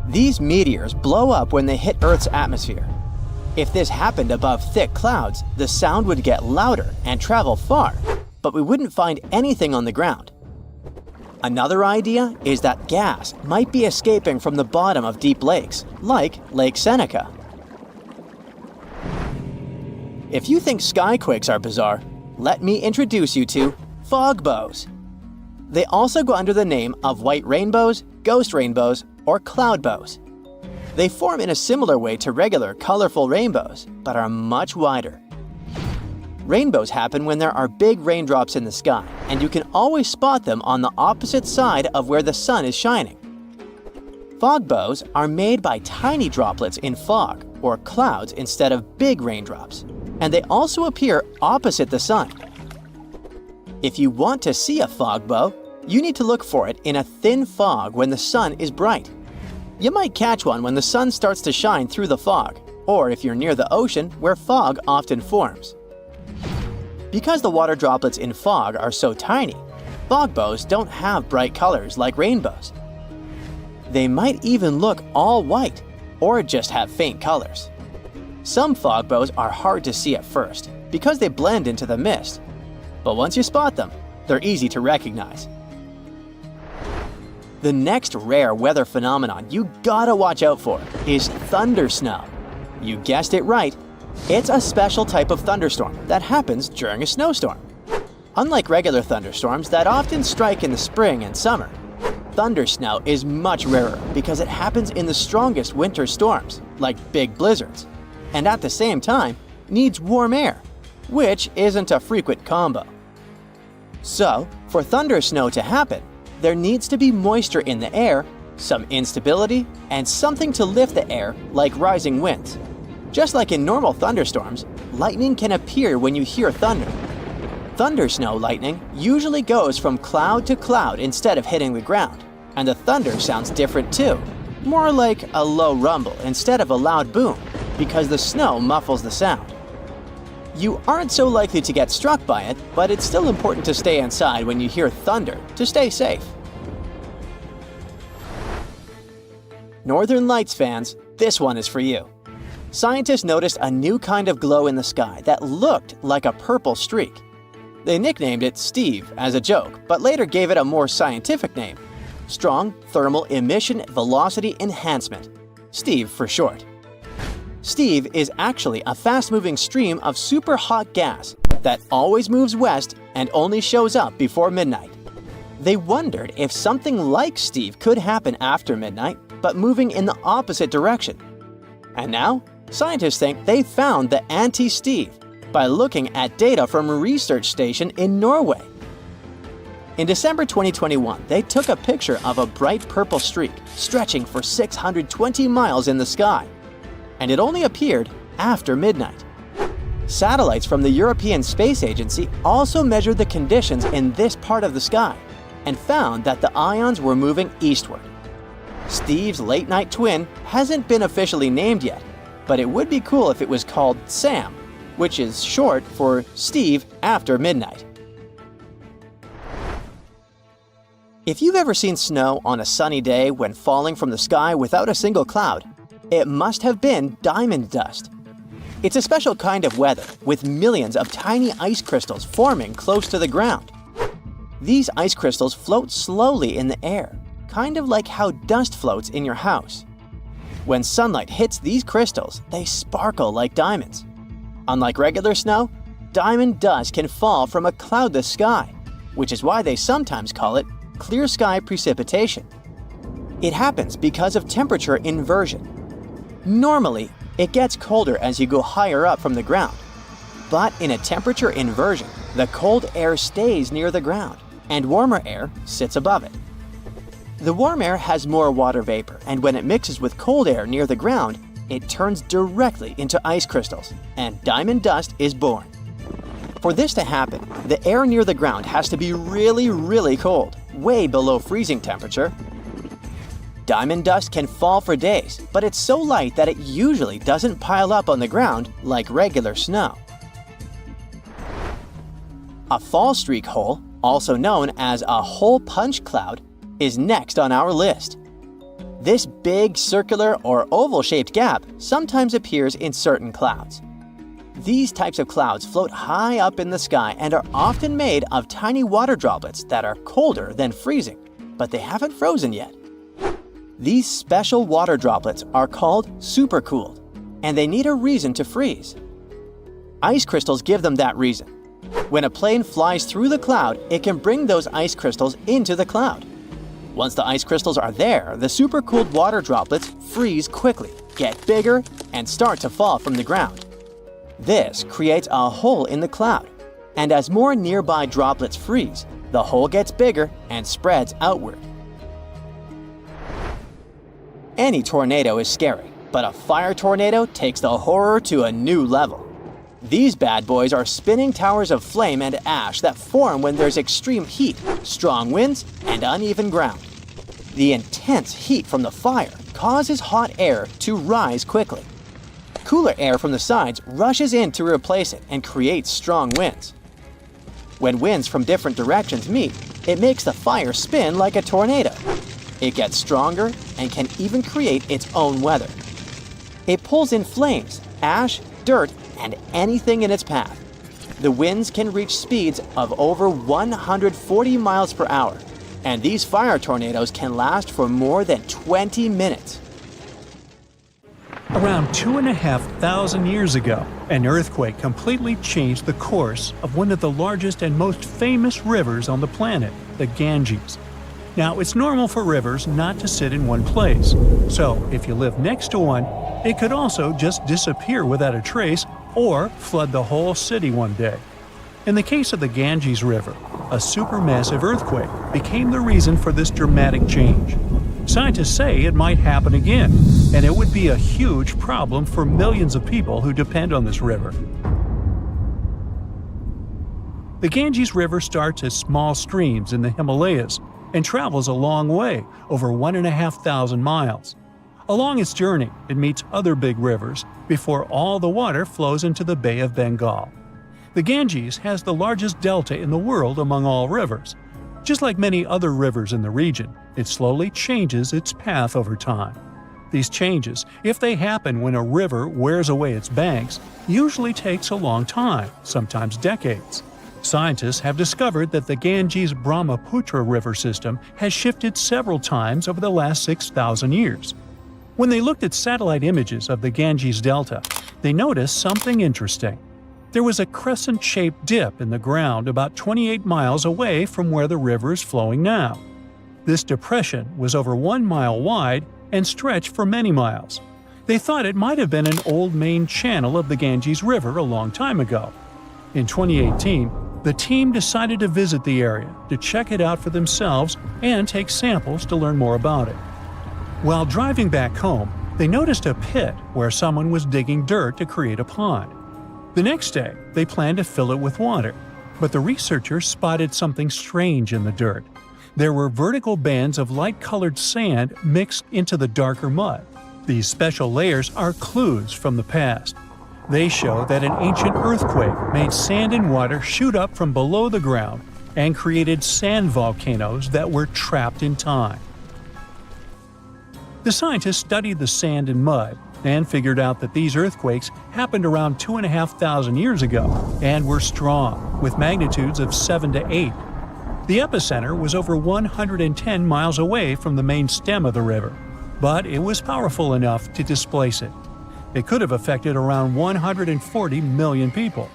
These meteors blow up when they hit Earth's atmosphere. If this happened above thick clouds, the sound would get louder and travel far, but we wouldn't find anything on the ground. Another idea is that gas might be escaping from the bottom of deep lakes, like Lake Seneca. If you think skyquakes are bizarre, let me introduce you to fog bows. They also go under the name of white rainbows, ghost rainbows, or cloud bows. They form in a similar way to regular colorful rainbows, but are much wider. Rainbows happen when there are big raindrops in the sky, and you can always spot them on the opposite side of where the sun is shining. Fog bows are made by tiny droplets in fog or clouds instead of big raindrops, and they also appear opposite the sun. If you want to see a fog bow, you need to look for it in a thin fog when the sun is bright. You might catch one when the sun starts to shine through the fog, or if you're near the ocean where fog often forms. Because the water droplets in fog are so tiny, fog bows don't have bright colors like rainbows. They might even look all white, or just have faint colors. Some fog bows are hard to see at first because they blend into the mist, but once you spot them, they're easy to recognize. The next rare weather phenomenon you gotta watch out for is thunder snow. You guessed it right, it's a special type of thunderstorm that happens during a snowstorm. Unlike regular thunderstorms that often strike in the spring and summer, thunder snow is much rarer because it happens in the strongest winter storms, like big blizzards, and at the same time needs warm air, which isn't a frequent combo. So, for thunder snow to happen, there needs to be moisture in the air, some instability, and something to lift the air like rising winds. Just like in normal thunderstorms, lightning can appear when you hear thunder. Thunder snow lightning usually goes from cloud to cloud instead of hitting the ground, and the thunder sounds different too, more like a low rumble instead of a loud boom, because the snow muffles the sound. You aren't so likely to get struck by it, but it's still important to stay inside when you hear thunder to stay safe. Northern Lights fans, this one is for you. Scientists noticed a new kind of glow in the sky that looked like a purple streak. They nicknamed it Steve as a joke, but later gave it a more scientific name: Strong Thermal Emission Velocity Enhancement, Steve for short. Steve is actually a fast-moving stream of super hot gas that always moves west and only shows up before midnight. They wondered if something like Steve could happen after midnight, but moving in the opposite direction. And now, scientists think they found the anti-Steve by looking at data from a research station in Norway. In December 2021, they took a picture of a bright purple streak stretching for 620 miles in the sky, and it only appeared after midnight. Satellites from the European Space Agency also measured the conditions in this part of the sky and found that the ions were moving eastward. Steve's late-night twin hasn't been officially named yet, but it would be cool if it was called SAM, which is short for Steve After Midnight. If you've ever seen snow on a sunny day when falling from the sky without a single cloud, it must have been diamond dust. It's a special kind of weather with millions of tiny ice crystals forming close to the ground. These ice crystals float slowly in the air, kind of like how dust floats in your house. When sunlight hits these crystals, they sparkle like diamonds. Unlike regular snow, diamond dust can fall from a cloudless sky, which is why they sometimes call it clear sky precipitation. It happens because of temperature inversion. Normally, it gets colder as you go higher up from the ground. But in a temperature inversion, the cold air stays near the ground, and warmer air sits above it. The warm air has more water vapor, and when it mixes with cold air near the ground, it turns directly into ice crystals, and diamond dust is born. For this to happen, the air near the ground has to be really, really cold, way below freezing temperature. Diamond dust can fall for days, but it's so light that it usually doesn't pile up on the ground like regular snow. A fall streak hole, also known as a hole punch cloud, is next on our list. This big circular or oval-shaped gap sometimes appears in certain clouds. These types of clouds float high up in the sky and are often made of tiny water droplets that are colder than freezing, but they haven't frozen yet. These special water droplets are called supercooled, and they need a reason to freeze. Ice crystals give them that reason. When a plane flies through the cloud, it can bring those ice crystals into the cloud. Once the ice crystals are there, the supercooled water droplets freeze quickly, get bigger, and start to fall from the ground. This creates a hole in the cloud, and as more nearby droplets freeze, the hole gets bigger and spreads outward. Any tornado is scary, but a fire tornado takes the horror to a new level. These bad boys are spinning towers of flame and ash that form when there's extreme heat, strong winds, and uneven ground. The intense heat from the fire causes hot air to rise quickly. Cooler air from the sides rushes in to replace it and creates strong winds. When winds from different directions meet, it makes the fire spin like a tornado. It gets stronger and can even create its own weather. It pulls in flames, ash, dirt, and anything in its path. The winds can reach speeds of over 140 miles per hour, and these fire tornadoes can last for more than 20 minutes. Around 2,500 years ago, an earthquake completely changed the course of one of the largest and most famous rivers on the planet, the Ganges. Now, it's normal for rivers not to sit in one place, so if you live next to one, it could also just disappear without a trace or flood the whole city one day. In the case of the Ganges River, a supermassive earthquake became the reason for this dramatic change. Scientists say it might happen again, and it would be a huge problem for millions of people who depend on this river. The Ganges River starts as small streams in the Himalayas and travels a long way, over 1,500 miles. Along its journey, it meets other big rivers before all the water flows into the Bay of Bengal. The Ganges has the largest delta in the world among all rivers. Just like many other rivers in the region, it slowly changes its path over time. These changes, if they happen when a river wears away its banks, usually takes a long time, sometimes decades. Scientists have discovered that the Ganges-Brahmaputra river system has shifted several times over the last 6,000 years. When they looked at satellite images of the Ganges Delta, they noticed something interesting. There was a crescent-shaped dip in the ground about 28 miles away from where the river is flowing now. This depression was over 1 mile wide and stretched for many miles. They thought it might have been an old main channel of the Ganges River a long time ago. In 2018, the team decided to visit the area to check it out for themselves and take samples to learn more about it. While driving back home, they noticed a pit where someone was digging dirt to create a pond. The next day, they planned to fill it with water, but the researchers spotted something strange in the dirt. There were vertical bands of light-colored sand mixed into the darker mud. These special layers are clues from the past. They show that an ancient earthquake made sand and water shoot up from below the ground and created sand volcanoes that were trapped in time. The scientists studied the sand and mud and figured out that these earthquakes happened around 2,500 years ago and were strong, with magnitudes of 7 to 8. The epicenter was over 110 miles away from the main stem of the river, but it was powerful enough to displace it. It could have affected around 140 million people.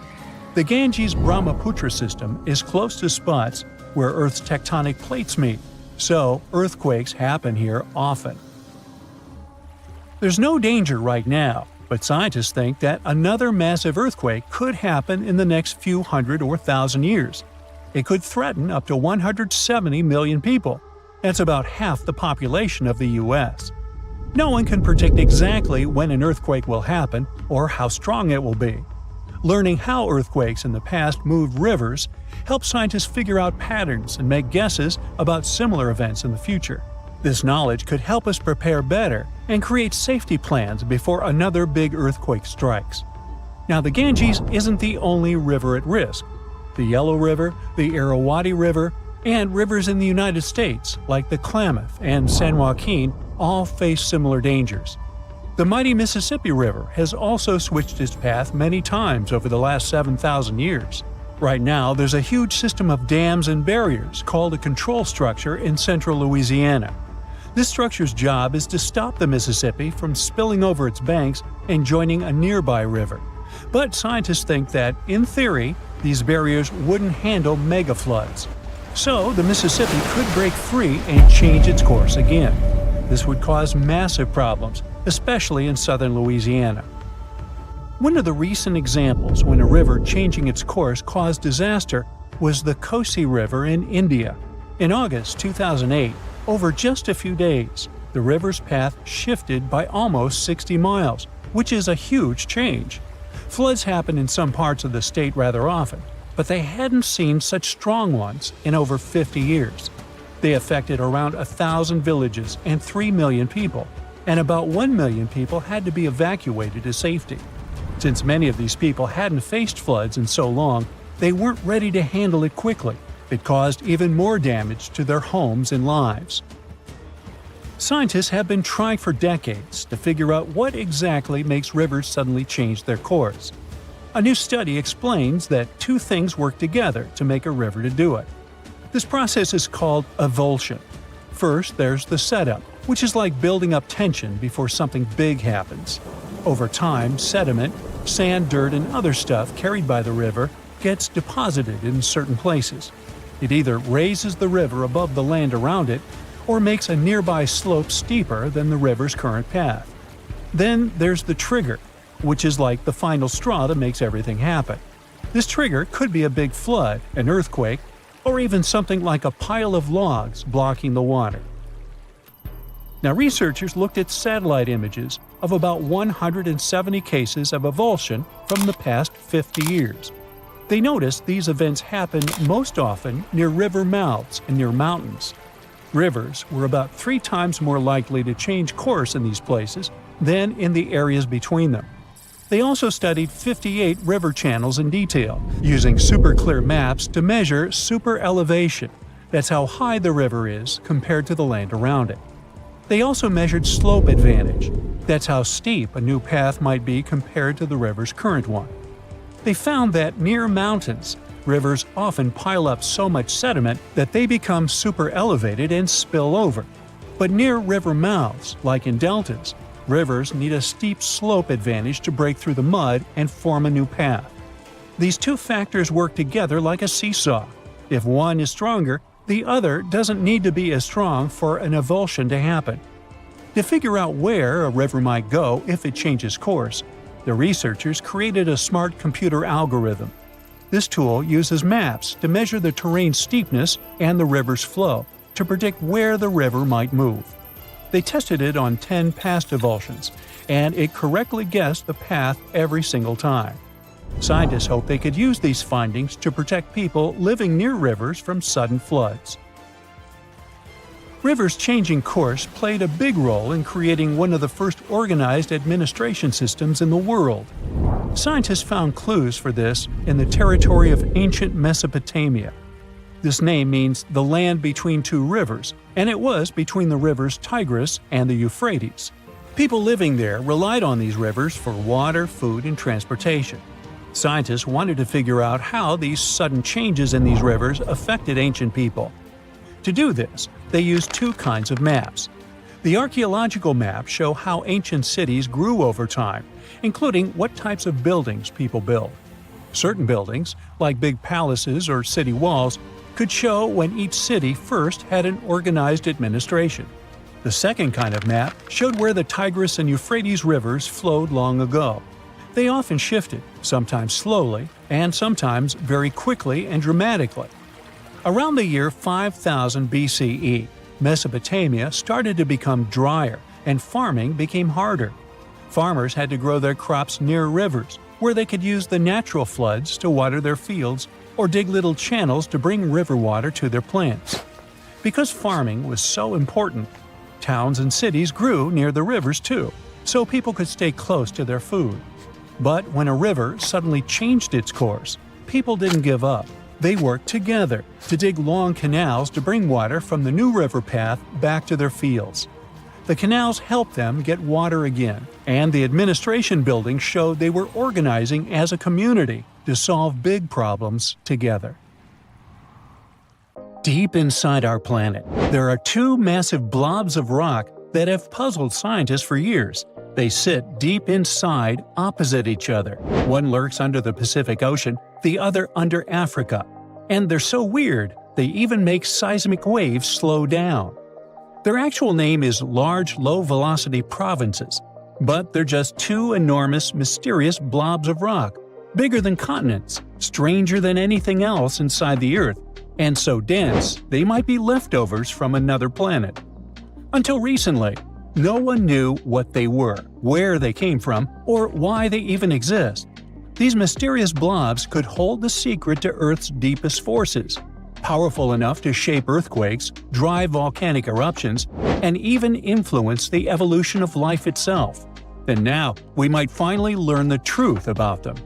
The Ganges-Brahmaputra system is close to spots where Earth's tectonic plates meet, so earthquakes happen here often. There's no danger right now, but scientists think that another massive earthquake could happen in the next few hundred or thousand years. It could threaten up to 170 million people. That's about half the population of the U.S. No one can predict exactly when an earthquake will happen or how strong it will be. Learning how earthquakes in the past moved rivers helps scientists figure out patterns and make guesses about similar events in the future. This knowledge could help us prepare better and create safety plans before another big earthquake strikes. Now, the Ganges isn't the only river at risk. The Yellow River, the Irrawaddy River, and rivers in the United States like the Klamath and San Joaquin all face similar dangers. The mighty Mississippi River has also switched its path many times over the last 7,000 years. Right now, there's a huge system of dams and barriers called a control structure in central Louisiana. This structure's job is to stop the Mississippi from spilling over its banks and joining a nearby river. But scientists think that, in theory, these barriers wouldn't handle mega floods. So the Mississippi could break free and change its course again. This would cause massive problems, especially in southern Louisiana. One of the recent examples when a river changing its course caused disaster was the Kosi River in India. In August 2008, over just a few days, the river's path shifted by almost 60 miles, which is a huge change. Floods happen in some parts of the state rather often, but they hadn't seen such strong ones in over 50 years. They affected around 1,000 villages and 3 million people, and about 1 million people had to be evacuated to safety. Since many of these people hadn't faced floods in so long, they weren't ready to handle it quickly. It caused even more damage to their homes and lives. Scientists have been trying for decades to figure out what exactly makes rivers suddenly change their course. A new study explains that two things work together to make a river to do it. This process is called avulsion. First, there's the setup, which is like building up tension before something big happens. Over time, sediment, sand, dirt, and other stuff carried by the river gets deposited in certain places. It either raises the river above the land around it, or makes a nearby slope steeper than the river's current path. Then there's the trigger, which is like the final straw that makes everything happen. This trigger could be a big flood, an earthquake, or even something like a pile of logs blocking the water. Now, researchers looked at satellite images of about 170 cases of avulsion from the past 50 years. They noticed these events happen most often near river mouths and near mountains. Rivers were about 3 times more likely to change course in these places than in the areas between them. They also studied 58 river channels in detail, using super clear maps to measure super elevation. That's how high the river is compared to the land around it. They also measured slope advantage. That's how steep a new path might be compared to the river's current one. They found that near mountains, rivers often pile up so much sediment that they become super elevated and spill over. But near river mouths, like in deltas, rivers need a steep slope advantage to break through the mud and form a new path. These two factors work together like a seesaw. If one is stronger, the other doesn't need to be as strong for an avulsion to happen. To figure out where a river might go if it changes course, the researchers created a smart computer algorithm. This tool uses maps to measure the terrain steepness and the river's flow to predict where the river might move. They tested it on 10 past avulsions, and it correctly guessed the path every single time. Scientists hope they could use these findings to protect people living near rivers from sudden floods. Rivers changing course played a big role in creating one of the first organized administration systems in the world. Scientists found clues for this in the territory of ancient Mesopotamia. This name means the land between two rivers, and it was between the rivers Tigris and the Euphrates. People living there relied on these rivers for water, food, and transportation. Scientists wanted to figure out how these sudden changes in these rivers affected ancient people. To do this, they used two kinds of maps. The archaeological maps show how ancient cities grew over time, including what types of buildings people built. Certain buildings, like big palaces or city walls, could show when each city first had an organized administration. The second kind of map showed where the Tigris and Euphrates rivers flowed long ago. They often shifted, sometimes slowly, and sometimes very quickly and dramatically. Around the year 5000 BCE, Mesopotamia started to become drier, and farming became harder. Farmers had to grow their crops near rivers, where they could use the natural floods to water their fields or dig little channels to bring river water to their plants. Because farming was so important, towns and cities grew near the rivers too, so people could stay close to their food. But when a river suddenly changed its course, people didn't give up. They worked together to dig long canals to bring water from the new river path back to their fields. The canals helped them get water again, and the administration buildings showed they were organizing as a community to solve big problems together. Deep inside our planet, there are two massive blobs of rock that have puzzled scientists for years. They sit deep inside, opposite each other. One lurks under the Pacific Ocean, the other under Africa. And they're so weird, They even make seismic waves slow down. Their actual name is large low-velocity provinces, but they're just two enormous, mysterious blobs of rock, bigger than continents, stranger than anything else inside the Earth, and so dense they might be leftovers from another planet. Until recently, no one knew what they were, where they came from, or why they even exist. These mysterious blobs could hold the secret to Earth's deepest forces, powerful enough to shape earthquakes, drive volcanic eruptions, and even influence the evolution of life itself. And now, we might finally learn the truth about them.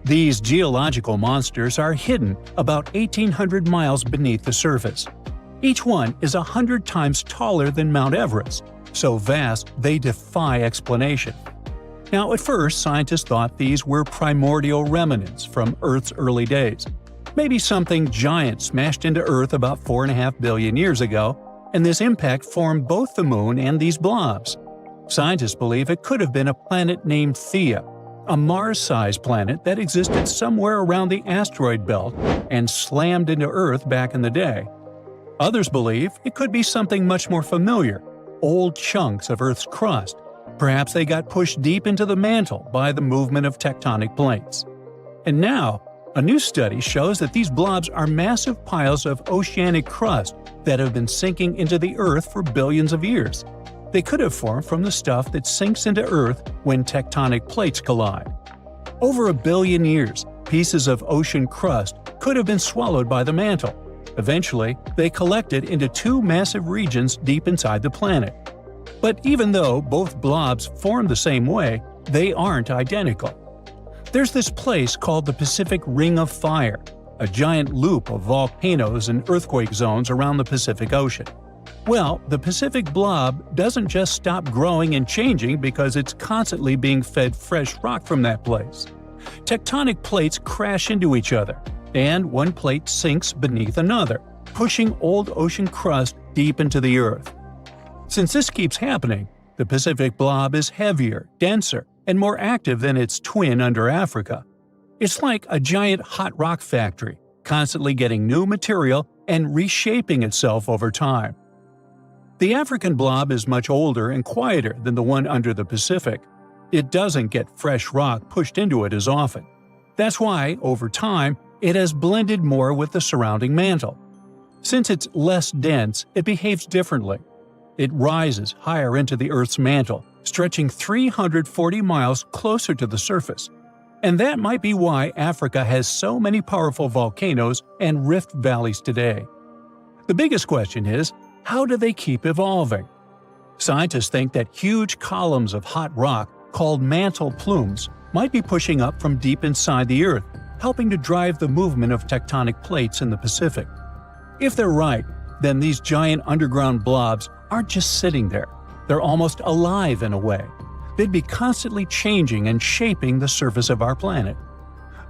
These geological monsters are hidden about 1,800 miles beneath the surface. Each one is 100 times taller than Mount Everest, so vast they defy explanation. Now, at first, scientists thought these were primordial remnants from Earth's early days. Maybe something giant smashed into Earth about 4.5 billion years ago, and this impact formed both the Moon and these blobs. Scientists believe it could have been a planet named Theia, a Mars-sized planet that existed somewhere around the asteroid belt and slammed into Earth back in the day. Others believe it could be something much more familiar, old chunks of Earth's crust. Perhaps they got pushed deep into the mantle by the movement of tectonic plates. And now, a new study shows that these blobs are massive piles of oceanic crust that have been sinking into the Earth for billions of years. They could have formed from the stuff that sinks into Earth when tectonic plates collide. Over 1 billion years, pieces of ocean crust could have been swallowed by the mantle. Eventually, they collected into two massive regions deep inside the planet. But even though both blobs form the same way, they aren't identical. There's this place called the Pacific Ring of Fire, a giant loop of volcanoes and earthquake zones around the Pacific Ocean. Well, the Pacific blob doesn't just stop growing and changing because it's constantly being fed fresh rock from that place. Tectonic plates crash into each other, and one plate sinks beneath another, pushing old ocean crust deep into the Earth. Since this keeps happening, the Pacific blob is heavier, denser, and more active than its twin under Africa. It's like a giant hot rock factory, constantly getting new material and reshaping itself over time. The African blob is much older and quieter than the one under the Pacific. It doesn't get fresh rock pushed into it as often. That's why, over time, it has blended more with the surrounding mantle. Since it's less dense, it behaves differently. It rises higher into the Earth's mantle, stretching 340 miles closer to the surface. And that might be why Africa has so many powerful volcanoes and rift valleys today. The biggest question is, how do they keep evolving? Scientists think that huge columns of hot rock, called mantle plumes, might be pushing up from deep inside the Earth, helping to drive the movement of tectonic plates in the Pacific. If they're right, then these giant underground blobs aren't just sitting there. They're almost alive in a way. They'd be constantly changing and shaping the surface of our planet.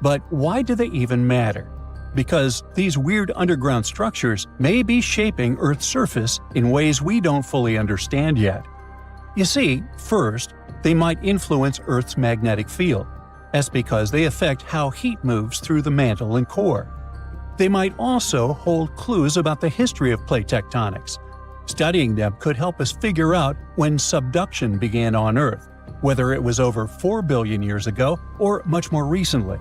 But why do they even matter? Because these weird underground structures may be shaping Earth's surface in ways we don't fully understand yet. You see, first, they might influence Earth's magnetic field. That's because they affect how heat moves through the mantle and core. They might also hold clues about the history of plate tectonics. Studying them could help us figure out when subduction began on Earth, whether it was over 4 billion years ago or much more recently.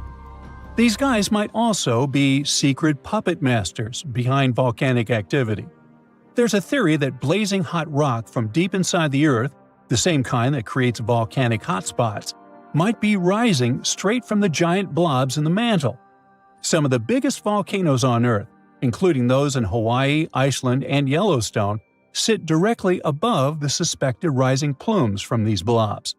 These guys might also be secret puppet masters behind volcanic activity. There's a theory that blazing hot rock from deep inside the Earth, the same kind that creates volcanic hotspots, might be rising straight from the giant blobs in the mantle. Some of the biggest volcanoes on Earth, including those in Hawaii, Iceland, and Yellowstone, sit directly above the suspected rising plumes from these blobs.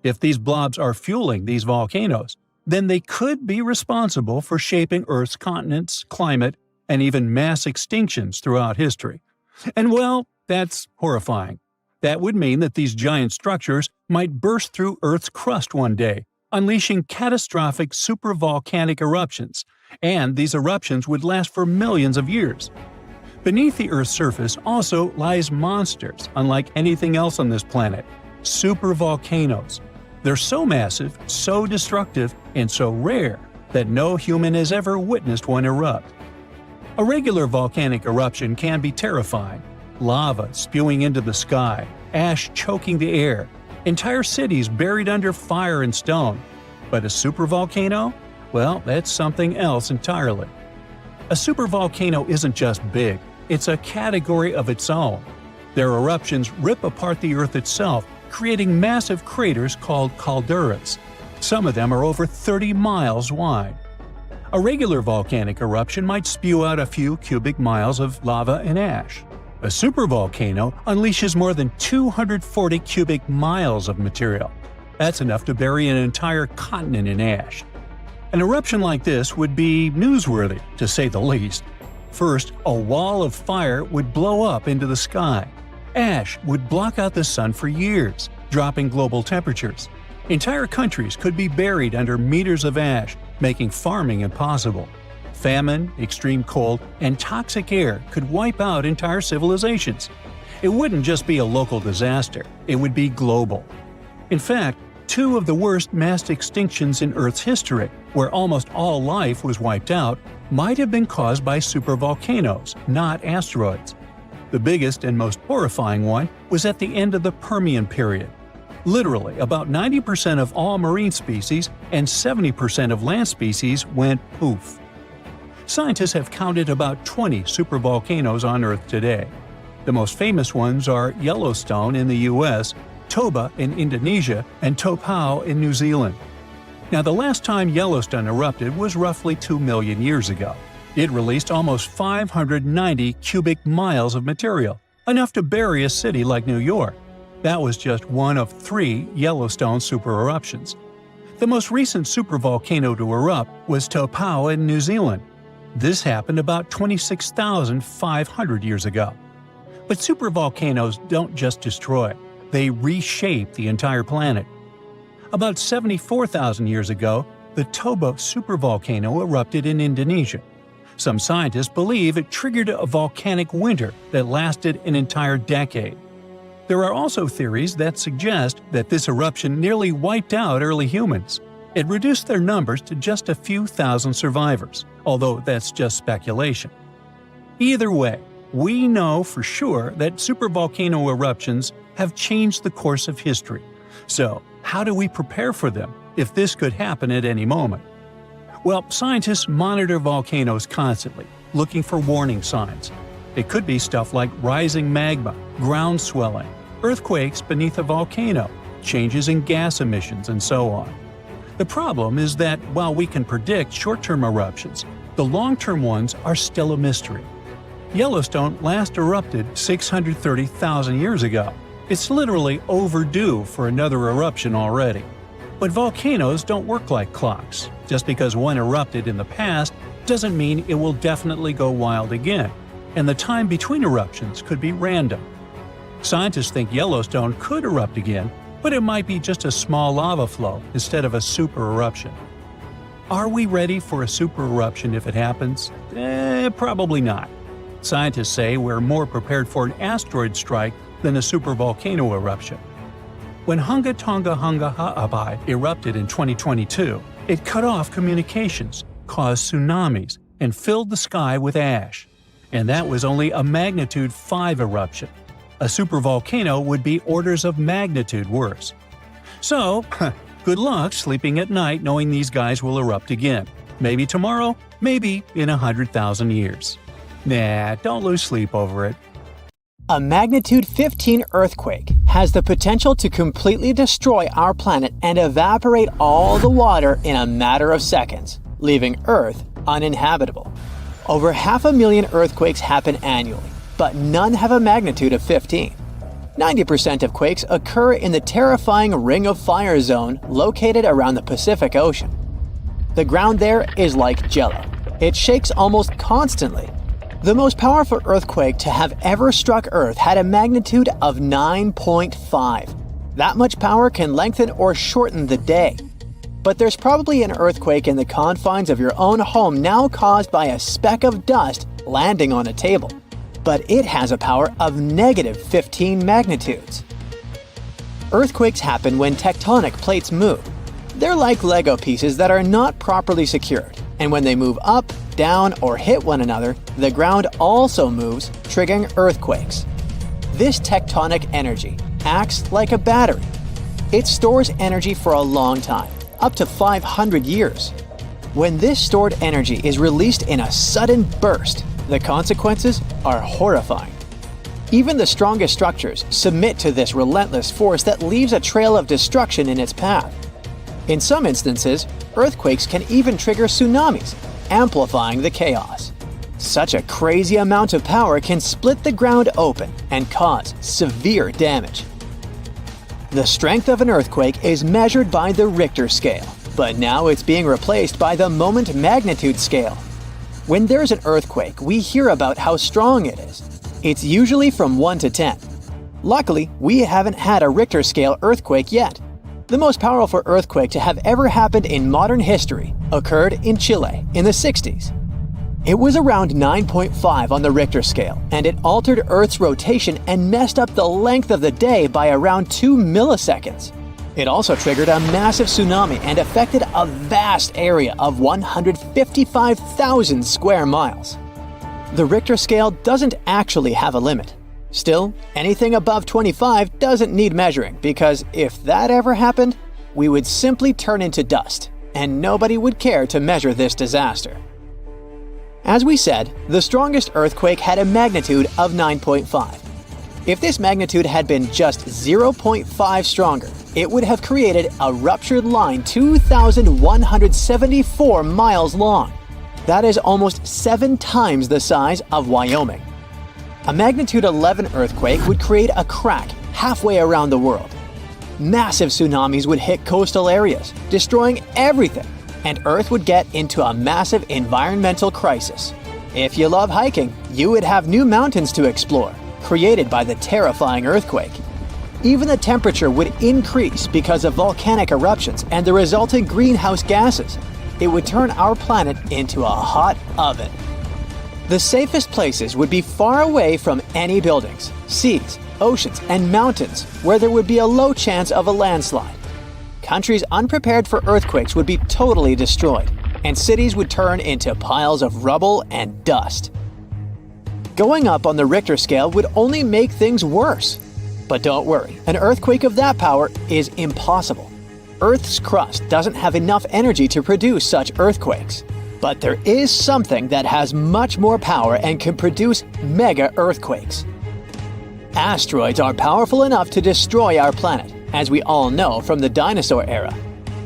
If these blobs are fueling these volcanoes, then they could be responsible for shaping Earth's continents, climate, and even mass extinctions throughout history. And well, that's horrifying. That would mean that these giant structures might burst through Earth's crust one day, unleashing catastrophic supervolcanic eruptions, and these eruptions would last for millions of years. Beneath the Earth's surface also lies monsters unlike anything else on this planet – supervolcanoes. They're so massive, so destructive, and so rare that no human has ever witnessed one erupt. A regular volcanic eruption can be terrifying. Lava spewing into the sky, ash choking the air, entire cities buried under fire and stone. But a supervolcano? Well, that's something else entirely. A supervolcano isn't just big, it's a category of its own. Their eruptions rip apart the Earth itself, creating massive craters called calderas. Some of them are over 30 miles wide. A regular volcanic eruption might spew out a few cubic miles of lava and ash. A supervolcano unleashes more than 240 cubic miles of material. That's enough to bury an entire continent in ash. An eruption like this would be newsworthy, to say the least. First, a wall of fire would blow up into the sky. Ash would block out the sun for years, dropping global temperatures. Entire countries could be buried under meters of ash, making farming impossible. Famine, extreme cold, and toxic air could wipe out entire civilizations. It wouldn't just be a local disaster, it would be global. In fact, two of the worst mass extinctions in Earth's history, where almost all life was wiped out, might have been caused by supervolcanoes, not asteroids. The biggest and most horrifying one was at the end of the Permian period. Literally, about 90% of all marine species and 70% of land species went poof. Scientists have counted about 20 supervolcanoes on Earth today. The most famous ones are Yellowstone in the US, Toba in Indonesia, and Topau in New Zealand. Now, the last time Yellowstone erupted was roughly 2 million years ago. It released almost 590 cubic miles of material, enough to bury a city like New York. That was just one of 3 Yellowstone supereruptions. The most recent supervolcano to erupt was Topau in New Zealand. This happened about 26,500 years ago. But supervolcanoes don't just destroy, they reshape the entire planet. About 74,000 years ago, the Toba supervolcano erupted in Indonesia. Some scientists believe it triggered a volcanic winter that lasted an entire decade. There are also theories that suggest that this eruption nearly wiped out early humans. It reduced their numbers to just a few thousand survivors, although that's just speculation. Either way, we know for sure that supervolcano eruptions have changed the course of history. So, how do we prepare for them if this could happen at any moment? Well, scientists monitor volcanoes constantly, looking for warning signs. It could be stuff like rising magma, ground swelling, earthquakes beneath a volcano, changes in gas emissions, and so on. The problem is that while we can predict short-term eruptions, the long-term ones are still a mystery. Yellowstone last erupted 630,000 years ago. It's literally overdue for another eruption already. But volcanoes don't work like clocks. Just because one erupted in the past doesn't mean it will definitely go wild again, and the time between eruptions could be random. Scientists think Yellowstone could erupt again, but it might be just a small lava flow instead of a super eruption. Are we ready for a super eruption if it happens? Probably not. Scientists say we're more prepared for an asteroid strike than a supervolcano eruption. When Hunga Tonga Hunga Ha'apai erupted in 2022, it cut off communications, caused tsunamis, and filled the sky with ash. And that was only a magnitude 5 eruption. A supervolcano would be orders of magnitude worse. So, good luck sleeping at night knowing these guys will erupt again. Maybe tomorrow, maybe in 100,000 years. Nah, don't lose sleep over it. A magnitude 15 earthquake has the potential to completely destroy our planet and evaporate all the water in a matter of seconds, leaving Earth uninhabitable. Over 500,000 earthquakes happen annually, but none have a magnitude of 15. 90% of quakes occur in the terrifying Ring of Fire zone located around the Pacific Ocean. The ground there is like jello. It shakes almost constantly. The most powerful earthquake to have ever struck Earth had a magnitude of 9.5. That much power can lengthen or shorten the day. But there's probably an earthquake in the confines of your own home now caused by a speck of dust landing on a table. But it has a power of negative 15 magnitudes. Earthquakes happen when tectonic plates move. They're like Lego pieces that are not properly secured, and when they move up, down or hit one another, the ground also moves, triggering earthquakes. This tectonic energy acts like a battery. It stores energy for a long time, up to 500 years. When this stored energy is released in a sudden burst, the consequences are horrifying. Even the strongest structures submit to this relentless force that leaves a trail of destruction in its path. In some instances, earthquakes can even trigger tsunamis, amplifying the chaos. Such a crazy amount of power can split the ground open and cause severe damage. The strength of an earthquake is measured by the Richter scale, but now it's being replaced by the moment magnitude scale. When there's an earthquake, we hear about how strong it is. It's usually from 1 to 10. Luckily, we haven't had a Richter scale earthquake yet. The most powerful earthquake to have ever happened in modern history occurred in Chile in the 60s. It was around 9.5 on the Richter scale, and it altered Earth's rotation and messed up the length of the day by around 2 milliseconds. It also triggered a massive tsunami and affected a vast area of 155,000 square miles. The Richter scale doesn't actually have a limit. Still, anything above 25 doesn't need measuring, because if that ever happened, we would simply turn into dust, and nobody would care to measure this disaster. As we said, the strongest earthquake had a magnitude of 9.5. If this magnitude had been just 0.5 stronger, it would have created a ruptured line 2,174 miles long. That is almost 7 times the size of Wyoming. A magnitude 11 earthquake would create a crack halfway around the world. Massive tsunamis would hit coastal areas, destroying everything, and Earth would get into a massive environmental crisis. If you love hiking, you would have new mountains to explore, created by the terrifying earthquake. Even the temperature would increase because of volcanic eruptions and the resulting greenhouse gases. It would turn our planet into a hot oven. The safest places would be far away from any buildings, seas, oceans, and mountains where there would be a low chance of a landslide. Countries unprepared for earthquakes would be totally destroyed, and cities would turn into piles of rubble and dust. Going up on the Richter scale would only make things worse. But don't worry, an earthquake of that power is impossible. Earth's crust doesn't have enough energy to produce such earthquakes. But there is something that has much more power and can produce mega earthquakes. Asteroids are powerful enough to destroy our planet, as we all know from the dinosaur era.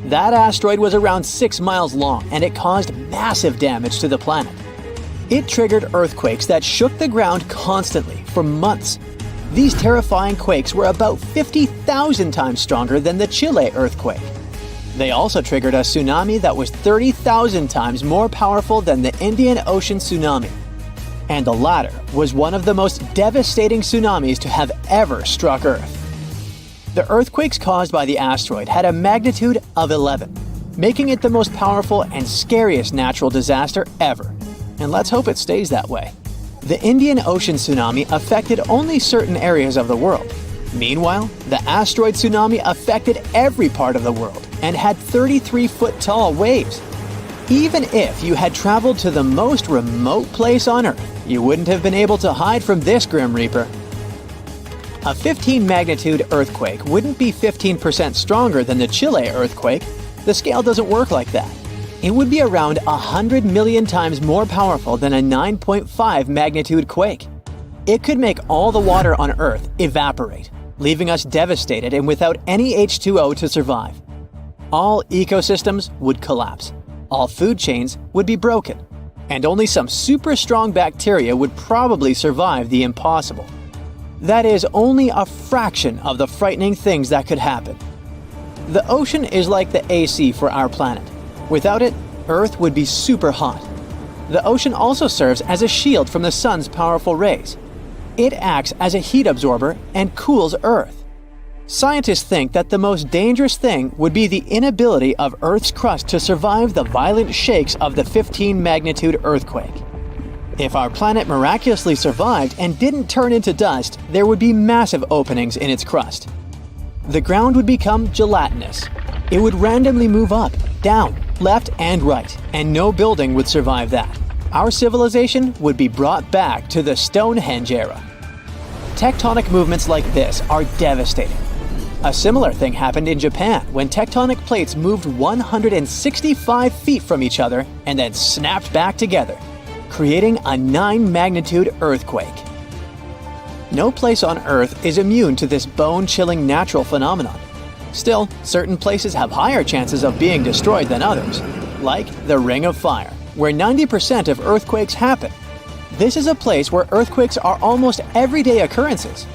That asteroid was around 6 miles long, and it caused massive damage to the planet. It triggered earthquakes that shook the ground constantly for months. These terrifying quakes were about 50,000 times stronger than the Chile earthquake. They also triggered a tsunami that was 30,000 times more powerful than the Indian Ocean tsunami. And the latter was one of the most devastating tsunamis to have ever struck Earth. The earthquakes caused by the asteroid had a magnitude of 11, making it the most powerful and scariest natural disaster ever. And let's hope it stays that way. The Indian Ocean tsunami affected only certain areas of the world. Meanwhile, the asteroid tsunami affected every part of the world and had 33-foot-tall waves. Even if you had traveled to the most remote place on Earth, you wouldn't have been able to hide from this Grim Reaper. A 15-magnitude earthquake wouldn't be 15% stronger than the Chile earthquake. The scale doesn't work like that. It would be around 100 million times more powerful than a 9.5 magnitude quake. It could make all the water on Earth evaporate, leaving us devastated and without any H2O to survive. All ecosystems would collapse, all food chains would be broken, and only some super strong bacteria would probably survive the impossible. That is only a fraction of the frightening things that could happen. The ocean is like the AC for our planet. Without it, Earth would be super hot. The ocean also serves as a shield from the sun's powerful rays. It acts as a heat absorber and cools Earth. Scientists think that the most dangerous thing would be the inability of Earth's crust to survive the violent shakes of the 15-magnitude earthquake. If our planet miraculously survived and didn't turn into dust, there would be massive openings in its crust. The ground would become gelatinous. It would randomly move up, down, left, and right, and no building would survive that. our civilization would be brought back to the Stonehenge era. Tectonic movements like this are devastating. A similar thing happened in Japan when tectonic plates moved 165 feet from each other and then snapped back together, creating a 9-magnitude earthquake. No place on Earth is immune to this bone-chilling natural phenomenon. Still, certain places have higher chances of being destroyed than others, like the Ring of Fire, where 90% of earthquakes happen. This is a place where earthquakes are almost everyday occurrences.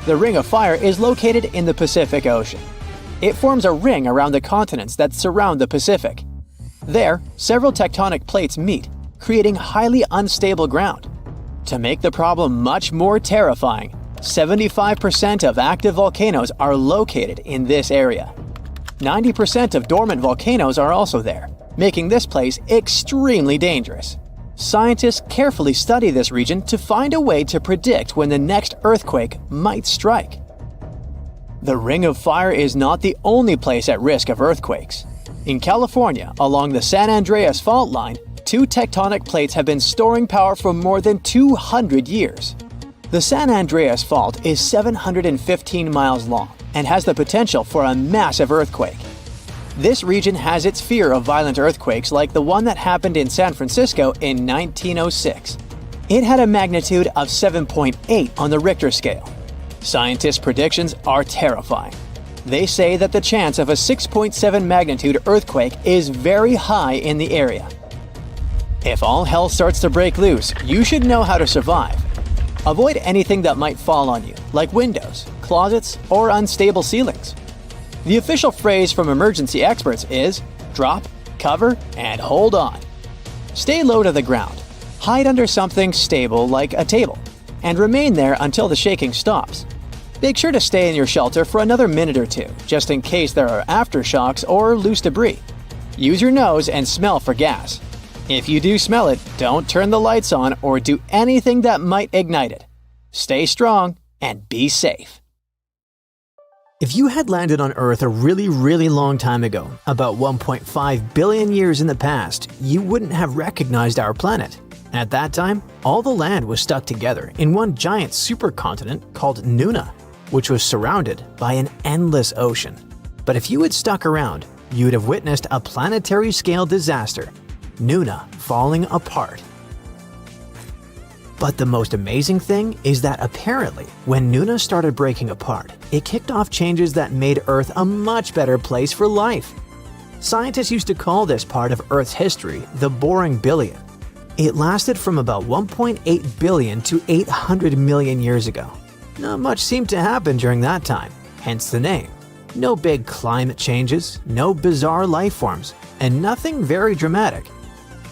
The Ring of Fire is located in the Pacific Ocean. It forms a ring around the continents that surround the Pacific. There, several tectonic plates meet, creating highly unstable ground. To make the problem much more terrifying, 75% of active volcanoes are located in this area. 90% of dormant volcanoes are also there, making this place extremely dangerous. Scientists carefully study this region to find a way to predict when the next earthquake might strike. The Ring of Fire is not the only place at risk of earthquakes. In California, along the San Andreas Fault line, 2 tectonic plates have been storing power for more than 200 years. The San Andreas Fault is 715 miles long and has the potential for a massive earthquake. This region has its fear of violent earthquakes like the one that happened in San Francisco in 1906. It had a magnitude of 7.8 on the Richter scale. Scientists' predictions are terrifying. They say that the chance of a 6.7 magnitude earthquake is very high in the area. If all hell starts to break loose, you should know how to survive. Avoid anything that might fall on you, like windows, closets, or unstable ceilings. The official phrase from emergency experts is drop, cover, and hold on. Stay low to the ground. Hide under something stable like a table, and remain there until the shaking stops. Make sure to stay in your shelter for another minute or two, just in case there are aftershocks or loose debris. Use your nose and smell for gas. If you do smell it, don't turn the lights on or do anything that might ignite it. Stay strong and be safe. If you had landed on Earth a really long time ago, about 1.5 billion years in the past, you wouldn't have recognized our planet. At that time, all the land was stuck together in one giant supercontinent called Nuna, which was surrounded by an endless ocean. But if you had stuck around, you would have witnessed a planetary-scale disaster, Nuna falling apart. But the most amazing thing is that apparently, when Nuna started breaking apart, it kicked off changes that made Earth a much better place for life. Scientists used to call this part of Earth's history the Boring Billion. It lasted from about 1.8 billion to 800 million years ago. Not much seemed to happen during that time, hence the name. No big climate changes, no bizarre life forms, and nothing very dramatic.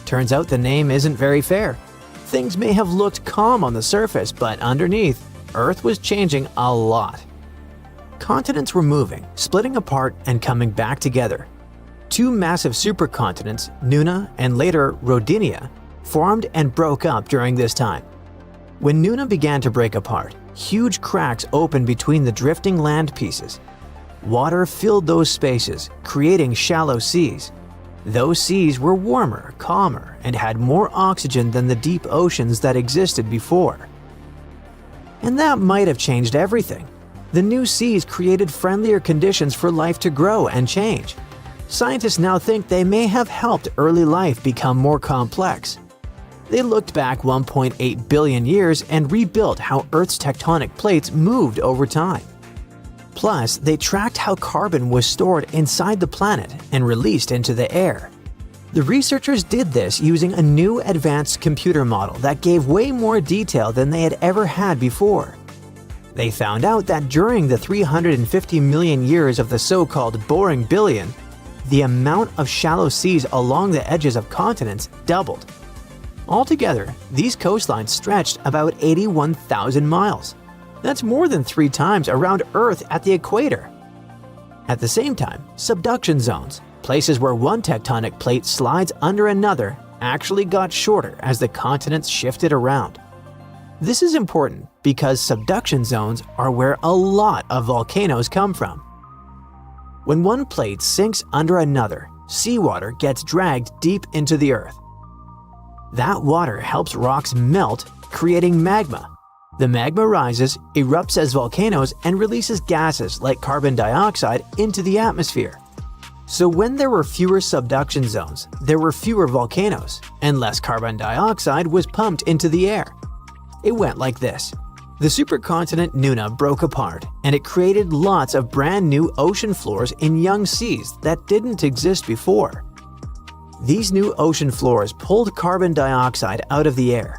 Turns out the name isn't very fair. Things may have looked calm on the surface, but underneath, Earth was changing a lot. Continents were moving, splitting apart, and coming back together. 2 massive supercontinents, Nuna and later Rodinia, formed and broke up during this time. When Nuna began to break apart, huge cracks opened between the drifting land pieces. Water filled those spaces, creating shallow seas. Those seas were warmer, calmer, and had more oxygen than the deep oceans that existed before. And that might have changed everything. The new seas created friendlier conditions for life to grow and change. Scientists now think they may have helped early life become more complex. They looked back 1.8 billion years and rebuilt how Earth's tectonic plates moved over time. Plus, they tracked how carbon was stored inside the planet and released into the air. The researchers did this using a new advanced computer model that gave way more detail than they had ever had before. They found out that during the 350 million years of the so-called Boring Billion, the amount of shallow seas along the edges of continents doubled. Altogether, these coastlines stretched about 81,000 miles. That's more than 3 times around Earth at the equator. At the same time, subduction zones, places where one tectonic plate slides under another, actually got shorter as the continents shifted around. This is important because subduction zones are where a lot of volcanoes come from. When one plate sinks under another, seawater gets dragged deep into the Earth. That water helps rocks melt, creating magma. The magma rises, erupts as volcanoes, and releases gases like carbon dioxide into the atmosphere. So when there were fewer subduction zones, there were fewer volcanoes, and less carbon dioxide was pumped into the air. It went like this. The supercontinent Nuna broke apart, and it created lots of brand new ocean floors in young seas that didn't exist before. These new ocean floors pulled carbon dioxide out of the air.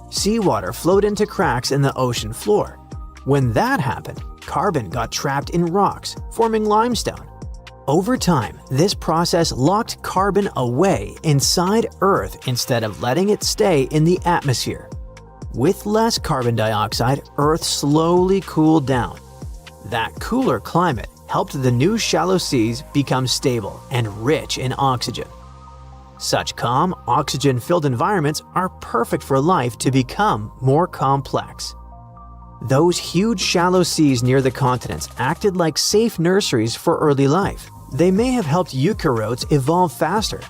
Seawater flowed into cracks in the ocean floor. When that happened, carbon got trapped in rocks, forming limestone. Over time, this process locked carbon away inside Earth instead of letting it stay in the atmosphere. With less carbon dioxide, Earth slowly cooled down. That cooler climate helped the new shallow seas become stable and rich in oxygen. Such calm, oxygen-filled environments are perfect for life to become more complex. Those huge shallow seas near the continents acted like safe nurseries for early life. They may have helped eukaryotes evolve faster.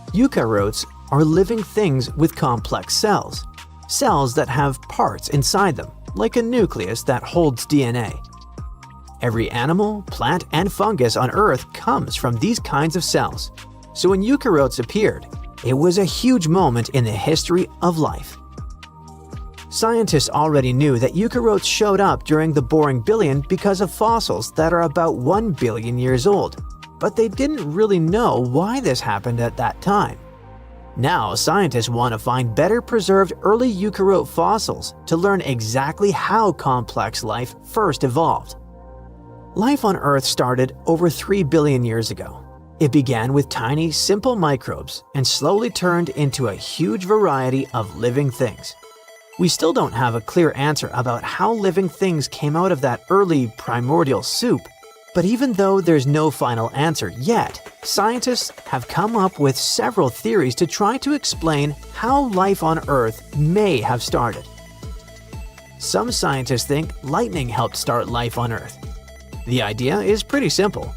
Eukaryotes are living things with complex cells. Cells that have parts inside them, like a nucleus that holds DNA. Every animal, plant, and fungus on Earth comes from these kinds of cells. So when eukaryotes appeared, it was a huge moment in the history of life. Scientists already knew that eukaryotes showed up during the Boring Billion because of fossils that are about 1 billion years old, but they didn't really know why this happened at that time. Now scientists want to find better preserved early eukaryote fossils to learn exactly how complex life first evolved. Life on Earth started over 3 billion years ago. It began with tiny, simple microbes and slowly turned into a huge variety of living things. We still don't have a clear answer about how living things came out of that early primordial soup, but even though there's no final answer yet, scientists have come up with several theories to try to explain how life on Earth may have started. Some scientists think lightning helped start life on Earth. The idea is pretty simple.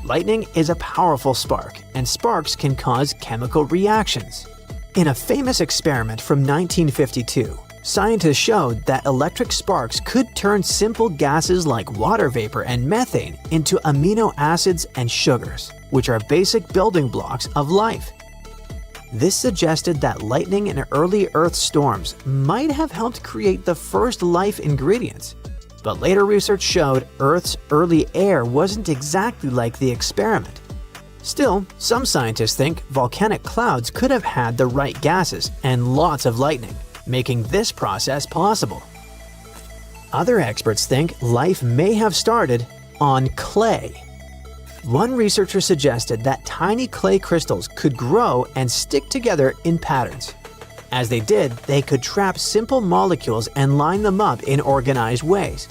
Lightning is a powerful spark, and sparks can cause chemical reactions. In a famous experiment from 1952, scientists showed that electric sparks could turn simple gases like water vapor and methane into amino acids and sugars, which are basic building blocks of life. This suggested that lightning in early Earth storms might have helped create the first life ingredients. But later research showed Earth's early air wasn't exactly like the experiment. Still, some scientists think volcanic clouds could have had the right gases and lots of lightning, making this process possible. Other experts think life may have started on clay. One researcher suggested that tiny clay crystals could grow and stick together in patterns. As they did, they could trap simple molecules and line them up in organized ways.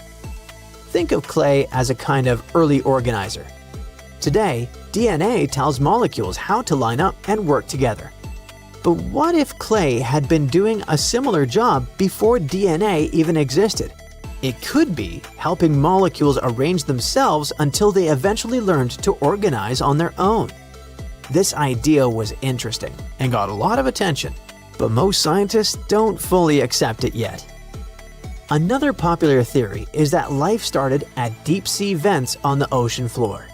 Think of clay as a kind of early organizer. Today, DNA tells molecules how to line up and work together. But what if clay had been doing a similar job before DNA even existed? It could be helping molecules arrange themselves until they eventually learned to organize on their own. This idea was interesting and got a lot of attention, but most scientists don't fully accept it yet. Another popular theory is that life started at deep-sea vents on the ocean floor.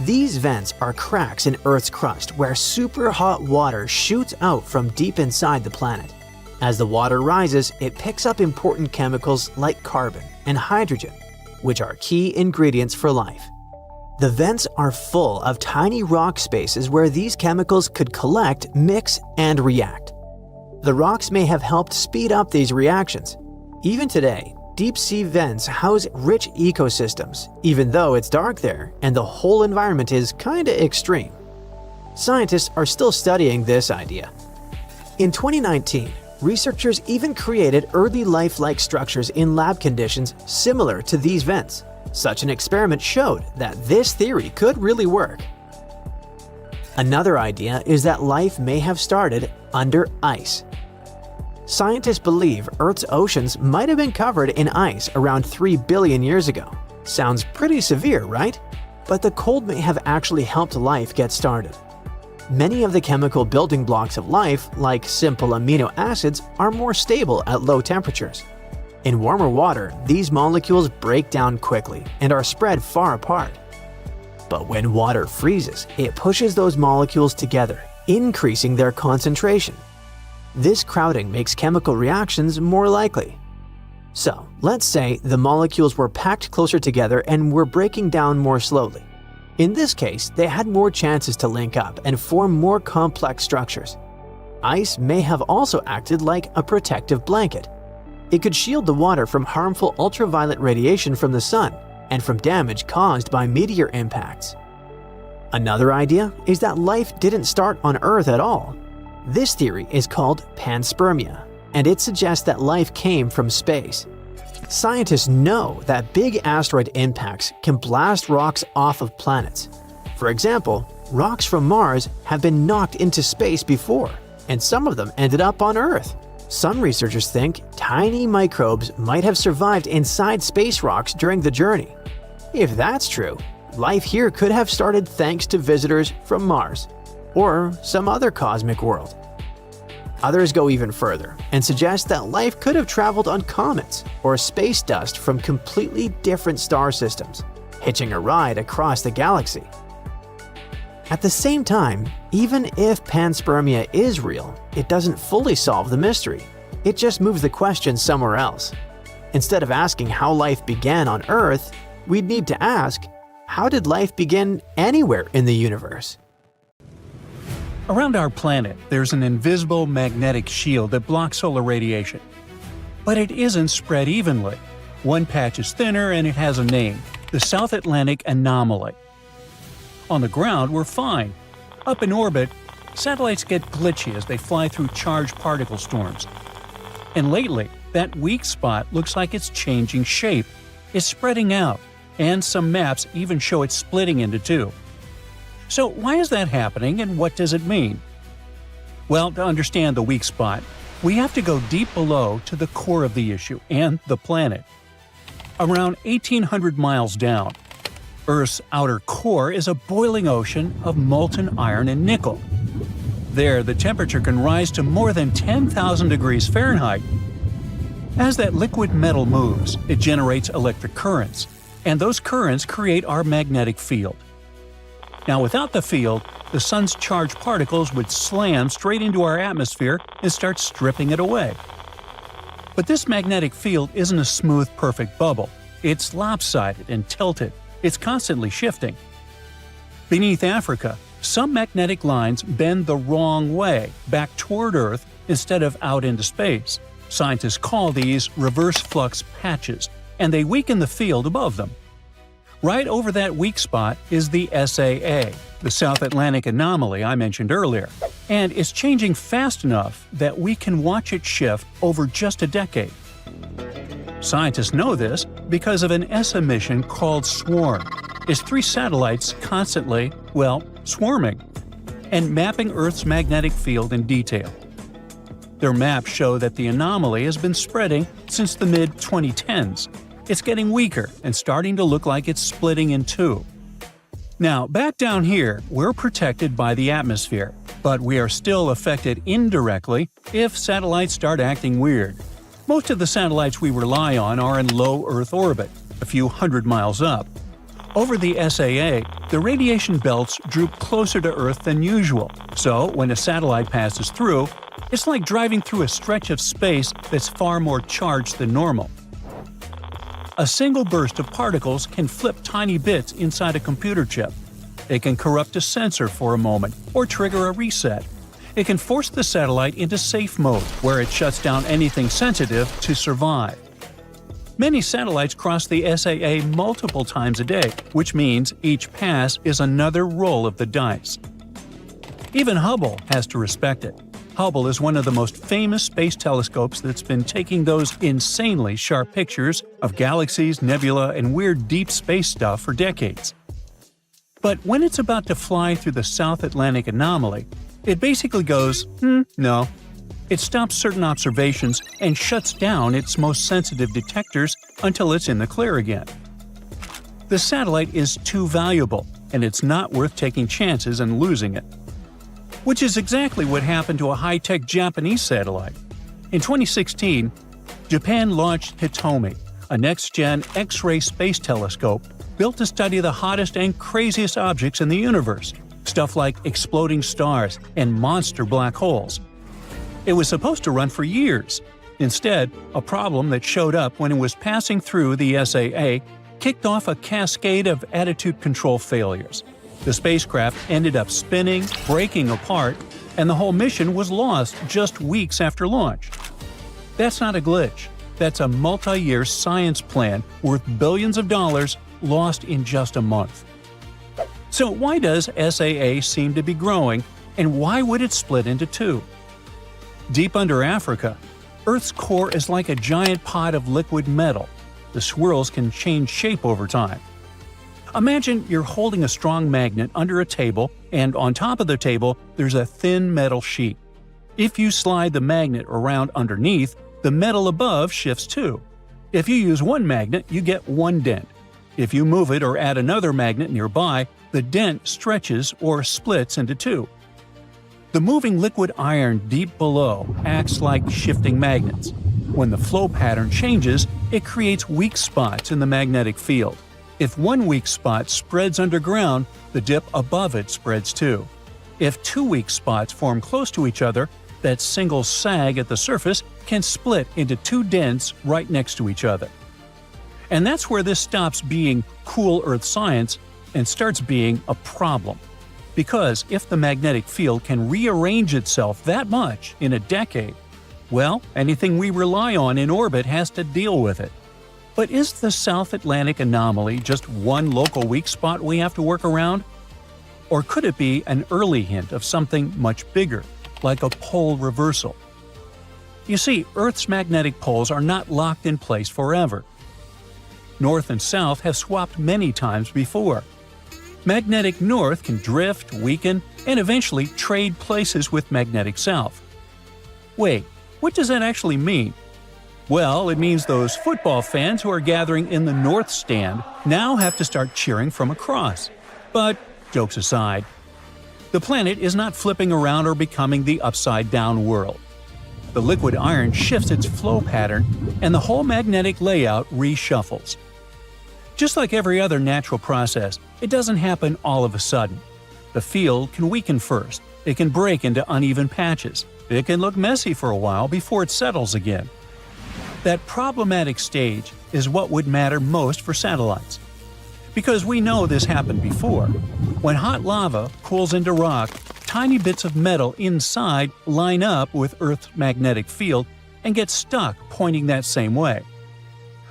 These vents are cracks in Earth's crust where super hot water shoots out from deep inside the planet. As the water rises, it picks up important chemicals like carbon and hydrogen, which are key ingredients for life. The vents are full of tiny rock spaces where these chemicals could collect, mix, and react. The rocks may have helped speed up these reactions. Even today, deep-sea vents house rich ecosystems, even though it's dark there and the whole environment is kinda extreme. Scientists are still studying this idea. In 2019, researchers even created early life-like structures in lab conditions similar to these vents. Such an experiment showed that this theory could really work. Another idea is that life may have started under ice. Scientists believe Earth's oceans might have been covered in ice around 3 billion years ago. Sounds pretty severe, right? But the cold may have actually helped life get started. many of the chemical building blocks of life, like simple amino acids, are more stable at low temperatures. In warmer water, these molecules break down quickly and are spread far apart. But when water freezes, it pushes those molecules together, increasing their concentration. This crowding makes chemical reactions more likely. So, let's say the molecules were packed closer together and were breaking down more slowly. In this case, they had more chances to link up and form more complex structures. Ice may have also acted like a protective blanket. It could shield the water from harmful ultraviolet radiation from the sun and from damage caused by meteor impacts. Another idea is that life didn't start on Earth at all. This theory is called panspermia, and it suggests that life came from space. Scientists know that big asteroid impacts can blast rocks off of planets. For example, rocks from Mars have been knocked into space before, and some of them ended up on Earth. Some researchers think tiny microbes might have survived inside space rocks during the journey. If that's true, life here could have started thanks to visitors from Mars, or some other cosmic world. Others go even further and suggest that life could have traveled on comets or space dust from completely different star systems, hitching a ride across the galaxy. At the same time, even if panspermia is real, it doesn't fully solve the mystery. It just moves the question somewhere else. Instead of asking how life began on Earth, we'd need to ask, how did life begin anywhere in the universe? Around our planet, there's an invisible magnetic shield that blocks solar radiation. But it isn't spread evenly. One patch is thinner and it has a name: the South Atlantic Anomaly. On the ground, we're fine. Up in orbit, satellites get glitchy as they fly through charged particle storms. And lately, that weak spot looks like it's changing shape. It's spreading out, and some maps even show it splitting into two. So why is that happening and what does it mean? Well, to understand the weak spot, we have to go deep below to the core of the issue and the planet. Around 1,800 miles down, Earth's outer core is a boiling ocean of molten iron and nickel. There, the temperature can rise to more than 10,000 degrees Fahrenheit. As that liquid metal moves, it generates electric currents, and those currents create our magnetic field. Now, without the field, the sun's charged particles would slam straight into our atmosphere and start stripping it away. But this magnetic field isn't a smooth, perfect bubble. It's lopsided and tilted. It's constantly shifting. Beneath Africa, some magnetic lines bend the wrong way, back toward Earth instead of out into space. Scientists call these reverse flux patches, and they weaken the field above them. Right over that weak spot is the SAA, the South Atlantic Anomaly I mentioned earlier, and it's changing fast enough that we can watch it shift over just a decade. Scientists know this because of an ESA mission called SWARM. It's 3 satellites constantly, swarming, and mapping Earth's magnetic field in detail. Their maps show that the anomaly has been spreading since the mid-2010s. It's getting weaker and starting to look like it's splitting in two. Now, back down here, we're protected by the atmosphere, but we are still affected indirectly if satellites start acting weird. Most of the satellites we rely on are in low Earth orbit, a few hundred miles up. Over the SAA, the radiation belts droop closer to Earth than usual, so when a satellite passes through, it's like driving through a stretch of space that's far more charged than normal. A single burst of particles can flip tiny bits inside a computer chip. It can corrupt a sensor for a moment or trigger a reset. It can force the satellite into safe mode, where it shuts down anything sensitive to survive. Many satellites cross the SAA multiple times a day, which means each pass is another roll of the dice. Even Hubble has to respect it. Hubble is one of the most famous space telescopes that's been taking those insanely sharp pictures of galaxies, nebula, and weird deep space stuff for decades. But when it's about to fly through the South Atlantic Anomaly, it basically goes, no. It stops certain observations and shuts down its most sensitive detectors until it's in the clear again. The satellite is too valuable, and it's not worth taking chances and losing it. which is exactly what happened to a high-tech Japanese satellite. In 2016, Japan launched Hitomi, a next-gen X-ray space telescope built to study the hottest and craziest objects in the universe, stuff like exploding stars and monster black holes. It was supposed to run for years. Instead, a problem that showed up when it was passing through the SAA kicked off a cascade of attitude control failures. The spacecraft ended up spinning, breaking apart, and the whole mission was lost just weeks after launch. That's not a glitch. That's a multi-year science plan worth billions of dollars lost in just a month. So why does SAA seem to be growing, and why would it split into two? Deep under Africa, Earth's core is like a giant pot of liquid metal. The swirls can change shape over time. Imagine you're holding a strong magnet under a table, and on top of the table there's a thin metal sheet. If you slide the magnet around underneath, the metal above shifts too. If you use one magnet, you get one dent. If you move it or add another magnet nearby, the dent stretches or splits into two. The moving liquid iron deep below acts like shifting magnets. When the flow pattern changes, it creates weak spots in the magnetic field. If one weak spot spreads underground, the dip above it spreads too. If two weak spots form close to each other, that single sag at the surface can split into two dents right next to each other. And that's where this stops being cool Earth science and starts being a problem. Because if the magnetic field can rearrange itself that much in a decade, well, anything we rely on in orbit has to deal with it. But is the South Atlantic anomaly just one local weak spot we have to work around? Or could it be an early hint of something much bigger, like a pole reversal? You see, Earth's magnetic poles are not locked in place forever. North and South have swapped many times before. Magnetic North can drift, weaken, and eventually trade places with magnetic South. Wait, what does that actually mean? Well, it means those football fans who are gathering in the North Stand now have to start cheering from across. But, jokes aside, the planet is not flipping around or becoming the upside-down world. The liquid iron shifts its flow pattern, and the whole magnetic layout reshuffles. Just like every other natural process, it doesn't happen all of a sudden. The field can weaken first, it can break into uneven patches, it can look messy for a while before it settles again. That problematic stage is what would matter most for satellites. Because we know this happened before. When hot lava cools into rock, tiny bits of metal inside line up with Earth's magnetic field and get stuck pointing that same way.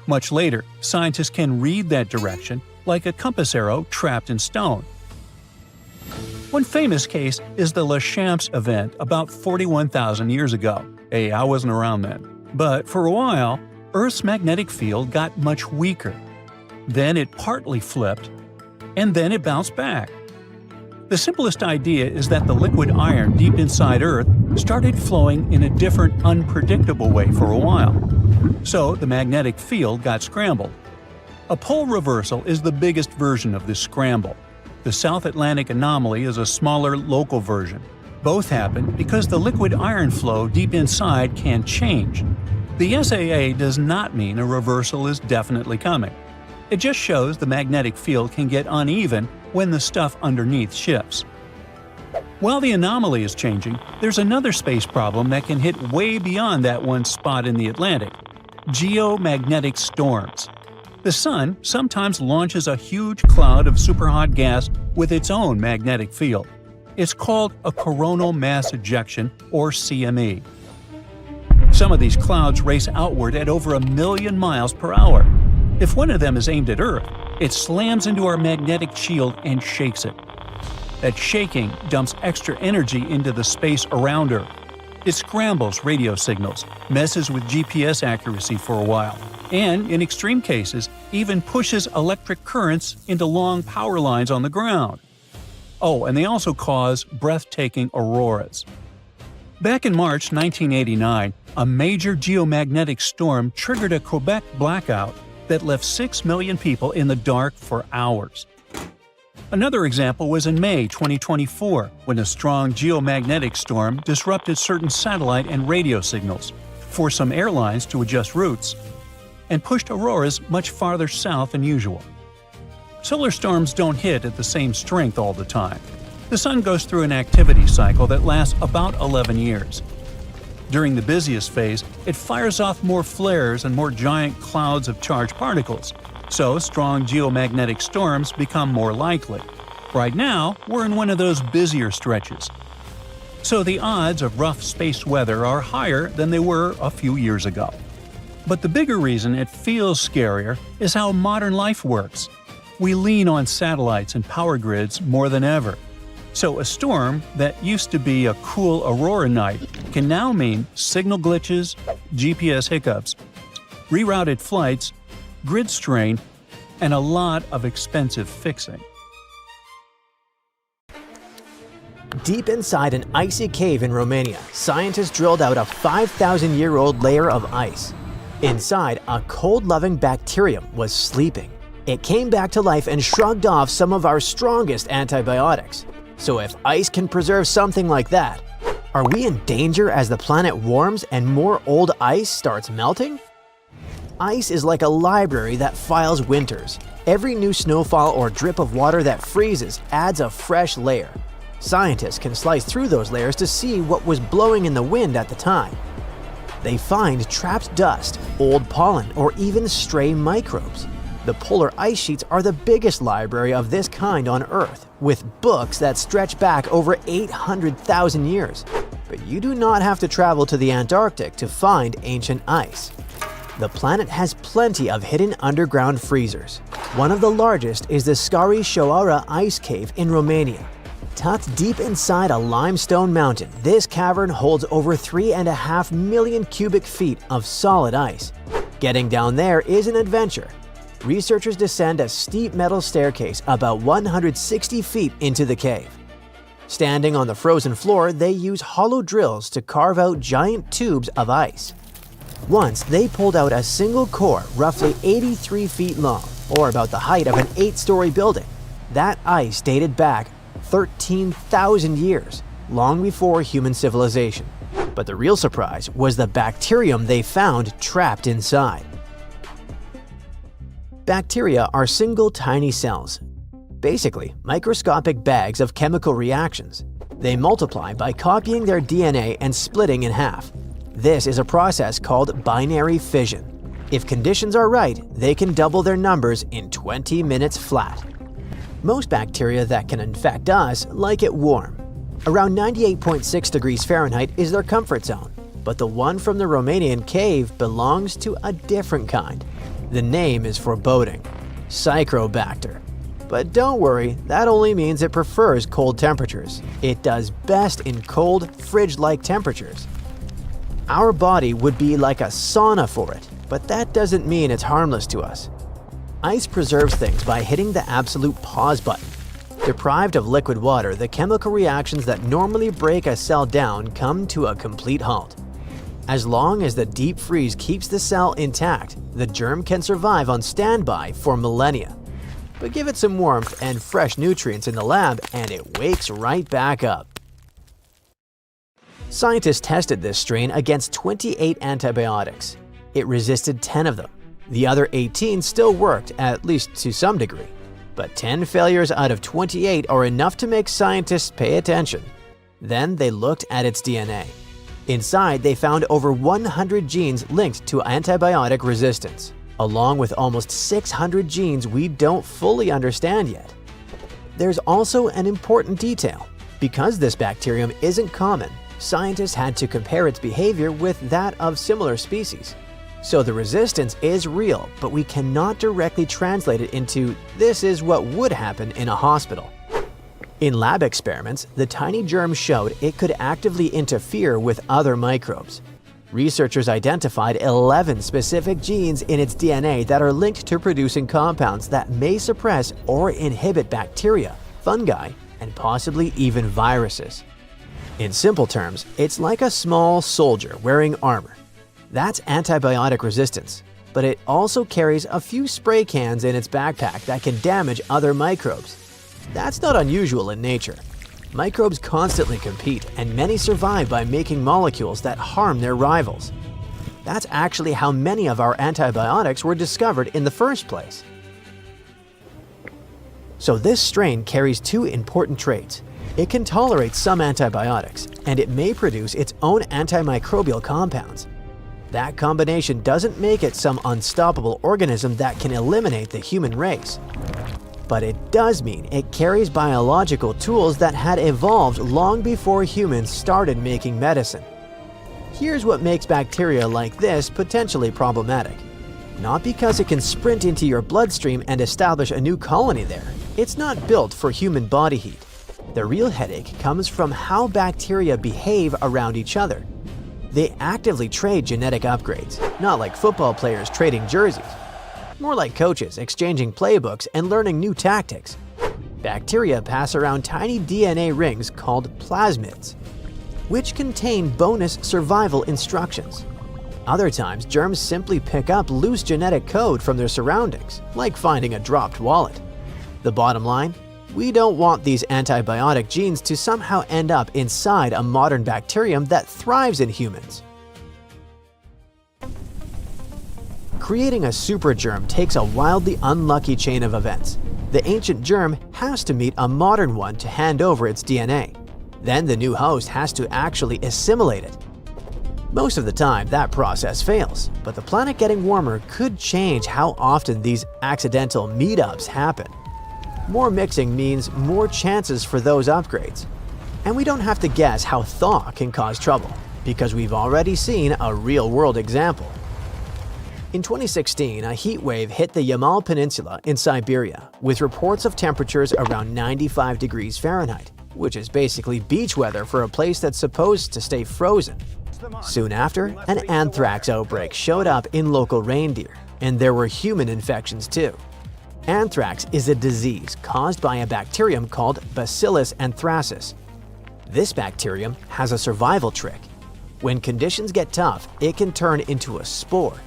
Much later, scientists can read that direction like a compass arrow trapped in stone. One famous case is the Lachamps event about 41,000 years ago. Hey, I wasn't around then. But for a while, Earth's magnetic field got much weaker. Then it partly flipped, and then it bounced back. The simplest idea is that the liquid iron deep inside Earth started flowing in a different, unpredictable way for a while. So the magnetic field got scrambled. A pole reversal is the biggest version of this scramble. The South Atlantic anomaly is a smaller, local version. Both happen because the liquid iron flow deep inside can change. The SAA does not mean a reversal is definitely coming. It just shows the magnetic field can get uneven when the stuff underneath shifts. While the anomaly is changing, there's another space problem that can hit way beyond that one spot in the Atlantic: geomagnetic storms. The Sun sometimes launches a huge cloud of superhot gas with its own magnetic field. It's called a coronal mass ejection, or CME. Some of these clouds race outward at over 1 million miles per hour. If one of them is aimed at Earth, it slams into our magnetic shield and shakes it. That shaking dumps extra energy into the space around Earth. It scrambles radio signals, messes with GPS accuracy for a while, and, in extreme cases, even pushes electric currents into long power lines on the ground. Oh, and they also cause breathtaking auroras. Back in March 1989, a major geomagnetic storm triggered a Quebec blackout that left 6 million people in the dark for hours. Another example was in May 2024, when a strong geomagnetic storm disrupted certain satellite and radio signals, forced some airlines to adjust routes, and pushed auroras much farther south than usual. Solar storms don't hit at the same strength all the time. The Sun goes through an activity cycle that lasts about 11 years. During the busiest phase, it fires off more flares and more giant clouds of charged particles, so strong geomagnetic storms become more likely. Right now, we're in one of those busier stretches. So the odds of rough space weather are higher than they were a few years ago. But the bigger reason it feels scarier is how modern life works. We lean on satellites and power grids more than ever. So a storm that used to be a cool aurora night can now mean signal glitches, GPS hiccups, rerouted flights, grid strain, and a lot of expensive fixing. Deep inside an icy cave in Romania, scientists drilled out a 5,000-year-old layer of ice. Inside, a cold-loving bacterium was sleeping. It came back to life and shrugged off some of our strongest antibiotics. So if ice can preserve something like that, are we in danger as the planet warms and more old ice starts melting? Ice is like a library that files winters. Every new snowfall or drip of water that freezes adds a fresh layer. Scientists can slice through those layers to see what was blowing in the wind at the time. They find trapped dust, old pollen, or even stray microbes. The polar ice sheets are the biggest library of this kind on Earth, with books that stretch back over 800,000 years. But you do not have to travel to the Antarctic to find ancient ice. The planet has plenty of hidden underground freezers. One of the largest is the Scari Shoara ice cave in Romania. Tucked deep inside a limestone mountain, this cavern holds over 3.5 million cubic feet of solid ice. Getting down there is an adventure. Researchers descend a steep metal staircase about 160 feet into the cave. Standing on the frozen floor, they use hollow drills to carve out giant tubes of ice. Once, they pulled out a single core roughly 83 feet long, or about the height of an 8-story building. That ice dated back 13,000 years, long before human civilization. But the real surprise was the bacterium they found trapped inside. Bacteria are single tiny cells, basically microscopic bags of chemical reactions. They multiply by copying their DNA and splitting in half. This is a process called binary fission. If conditions are right, they can double their numbers in 20 minutes flat. Most bacteria that can infect us like it warm. Around 98.6 degrees Fahrenheit is their comfort zone, but the one from the Romanian cave belongs to a different kind. The name is foreboding, Psychrobacter. But don't worry, that only means it prefers cold temperatures. It does best in cold, fridge-like temperatures. Our body would be like a sauna for it, but that doesn't mean it's harmless to us. Ice preserves things by hitting the absolute pause button. Deprived of liquid water, the chemical reactions that normally break a cell down come to a complete halt. As long as the deep freeze keeps the cell intact, the germ can survive on standby for millennia. But give it some warmth and fresh nutrients in the lab and it wakes right back up. Scientists tested this strain against 28 antibiotics. It resisted 10 of them. The other 18 still worked, at least to some degree. But 10 failures out of 28 are enough to make scientists pay attention. Then they looked at its DNA. Inside, they found over 100 genes linked to antibiotic resistance, along with almost 600 genes we don't fully understand yet. There's also an important detail. Because this bacterium isn't common, scientists had to compare its behavior with that of similar species. So the resistance is real, but we cannot directly translate it into this is what would happen in a hospital. In lab experiments, the tiny germ showed it could actively interfere with other microbes. Researchers identified 11 specific genes in its DNA that are linked to producing compounds that may suppress or inhibit bacteria, fungi, and possibly even viruses. In simple terms, it's like a small soldier wearing armor. That's antibiotic resistance, but it also carries a few spray cans in its backpack that can damage other microbes. That's not unusual in nature. Microbes constantly compete, and many survive by making molecules that harm their rivals. That's actually how many of our antibiotics were discovered in the first place. So this strain carries two important traits. It can tolerate some antibiotics, and it may produce its own antimicrobial compounds. That combination doesn't make it some unstoppable organism that can eliminate the human race. But it does mean it carries biological tools that had evolved long before humans started making medicine. Here's what makes bacteria like this potentially problematic. Not because it can sprint into your bloodstream and establish a new colony there. It's not built for human body heat. The real headache comes from how bacteria behave around each other. They actively trade genetic upgrades, not like football players trading jerseys. More like coaches exchanging playbooks and learning new tactics. Bacteria pass around tiny DNA rings called plasmids, which contain bonus survival instructions. Other times, germs simply pick up loose genetic code from their surroundings, like finding a dropped wallet. The bottom line? We don't want these antibiotic genes to somehow end up inside a modern bacterium that thrives in humans. Creating a supergerm takes a wildly unlucky chain of events. The ancient germ has to meet a modern one to hand over its DNA. Then the new host has to actually assimilate it. Most of the time, that process fails, but the planet getting warmer could change how often these accidental meetups happen. More mixing means more chances for those upgrades. And we don't have to guess how thaw can cause trouble, because we've already seen a real-world example. In 2016, a heat wave hit the Yamal Peninsula in Siberia, with reports of temperatures around 95 degrees Fahrenheit, which is basically beach weather for a place that's supposed to stay frozen. Soon after, an anthrax outbreak showed up in local reindeer, and there were human infections too. Anthrax is a disease caused by a bacterium called Bacillus anthracis. This bacterium has a survival trick. When conditions get tough, it can turn into a spore.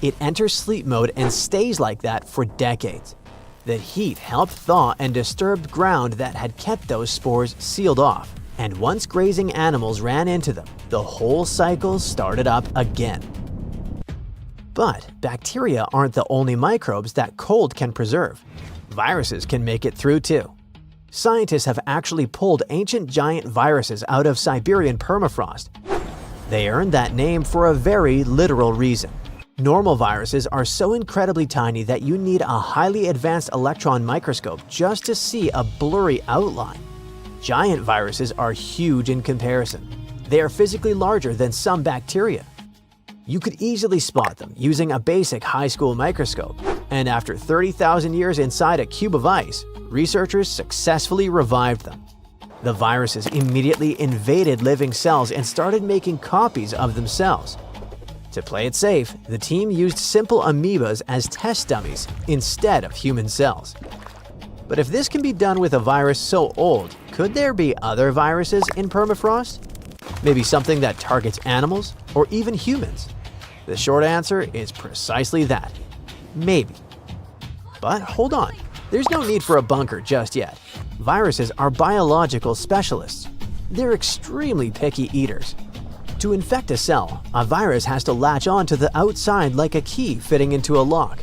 It enters sleep mode and stays like that for decades. The heat helped thaw and disturbed ground that had kept those spores sealed off. And once grazing animals ran into them, the whole cycle started up again. But bacteria aren't the only microbes that cold can preserve. Viruses can make it through too. Scientists have actually pulled ancient giant viruses out of Siberian permafrost. They earned that name for a very literal reason. Normal viruses are so incredibly tiny that you need a highly advanced electron microscope just to see a blurry outline. Giant viruses are huge in comparison. They are physically larger than some bacteria. You could easily spot them using a basic high school microscope, and after 30,000 years inside a cube of ice, researchers successfully revived them. The viruses immediately invaded living cells and started making copies of themselves. To play it safe, the team used simple amoebas as test dummies instead of human cells. But if this can be done with a virus so old, could there be other viruses in permafrost? Maybe something that targets animals or even humans? The short answer is precisely that. Maybe. But hold on, there's no need for a bunker just yet. Viruses are biological specialists. They're extremely picky eaters. To infect a cell, a virus has to latch on to the outside like a key fitting into a lock.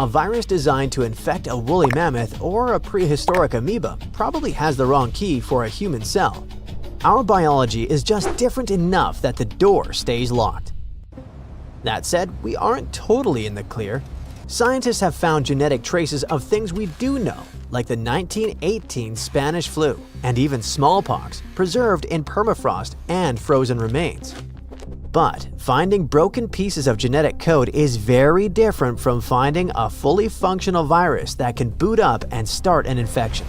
A virus designed to infect a woolly mammoth or a prehistoric amoeba probably has the wrong key for a human cell. Our biology is just different enough that the door stays locked. That said, we aren't totally in the clear. Scientists have found genetic traces of things we do know, like the 1918 Spanish flu and even smallpox, preserved in permafrost and frozen remains. But finding broken pieces of genetic code is very different from finding a fully functional virus that can boot up and start an infection.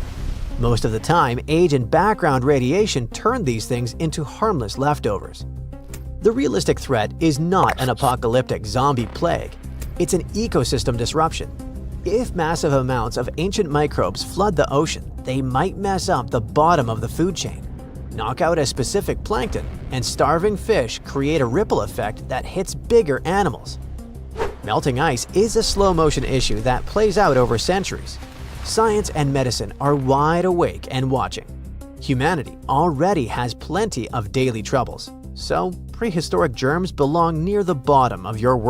Most of the time, age and background radiation turn these things into harmless leftovers. The realistic threat is not an apocalyptic zombie plague. It's an ecosystem disruption. If massive amounts of ancient microbes flood the ocean, they might mess up the bottom of the food chain, knock out a specific plankton, and starving fish create a ripple effect that hits bigger animals. Melting ice is a slow-motion issue that plays out over centuries. Science and medicine are wide awake and watching. Humanity already has plenty of daily troubles, so prehistoric germs belong near the bottom of your world.